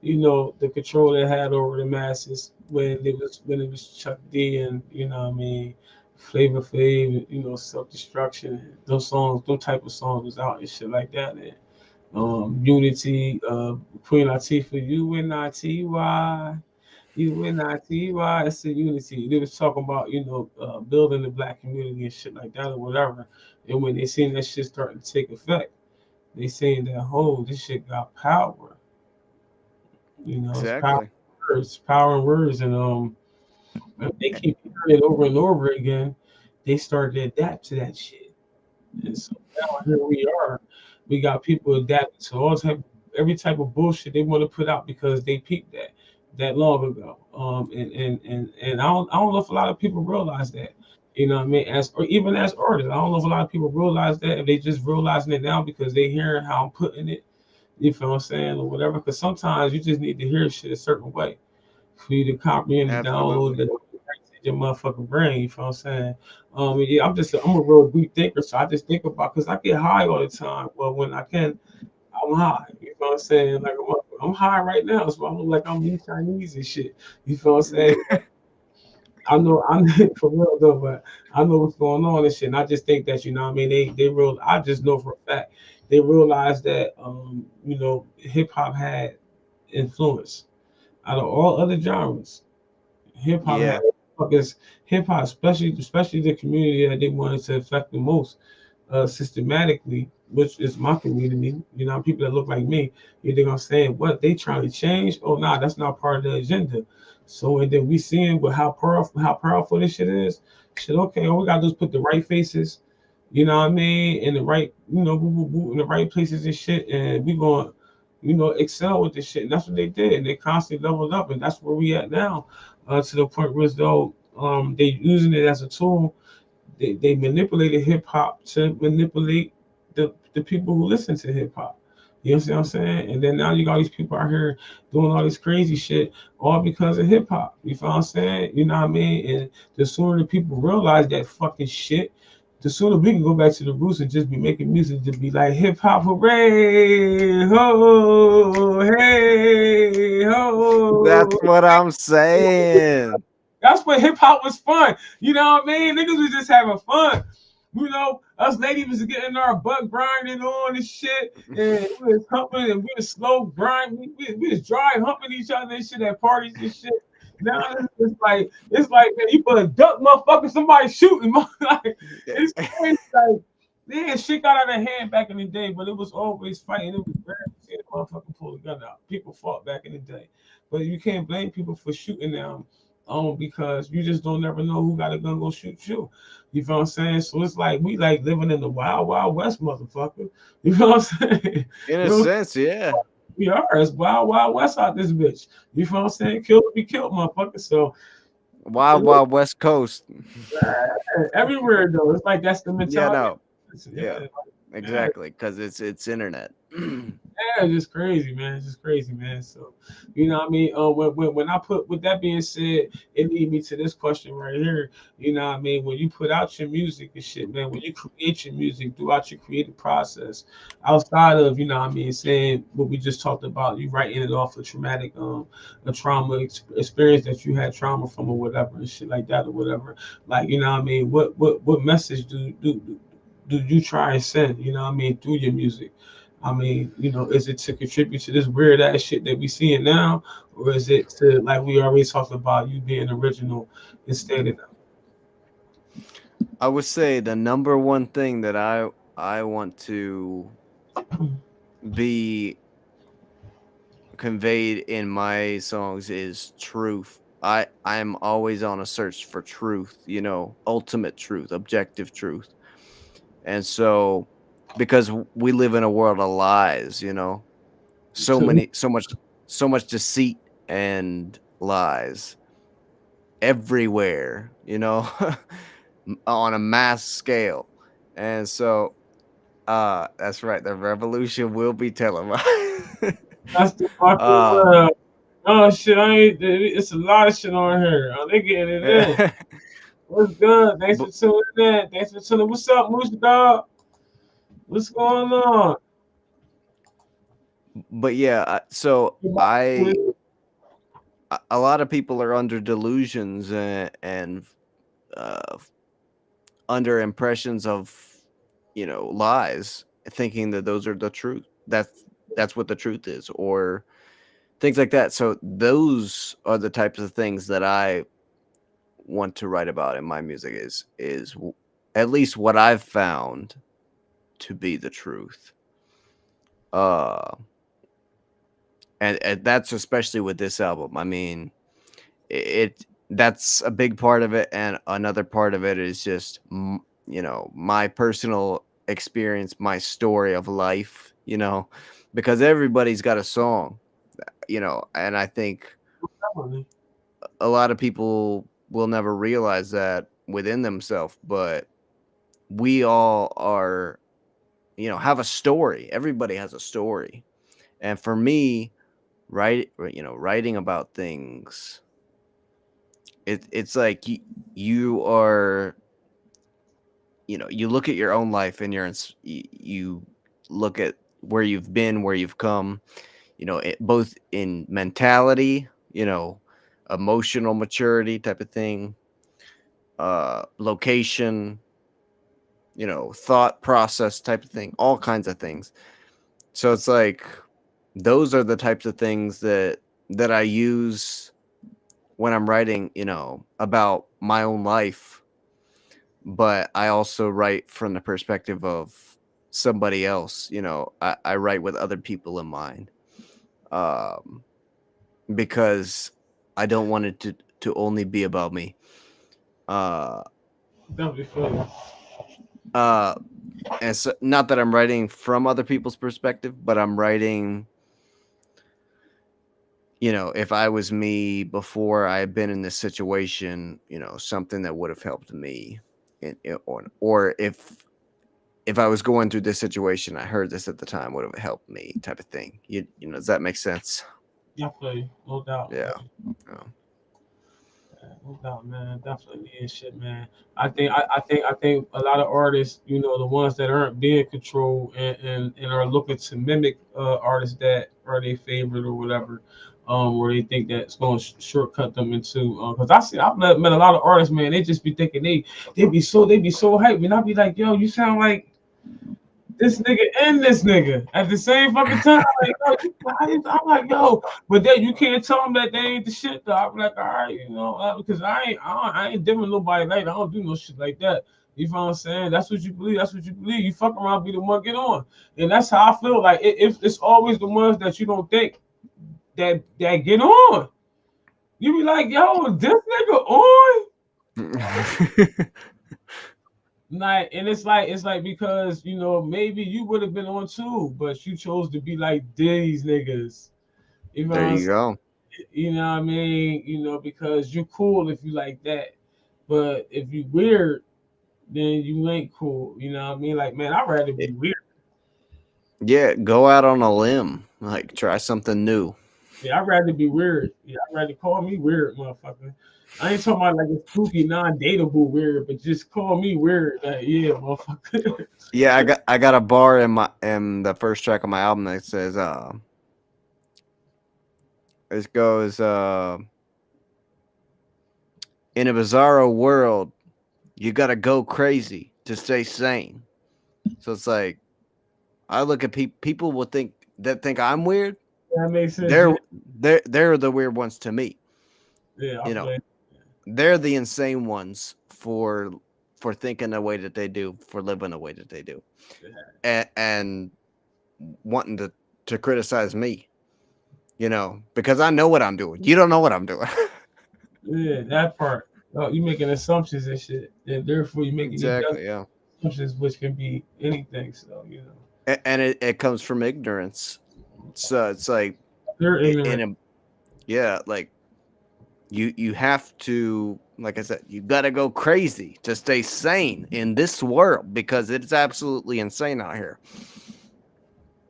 the control they had over the masses when it was Chuck D and what I mean Flavor Flav, Self Destruction, those songs, those type of songs was out and shit like that. And Unity, Queen Latifah, UNITY, it's a unity. They was talking about, building the black community and shit like that or whatever. And when they seen that shit starting to take effect, they saying that, oh, this shit got power. It's power, Exactly. words, power and words. And They keep hearing it over and over again. They start to adapt to that shit. And so now here we are. We got people adapting to every type of bullshit they want to put out because they peeped that long ago. And I don't know if a lot of people realize that. You know what I mean? As or even as artists, I don't know if a lot of people realize that. If they just realizing it now because they hearing how I'm putting it, you feel what I'm saying, or whatever. Because sometimes you just need to hear shit a certain way for you to comprehend and download Absolutely. the your motherfucking brain. You feel what I'm saying? Yeah, I'm a real deep thinker, so I just think about because I get high all the time. Well, when I can, I'm high. You know what I'm saying? Like I'm high right now, so I look like I'm eating Chinese and shit. You feel what I'm saying? I know I'm for real though, but I know what's going on and shit. And I just think that you know what I mean they real. I just know for a fact they realized that hip hop had influence out of all other genres. Hip hop had Yeah. because hip hop, especially the community that they wanted to affect the most systematically, which is my community. You know, people that look like me. They're gonna say what they trying to change. Oh, nah, that's not part of the agenda. So and then we seeing what how powerful this shit is. Shit, okay, all we gotta do is put the right faces. You know what I mean, in the right, boo, boo, boo, in the right places and shit, and we going, excel with this shit. And that's what they did, and they constantly leveled up, and that's where we at now, to the point where as though they using it as a tool. They manipulated hip hop to manipulate the people who listen to hip hop. You know what I'm saying? And then now you got all these people out here doing all this crazy shit, all because of hip hop. You feel what I'm saying? You know what I mean? And the sooner the people realize that fucking shit, the sooner we can go back to the roots and just be making music to be like hip hop, hooray, ho, hey, That's ho. what I'm saying. That's what hip hop was fun. You know what I mean? Niggas was just having fun. Us ladies was getting our butt grinding on and shit, and we was humping and we was slow grind. We was dry humping each other and shit at parties and shit. Now it's like man, you put a duck, motherfucker, somebody shooting, like it's crazy. Like yeah, shit got out of hand back in the day, but it was always fighting. It was rare to see a motherfucker pull the gun out. People fought back in the day, but you can't blame people for shooting now because you just don't never know who got a gun go shoot you. You feel what I'm saying? So it's like we like living in the wild, wild west, motherfucker. You feel what I'm saying? In a You know, sense, yeah. we are. It's wild, wild west out this bitch. You feel what I'm saying? Kill or be killed, motherfucker. So Wild Wild West Coast. everywhere though, it's like that's the Yeah, mentality. no. Yeah, Yeah, exactly. Because it's internet. yeah, it's just crazy, man. It's just crazy, man. So, you know what I mean? When I put, with that being said, it lead me to this question right here. You know what I mean? When you put out your music and shit, man, when you create your music throughout your creative process, outside of, you know what I mean, saying what we just talked about, you writing it off a traumatic, a trauma experience that you had trauma from or whatever and shit like that or whatever. Like, you know what I mean? What message do you try and send, you know what I mean, through your music? I mean, is it to contribute to this weird ass shit that we seeing now, or is it to like we already talked about you being original and standing up? I would say the number one thing that I want to be conveyed in my songs is truth. I'm always on a search for truth, ultimate truth, objective truth. And so because we live in a world of lies, so To me, many so much deceit and lies everywhere, on a mass scale. And so that's right, the revolution will be televised. that's the fucking uh world. Oh shit, I ain't. It's a lot of shit on here. Oh, they getting it in. What's good? Thanks but, for tuning in. Thanks for tuning. What's up, Moose Dog? What's going on? but yeah, so a lot of people are under delusions and uh, under impressions of lies, thinking that those are the truth. That's what the truth is, or things like that. So those are the types of things that I want to write about in my music. Is at least what I've found to be the truth. Uh, and that's especially with this album. I mean, it that's a big part of it, and another part of it is just you know, my personal experience, my story of life, you know, because everybody's got a song, you know, and I think a lot of people will never realize that within themselves, but we all are, you know, have a story. Everybody has a story. And for me, writing about things, it's like you are, you know, you look at your own life and you look at where you've been, where you've come, you know, both in mentality, you know, emotional maturity type of thing, location, you know, thought process type of thing, all kinds of things. So it's like those are the types of things that I use when I'm writing, you know, about my own life. But I also write from the perspective of somebody else. You know, I write with other people in mind, because I don't want it to only be about me. That'd be funny. And so, not that I'm writing from other people's perspective, but I'm writing, you know, if I was me before I had been in this situation, you know, something that would have helped me, or if I was going through this situation, I heard this at the time, would have helped me, type of thing. You know, does that make sense? Definitely, no doubt. Yeah. No doubt, man. Definitely is shit, man. I think a lot of artists, you know, the ones that aren't being controlled and are looking to mimic artists that are their favorite or whatever, where they think that's going to shortcut them into. Because I've met a lot of artists, man. They just be thinking they be so hyped, and I be like, yo, you sound like this nigga and this nigga at the same fucking time. Like, yo, I'm like, yo, but then you can't tell them that they ain't the shit though. I'm like, all right, you know, because I ain't dimming nobody like that. I don't do no shit like that. You know what I'm saying? That's what you believe. That's what you believe. You fuck around, be the one get on, and that's how I feel. Like it's always the ones that you don't think that get on. You be like, yo, this nigga on. Like, and it's like because you know maybe you would have been on too, but you chose to be like these niggas. You know There you go. You know what I mean? You know, because you're cool if you like that, but if you weird, then you ain't cool. You know what I mean? Like, man, I'd rather be weird. Yeah, go out on a limb, like try something new. Yeah, I'd rather be weird. Yeah, I'd rather call me weird, motherfucker. I ain't talking about like a spooky, non-dateable weird, but just call me weird. Like, yeah, motherfucker. Yeah, I got a bar in the first track of my album that says it goes in a bizarro world, you gotta go crazy to stay sane. So it's like I look at people will think I'm weird. That makes sense. They're the weird ones to me. Yeah, you know, they're the insane ones for thinking the way that they do, for living the way that they do, and wanting to criticize me, you know, because I know what I'm doing. You don't know what I'm doing. Yeah, that part. Oh, you making assumptions and shit, and therefore you making assumptions, which can be anything. So you know, and it comes from ignorance. So it's like they're ignorant. Like you have to, like I said, you gotta go crazy to stay sane in this world because it's absolutely insane out here.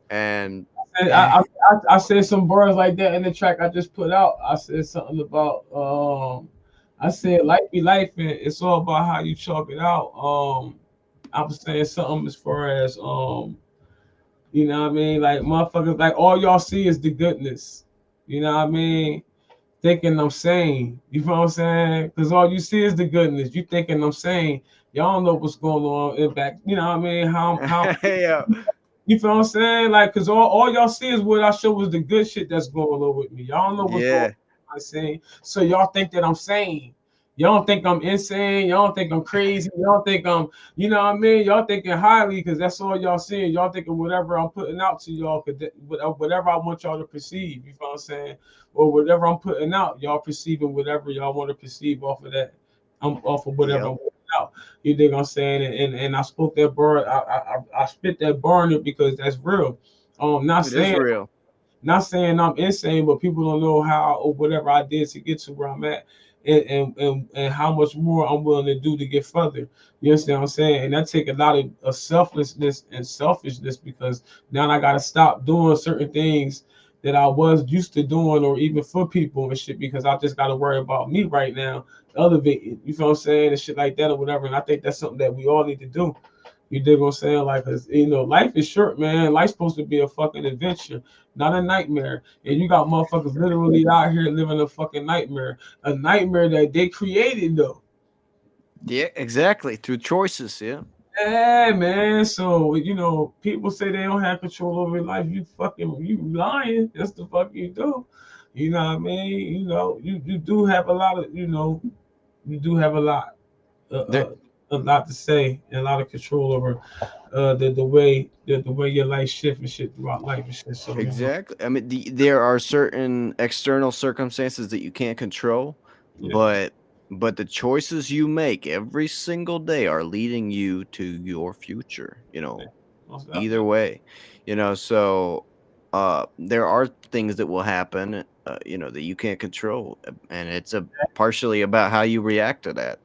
And I said some bars like that in the track I just put out. I said something about I said life be life, and it's all about how you chalk it out. I was saying something as far as you know what I mean, like motherfuckers, like all y'all see is the goodness. You know what I mean? Thinking I'm sane. You know what I'm saying? Because all you see is the goodness. You thinking I'm sane. Y'all don't know what's going on in back. You know what I mean? How yeah. You feel what I'm saying? Like, because all y'all see is what I show was the good shit that's going on with me. Y'all don't know what's going on. I'm saying. So y'all think that I'm sane. Y'all don't think I'm insane. Y'all don't think I'm crazy. Y'all think I'm, you know what I mean? Y'all thinking highly because that's all y'all seeing. Y'all thinking whatever I'm putting out to y'all, whatever I want y'all to perceive, you know what I'm saying? Or whatever I'm putting out, y'all perceiving whatever y'all want to perceive off of that. I'm off of whatever I'm putting out. You dig what I'm saying? And I spoke that bar, I spit that bar in it because that's real. Not It is saying real. not saying I'm insane, but people don't know how or whatever I did to get to where I'm at, and how much more I'm willing to do to get further. You understand what I'm saying? And that take a lot of selflessness and selfishness because now I gotta stop doing certain things that I was used to doing or even for people and shit because I just gotta worry about me right now, elevating, you feel what I'm saying, and shit like that or whatever. And I think that's something that we all need to do. You dig what I'm saying? Like, 'cause, you know, life is short, man. Life's supposed to be a fucking adventure, not a nightmare. And you got motherfuckers literally out here living a fucking a nightmare that they created, though. Yeah, exactly. Through choices. Yeah. Yeah, man. So, you know, people say they don't have control over your life. You lying. That's the fuck you do. You know what I mean? You know, you do have a lot of, you do have a lot. Uh, There, uh, a lot to say and a lot of control over the way your life shifts and shit throughout life and shit. So exactly. I mean, there are certain external circumstances that you can't control, yeah, but the choices you make every single day are leading you to your future. most Either definitely. way, so there are things that will happen, that you can't control, and it's a partially about how you react to that,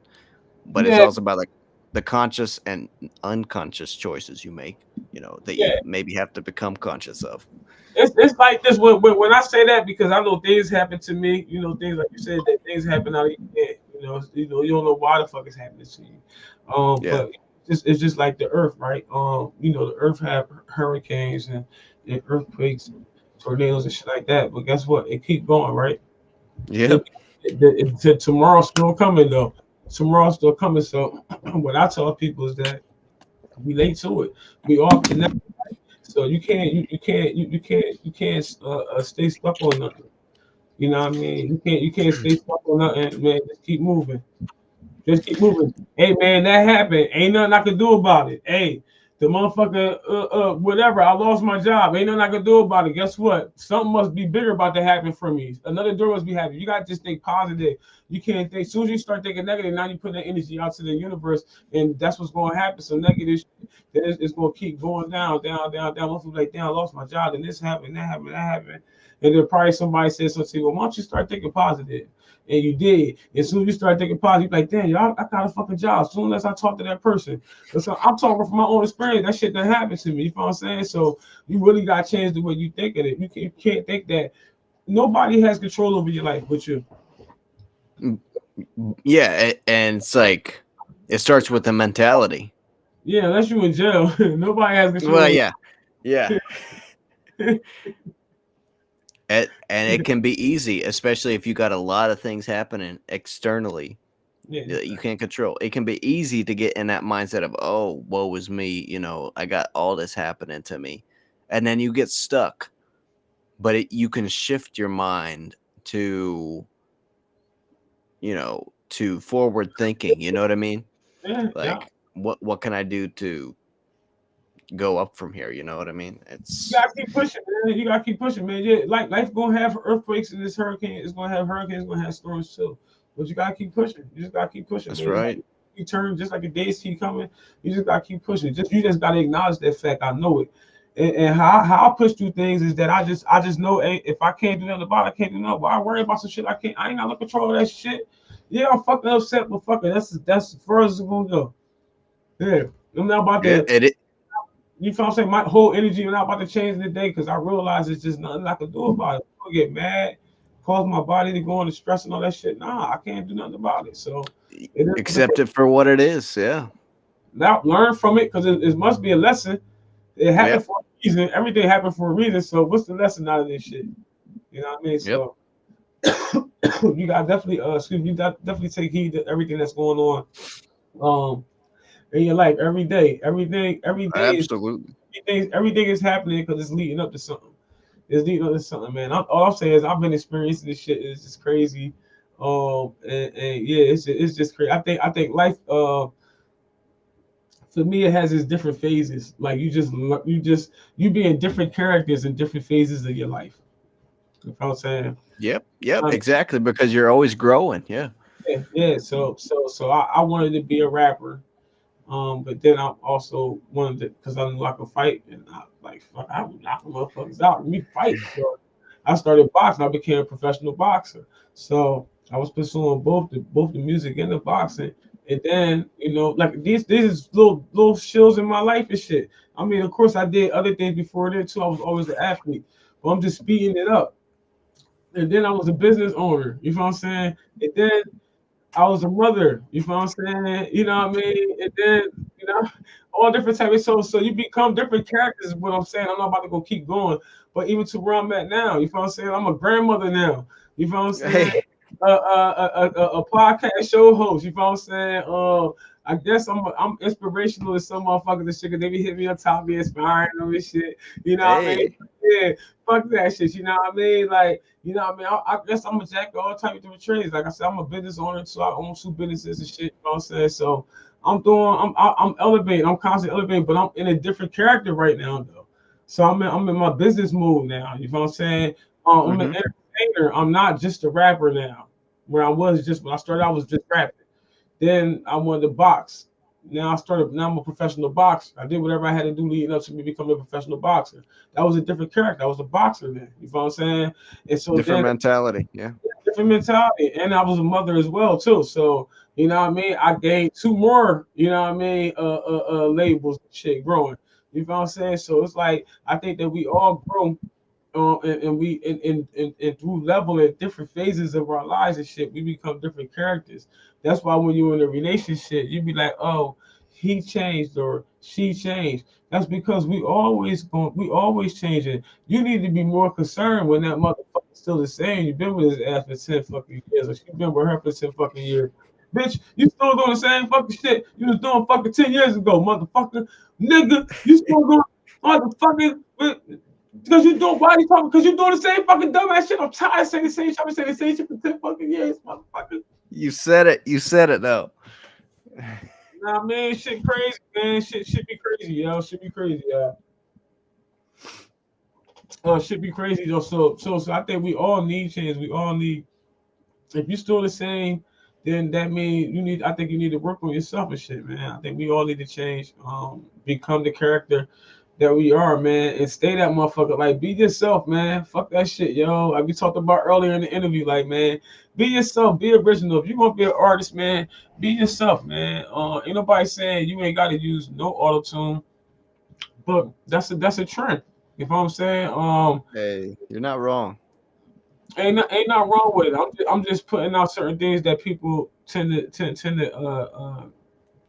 but it's Yeah, also about like the conscious and unconscious choices you make, that you yeah. maybe have to become conscious of. It's like this when I say that because I know things happen to me. You know, things like you said that things happen out of your head. You don't know why the fuck it's happening to you. Yeah. But it's just like the earth, right? The earth have hurricanes and earthquakes and tornadoes and shit like that. But guess what? It keep going, right? Yep. Tomorrow's still coming though. Tomorrow's still coming. So what I tell people is that relate to it. We all connect. So you can't stay stuck on nothing. You know what I mean? You can't stay stuck on nothing, man. Just keep moving. Just keep moving. Hey man, that happened. Ain't nothing I can do about it. Hey, the motherfucker, whatever. I lost my job. Ain't nothing I can do about it. Guess what? Something must be bigger about to happen for me. Another door must be happening. You gotta just think positive. You can't think. As soon as you start thinking negative, now you put that energy out to the universe, and that's what's going to happen. So negative, it's going to keep going down, down, down, down. Once like, damn, I lost my job, and this happened, that happened, that happened, and then probably somebody says something to you. Well, why don't you start thinking positive? And you did. As soon as you start thinking positive, you're like, damn, y'all, I got a fucking job. As soon as I talk to that person. So I'm talking from my own experience. That shit that happened to me. You know what I'm saying? So you really got to change the way you think of it. You can't think that nobody has control over your life but you. Yeah, and it's like it starts with the mentality. Yeah, unless you in jail. Nobody has control Well, over yeah. it. And it can be easy, especially if you got a lot of things happening externally Yeah. that you can't control. It can be easy to get in that mindset of, oh, woe is me, I got all this happening to me. And then you get stuck. But you can shift your mind to, to forward thinking. You know what I mean? Yeah. Like, what can I do to go up from here? You know what I mean? You gotta keep pushing, man. You gotta keep pushing, man. Yeah, like life gonna have earthquakes in this hurricane. It's gonna have hurricanes. It's gonna have storms too. But you gotta keep pushing. You just gotta keep pushing, That's man. right. You turn just like the days keep coming. You just gotta keep pushing. You just gotta acknowledge that fact. I know it. And how I push through things is that I just know, hey, if I can't do nothing about it, I can't do nothing. Why worry about some shit I ain't got no control of that shit. Yeah, I'm fucking upset, but fuck it. That's as far as it's gonna go. Yeah, I'm not about Yeah, to. You feel what I'm saying? My whole energy is not about to change today because I realize it's just nothing I can do about it. I'm gonna get mad, cause my body to go into stress and all that shit. Nah, I can't do nothing about it. So it is accept it for what it is. Yeah. now learn from it because it must be a lesson. It happened Yep. for a reason. Everything happened for a reason. So what's the lesson out of this shit? You know what I mean? Yep. So you got definitely you got definitely take heed to everything that's going on in your life every day. Absolutely. Everything is happening because it's leading up to something. It's leading up to something, man. All I'm saying is I've been experiencing this shit. It's just crazy. And yeah, it's just crazy. I think life for me, it has its different phases. Like you be in different characters in different phases of your life. You know what I'm saying? Yep, Like, exactly, because you're always growing. Yeah. yeah. So I wanted to be a rapper. But then I also wanted to, because I knew I could fight, and I like fuck, I would knock motherfuckers out. Let me fight. So I started boxing. I became a professional boxer. So I was pursuing both the music and the boxing. And then, like these is little shills in my life and shit. I mean, of course, I did other things before then too. I was always an athlete, but I'm just speeding it up. And then I was a business owner. You know what I'm saying? And then I was a mother, you know what I'm saying? You know what I mean? And then, all different types of so you become different characters is what I'm saying. I'm not about to go keep going. But even to where I'm at now, you know what I'm saying? I'm a grandmother now. You know what I'm saying? Hey. A podcast show host, you know what I'm saying? I guess I'm inspirational to some motherfuckers and shit, 'cause they be hitting me on top, be inspiring them and shit. You know what I mean? Hey. Yeah, fuck that shit. You know what I mean? Like, you know what I mean? I guess I'm a jack of all types of different trades. Like I said, I'm a business owner, so I own 2 businesses and shit. You know what I'm saying? So I'm elevating. I'm constantly elevating, but I'm in a different character right now, though. So I'm in my business mode now. You know what I'm saying? I'm an entertainer. I'm not just a rapper now. Where I was just when I started, I was just rapping. Then I wanted to box. Now I'm a professional boxer. I did whatever I had to do leading up to me becoming a professional boxer. That was a different character. I was a boxer then. You know what I'm saying? And so Different then mentality. Yeah. different mentality. And I was a mother as well too. So you know what I mean? I gained 2 more, you know what I mean, labels and shit growing. You know what I'm saying? So it's like I think that we all grow and we and through level at different phases of our lives and shit, we become different characters. That's why when you're in a relationship, you be like, oh, he changed or she changed. That's because we always changing. You need to be more concerned when that motherfucker's still the same. You've been with his ass for 10 fucking years, or she's been with her for 10 fucking years. Bitch, you still doing the same fucking shit you was doing fucking 10 years ago, motherfucker. Nigga, you still doing motherfucking because you doing why you talking? Because you doing the same fucking dumbass shit. I'm tired of saying the same shit. I've been saying the same shit for 10 fucking years, motherfucker. You said it. You said it though. Nah, man, shit crazy, man. Shit be crazy, yo. Shit be crazy, yo. Shit be crazy, though. So I think we all need change. We all need. If you're still the same, then that means you need. I think you need to work on yourself and shit, man. I think we all need to change. Become the character that we are, man, and stay that motherfucker. Like, be yourself, man. Fuck that shit, yo. Like we talked about earlier in the interview, like, man, be yourself, be original. If you want to be an artist, man, be yourself, man. Ain't nobody saying you ain't got to use no auto tune, but that's a trend. You know what I'm saying? Hey, you're not wrong. Ain't not wrong with it. I'm just putting out certain things that people tend to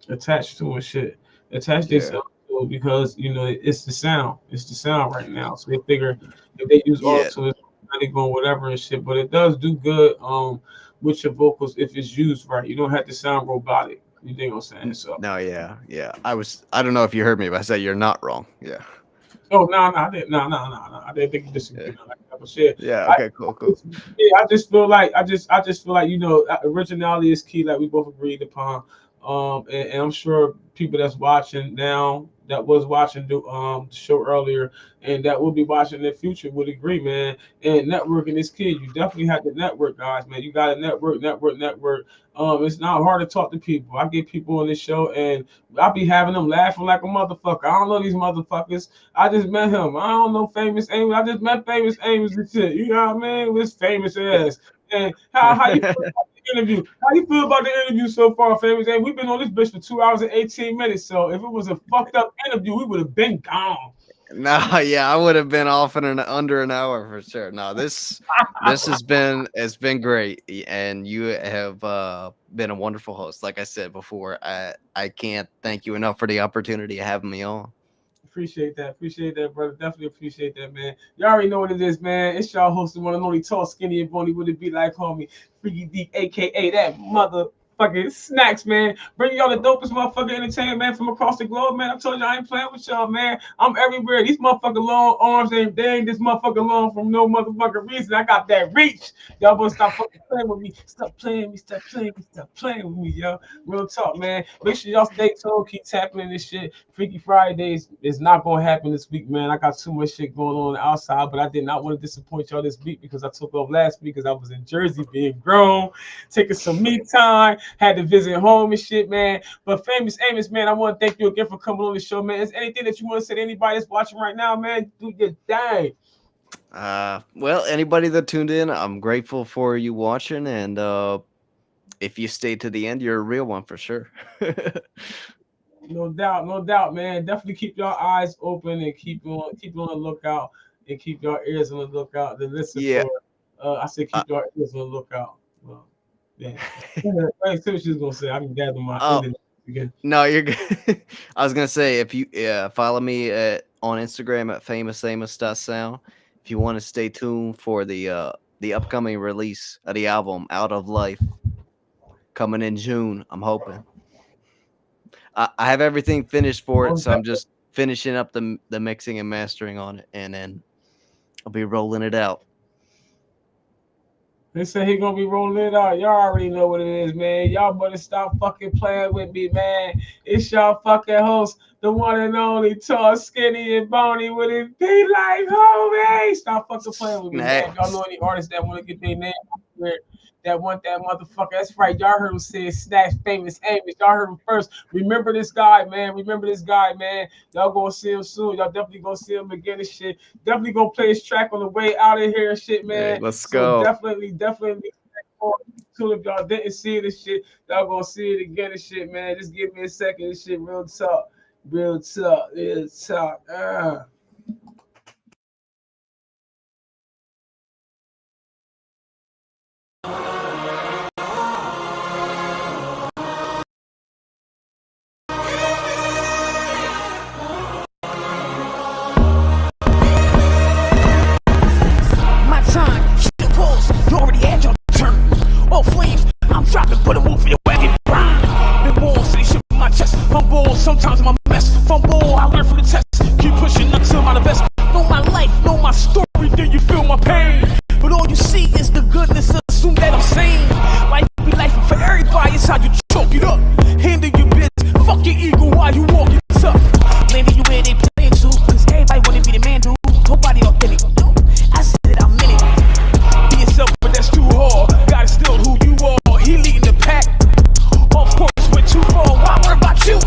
attach to and shit. Attach themselves to it because it's the sound. It's the sound right now. So they figure if they use auto, it's not going whatever and shit. But it does do good with your vocals if it's used right. You don't have to sound robotic. You think I'm saying? So no, yeah. I don't know if you heard me, but I said you're not wrong. Yeah. Oh no, I didn't. No. I didn't think you disagreed on that type of shit. Yeah. Okay. Cool. Yeah, I just feel like originality is key, like we both agreed upon. And I'm sure people that's watching now, that was watching the show earlier, and that will be watching in the future would agree, man. And networking is key. You definitely have to network, guys, man. You got to network. It's not hard to talk to people. I get people on this show, and I be having them laughing like a motherfucker. I don't know these motherfuckers. I just met him. I don't know famous Amos. I just met famous Amos and shit. You know what I mean? With famous ass. And how you feel about the interview? How you feel about the interview so far, famous? Hey, we've been on this bitch for 2 hours and 18 minutes. So if it was a fucked up interview, we would have been gone. No, yeah, I would have been off in under an hour for sure. No, it's been great, and you have been a wonderful host. Like I said before, I can't thank you enough for the opportunity of having me on. Appreciate that, brother. Definitely appreciate that, man. You already know what it is, man. It's y'all hosting one and only tall, skinny, and bony. Would it be like, homie, Freaky D, aka that mother motherfucking snacks, man. Bring y'all the dopest motherfucking entertainment, man, from across the globe, man. I told you I ain't playing with y'all, man. I'm everywhere. These motherfucking long arms ain't this motherfucking long from no motherfucking reason. I got that reach. Y'all better stop fucking playing with me. Stop playing with me, yo. Real talk, man. Make sure y'all stay tuned. Keep tapping in this shit. Freaky Fridays is not gonna happen this week, man. I got too much shit going on outside, but I did not want to disappoint y'all this week because I took off last week because I was in Jersey being grown, taking some me time, had to visit home and shit, man. But famous Amos, man, I want to thank you again for coming on the show, man. Is anything that you want to say to anybody that's watching right now, man? Do your thing. Well, anybody that tuned in, I'm grateful for you watching, and if you stay to the end, you're a real one for sure. No doubt, man. Definitely keep your eyes open and keep on the lookout and keep your ears on the lookout to listen for. I said keep your ears on the lookout. Well, yeah. I see what she was gonna say. I can gather my again. No, you're good. I was gonna say if you follow me on Instagram at famousamos.sound. If you want to stay tuned for the upcoming release of the album Out of Life coming in June, I'm hoping. I have everything finished for it, so I'm just finishing up the mixing and mastering on it, and then I'll be rolling it out. They say he gonna be rolling it out. Y'all already know what it is, man. Y'all better stop fucking playing with me, man. It's y'all fucking host, the one and only, tall, skinny, and bony with it be like, homie. Stop fucking playing with me, man. Y'all know any artists that want to get their name out there, that want that motherfucker? That's right. Y'all heard him say Snatch Famous Amos. Y'all heard him first. Remember this guy, man. Y'all gonna see him soon. Y'all definitely gonna see him again and shit. Definitely gonna play his track on the way out of here and shit, man. Hey, let's go. Definitely. Too, if y'all didn't see this shit, y'all gonna see it again and shit, man. Just give me a second. This shit real talk. My time, shit pulse. You already had your turn. Oh, flames, I'm dropping, put a move for your wagon. Big walls, say shit with my chest. Fumble, sometimes I'm a mess. Fumble, I learn from the test. Keep pushing until I'm the best. Know my life, know my story, then you feel my pain. But all you see is the goodness, assume that I'm sane. Life be life for everybody, it's how you choke it up. Handle your business, fuck your ego while you walking tough. Landing you where they playing to, cause everybody wanna be the man, dude. Nobody authentic. I said it, I'm in it. Be yourself, but that's too hard. Gotta still who you are. He leading the pack. Of course, went too far. Why worry about you?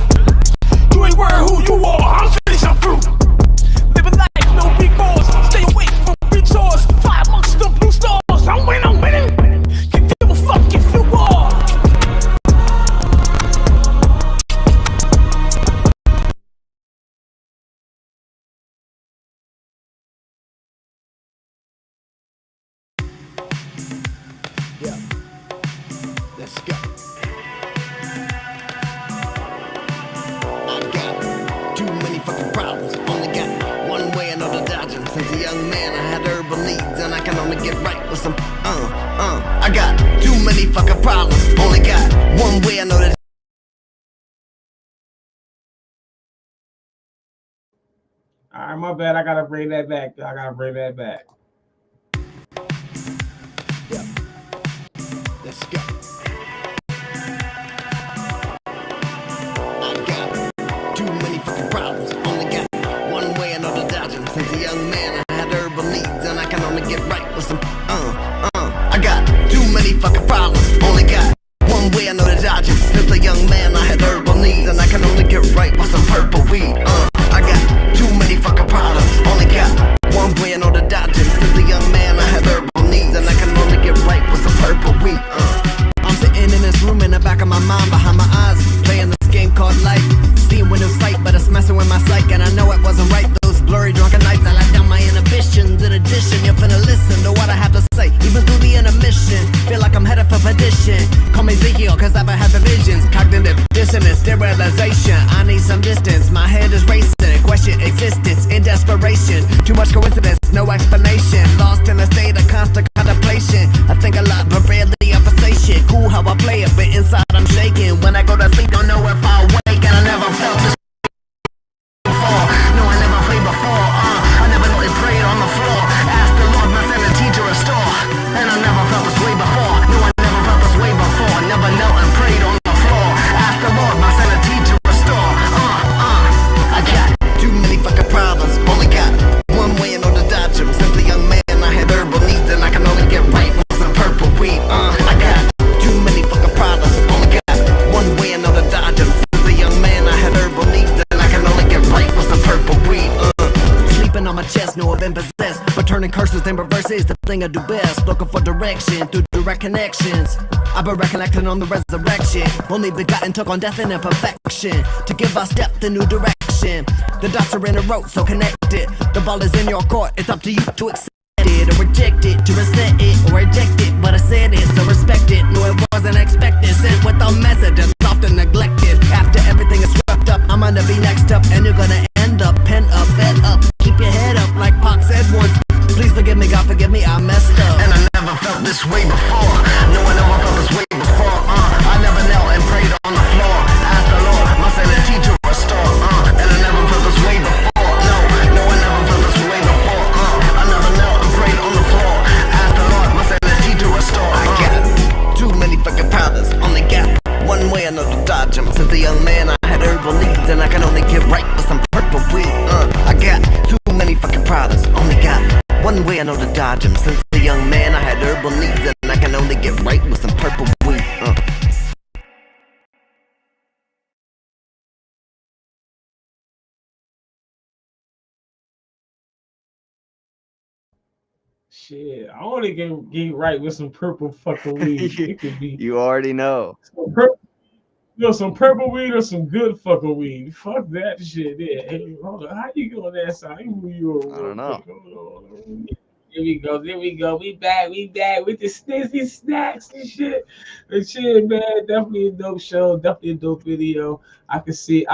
You ain't worried who you are. I'm finished, I'm through. Living life, no recourse. Stay away from retorts. Fly amongst the blue stars. I'm winning. Can give a fuck if you are. Yeah, let's go. I got too many fucking problems. Only got one way I know to dodge them. Since a young man, I had herbal needs, and I can only get right with some. I got too many fucking problems. Only got one way I know to. All right, my bad. I gotta bring that back. Yeah, let's go. I got too many fucking problems. Only got one way I know to dodge them. Since a young man, I had herbal needs, and I can only get right with some. I got too many fucking problems. Only got one way I know to dodge them. Since a young man, I had herbal needs, and I can only get right with some purple weed. I got too many fucking problems. Only got one way I know to dodge them. Since a young man, I had herbal needs, and I can only get right with some purple weed. I'm sitting in this room in the back of my mind, behind my eyes, playing this game called life. Seeing with no sight, but it's messing with my psyche, and I know it wasn't right. Those blurry drunken nights, I let down my inhibitions. In addition, you're finna listen to what I have to say, even through the intermission. Feel like I'm headed for perdition. Call me Ezekiel, cause I've been having visions. Cognitive dissonance, sterilization. I need some distance, my head is racing. Question existence in desperation. Too much coincidence, no explanation. Lost in a state of constant contemplation. I think a lot, but rarely ever say shit. Cool how I play it, but inside I'm chest, know I've been possessed. But turning curses and reverse is the thing I do best. Looking for direction through direct connections. I've been recollecting on the resurrection. Only begotten took on death and imperfection to give us depth and new direction. The dots are in a row, so connected. The ball is in your court, it's up to you to accept it or reject it, to reset it or reject it. But I said it, so respect it. No, it wasn't expected. Sent with a message that's often neglected. After everything is swept up, I'm gonna be next up, and you're gonna end up pent up, fed up. Keep your head up, like Pac said once. Please forgive me, God forgive me, I messed up. And I never felt this way before. No one ever felt this way before. I never knelt and prayed on the floor. Asked the Lord, my Savior, teacher, restore. And I never felt this way before. No one ever felt this way before. I never knelt and prayed on the floor. Asked the Lord, my Savior, teacher, restore. I got too many fucking problems, only got one way I know to dodge them. Since a young man, I had herbal needs, and I can only get right with some purple weed. I got too many fucking problems, only got one way I know to dodge them. Since a young man, I had herbal needs, and I can only get right with some purple weed. Shit, I only get right with some purple fucking weed. It could be You already know. some purple weed or some good fucking weed. Fuck that shit. Yeah. Hey, hold on. How you go on that side? You I don't know. There we go. We back with the snizzy snacks and shit. And shit, man, definitely a dope show, definitely a dope video. I can see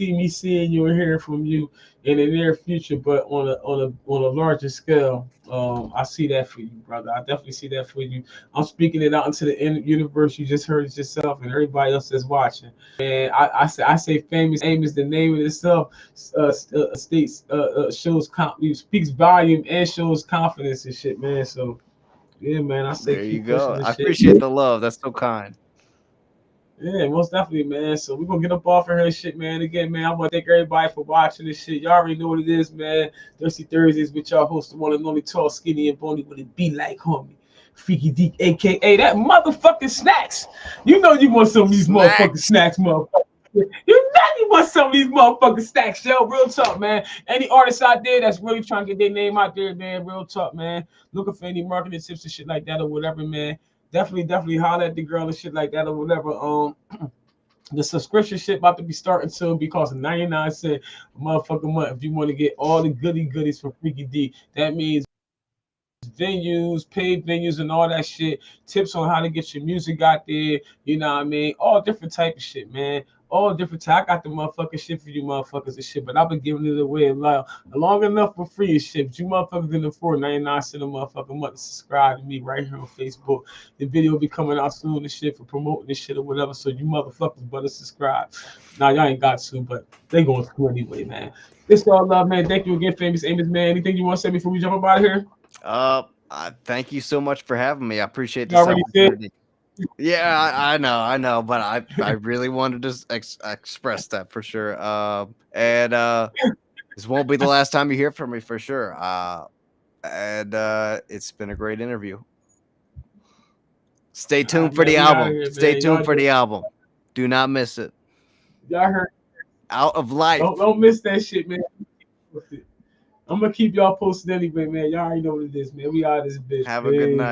me seeing you and hearing from you in the near future, but on a larger scale. I see that for you, brother. I definitely see that for you. I'm speaking it out into the universe. You just heard it yourself, and everybody else that's watching. And I say, famous Amos. The name of itself states shows speaks volume and shows confidence and shit, man. So yeah, man. I say There keep you go. pushing I the shit. appreciate the love. That's so kind. Yeah, most definitely, man. So we're gonna get up off of her shit, man. Again, man, I want to thank everybody for watching this shit. Y'all already know what it is, man. Thirsty Thursdays with y'all host, the one and only tall, skinny, and bony, but it be like homie. Freaky Deek, aka that motherfucking snacks. You know you want some of these motherfucking snacks, motherfucker. You know you want some of these motherfucking snacks, yo. Real talk, man. Any artists out there that's really trying to get their name out there, man. Real talk, man. Looking for any marketing tips and shit like that or whatever, man. Definitely holler at the girl and shit like that or whatever. The subscription shit about to be starting soon because of 99 cents a motherfucking month. If you want to get all the goodies from Freaky D, that means venues, paid venues, and all that shit. Tips on how to get your music out there. You know what I mean? All different type of shit, man. All different type. I got the motherfucking shit for you motherfuckers and shit, but I've been giving it away long enough for free and shit. But you motherfuckers can afford 99 cents a motherfucking month to subscribe to me right here on Facebook. The video will be coming out soon and shit for promoting this shit or whatever. So you motherfuckers better subscribe. Now y'all ain't got to, but they going through anyway, man. This all love, man. Thank you again, famous Amos, man. Anything you want to say before we jump up out of here? Thank you so much for having me. I appreciate You this already opportunity. Yeah, I know, but I really wanted to express that for sure. And this won't be the last time you hear from me for sure. And it's been a great interview. Stay tuned for the album. Stay tuned for the album. Do not miss it. Y'all heard? Out of Life. Don't miss that shit, man. I'm gonna keep y'all posted anyway, man. Y'all already know what it is, man. We out of this bitch. Have a good night.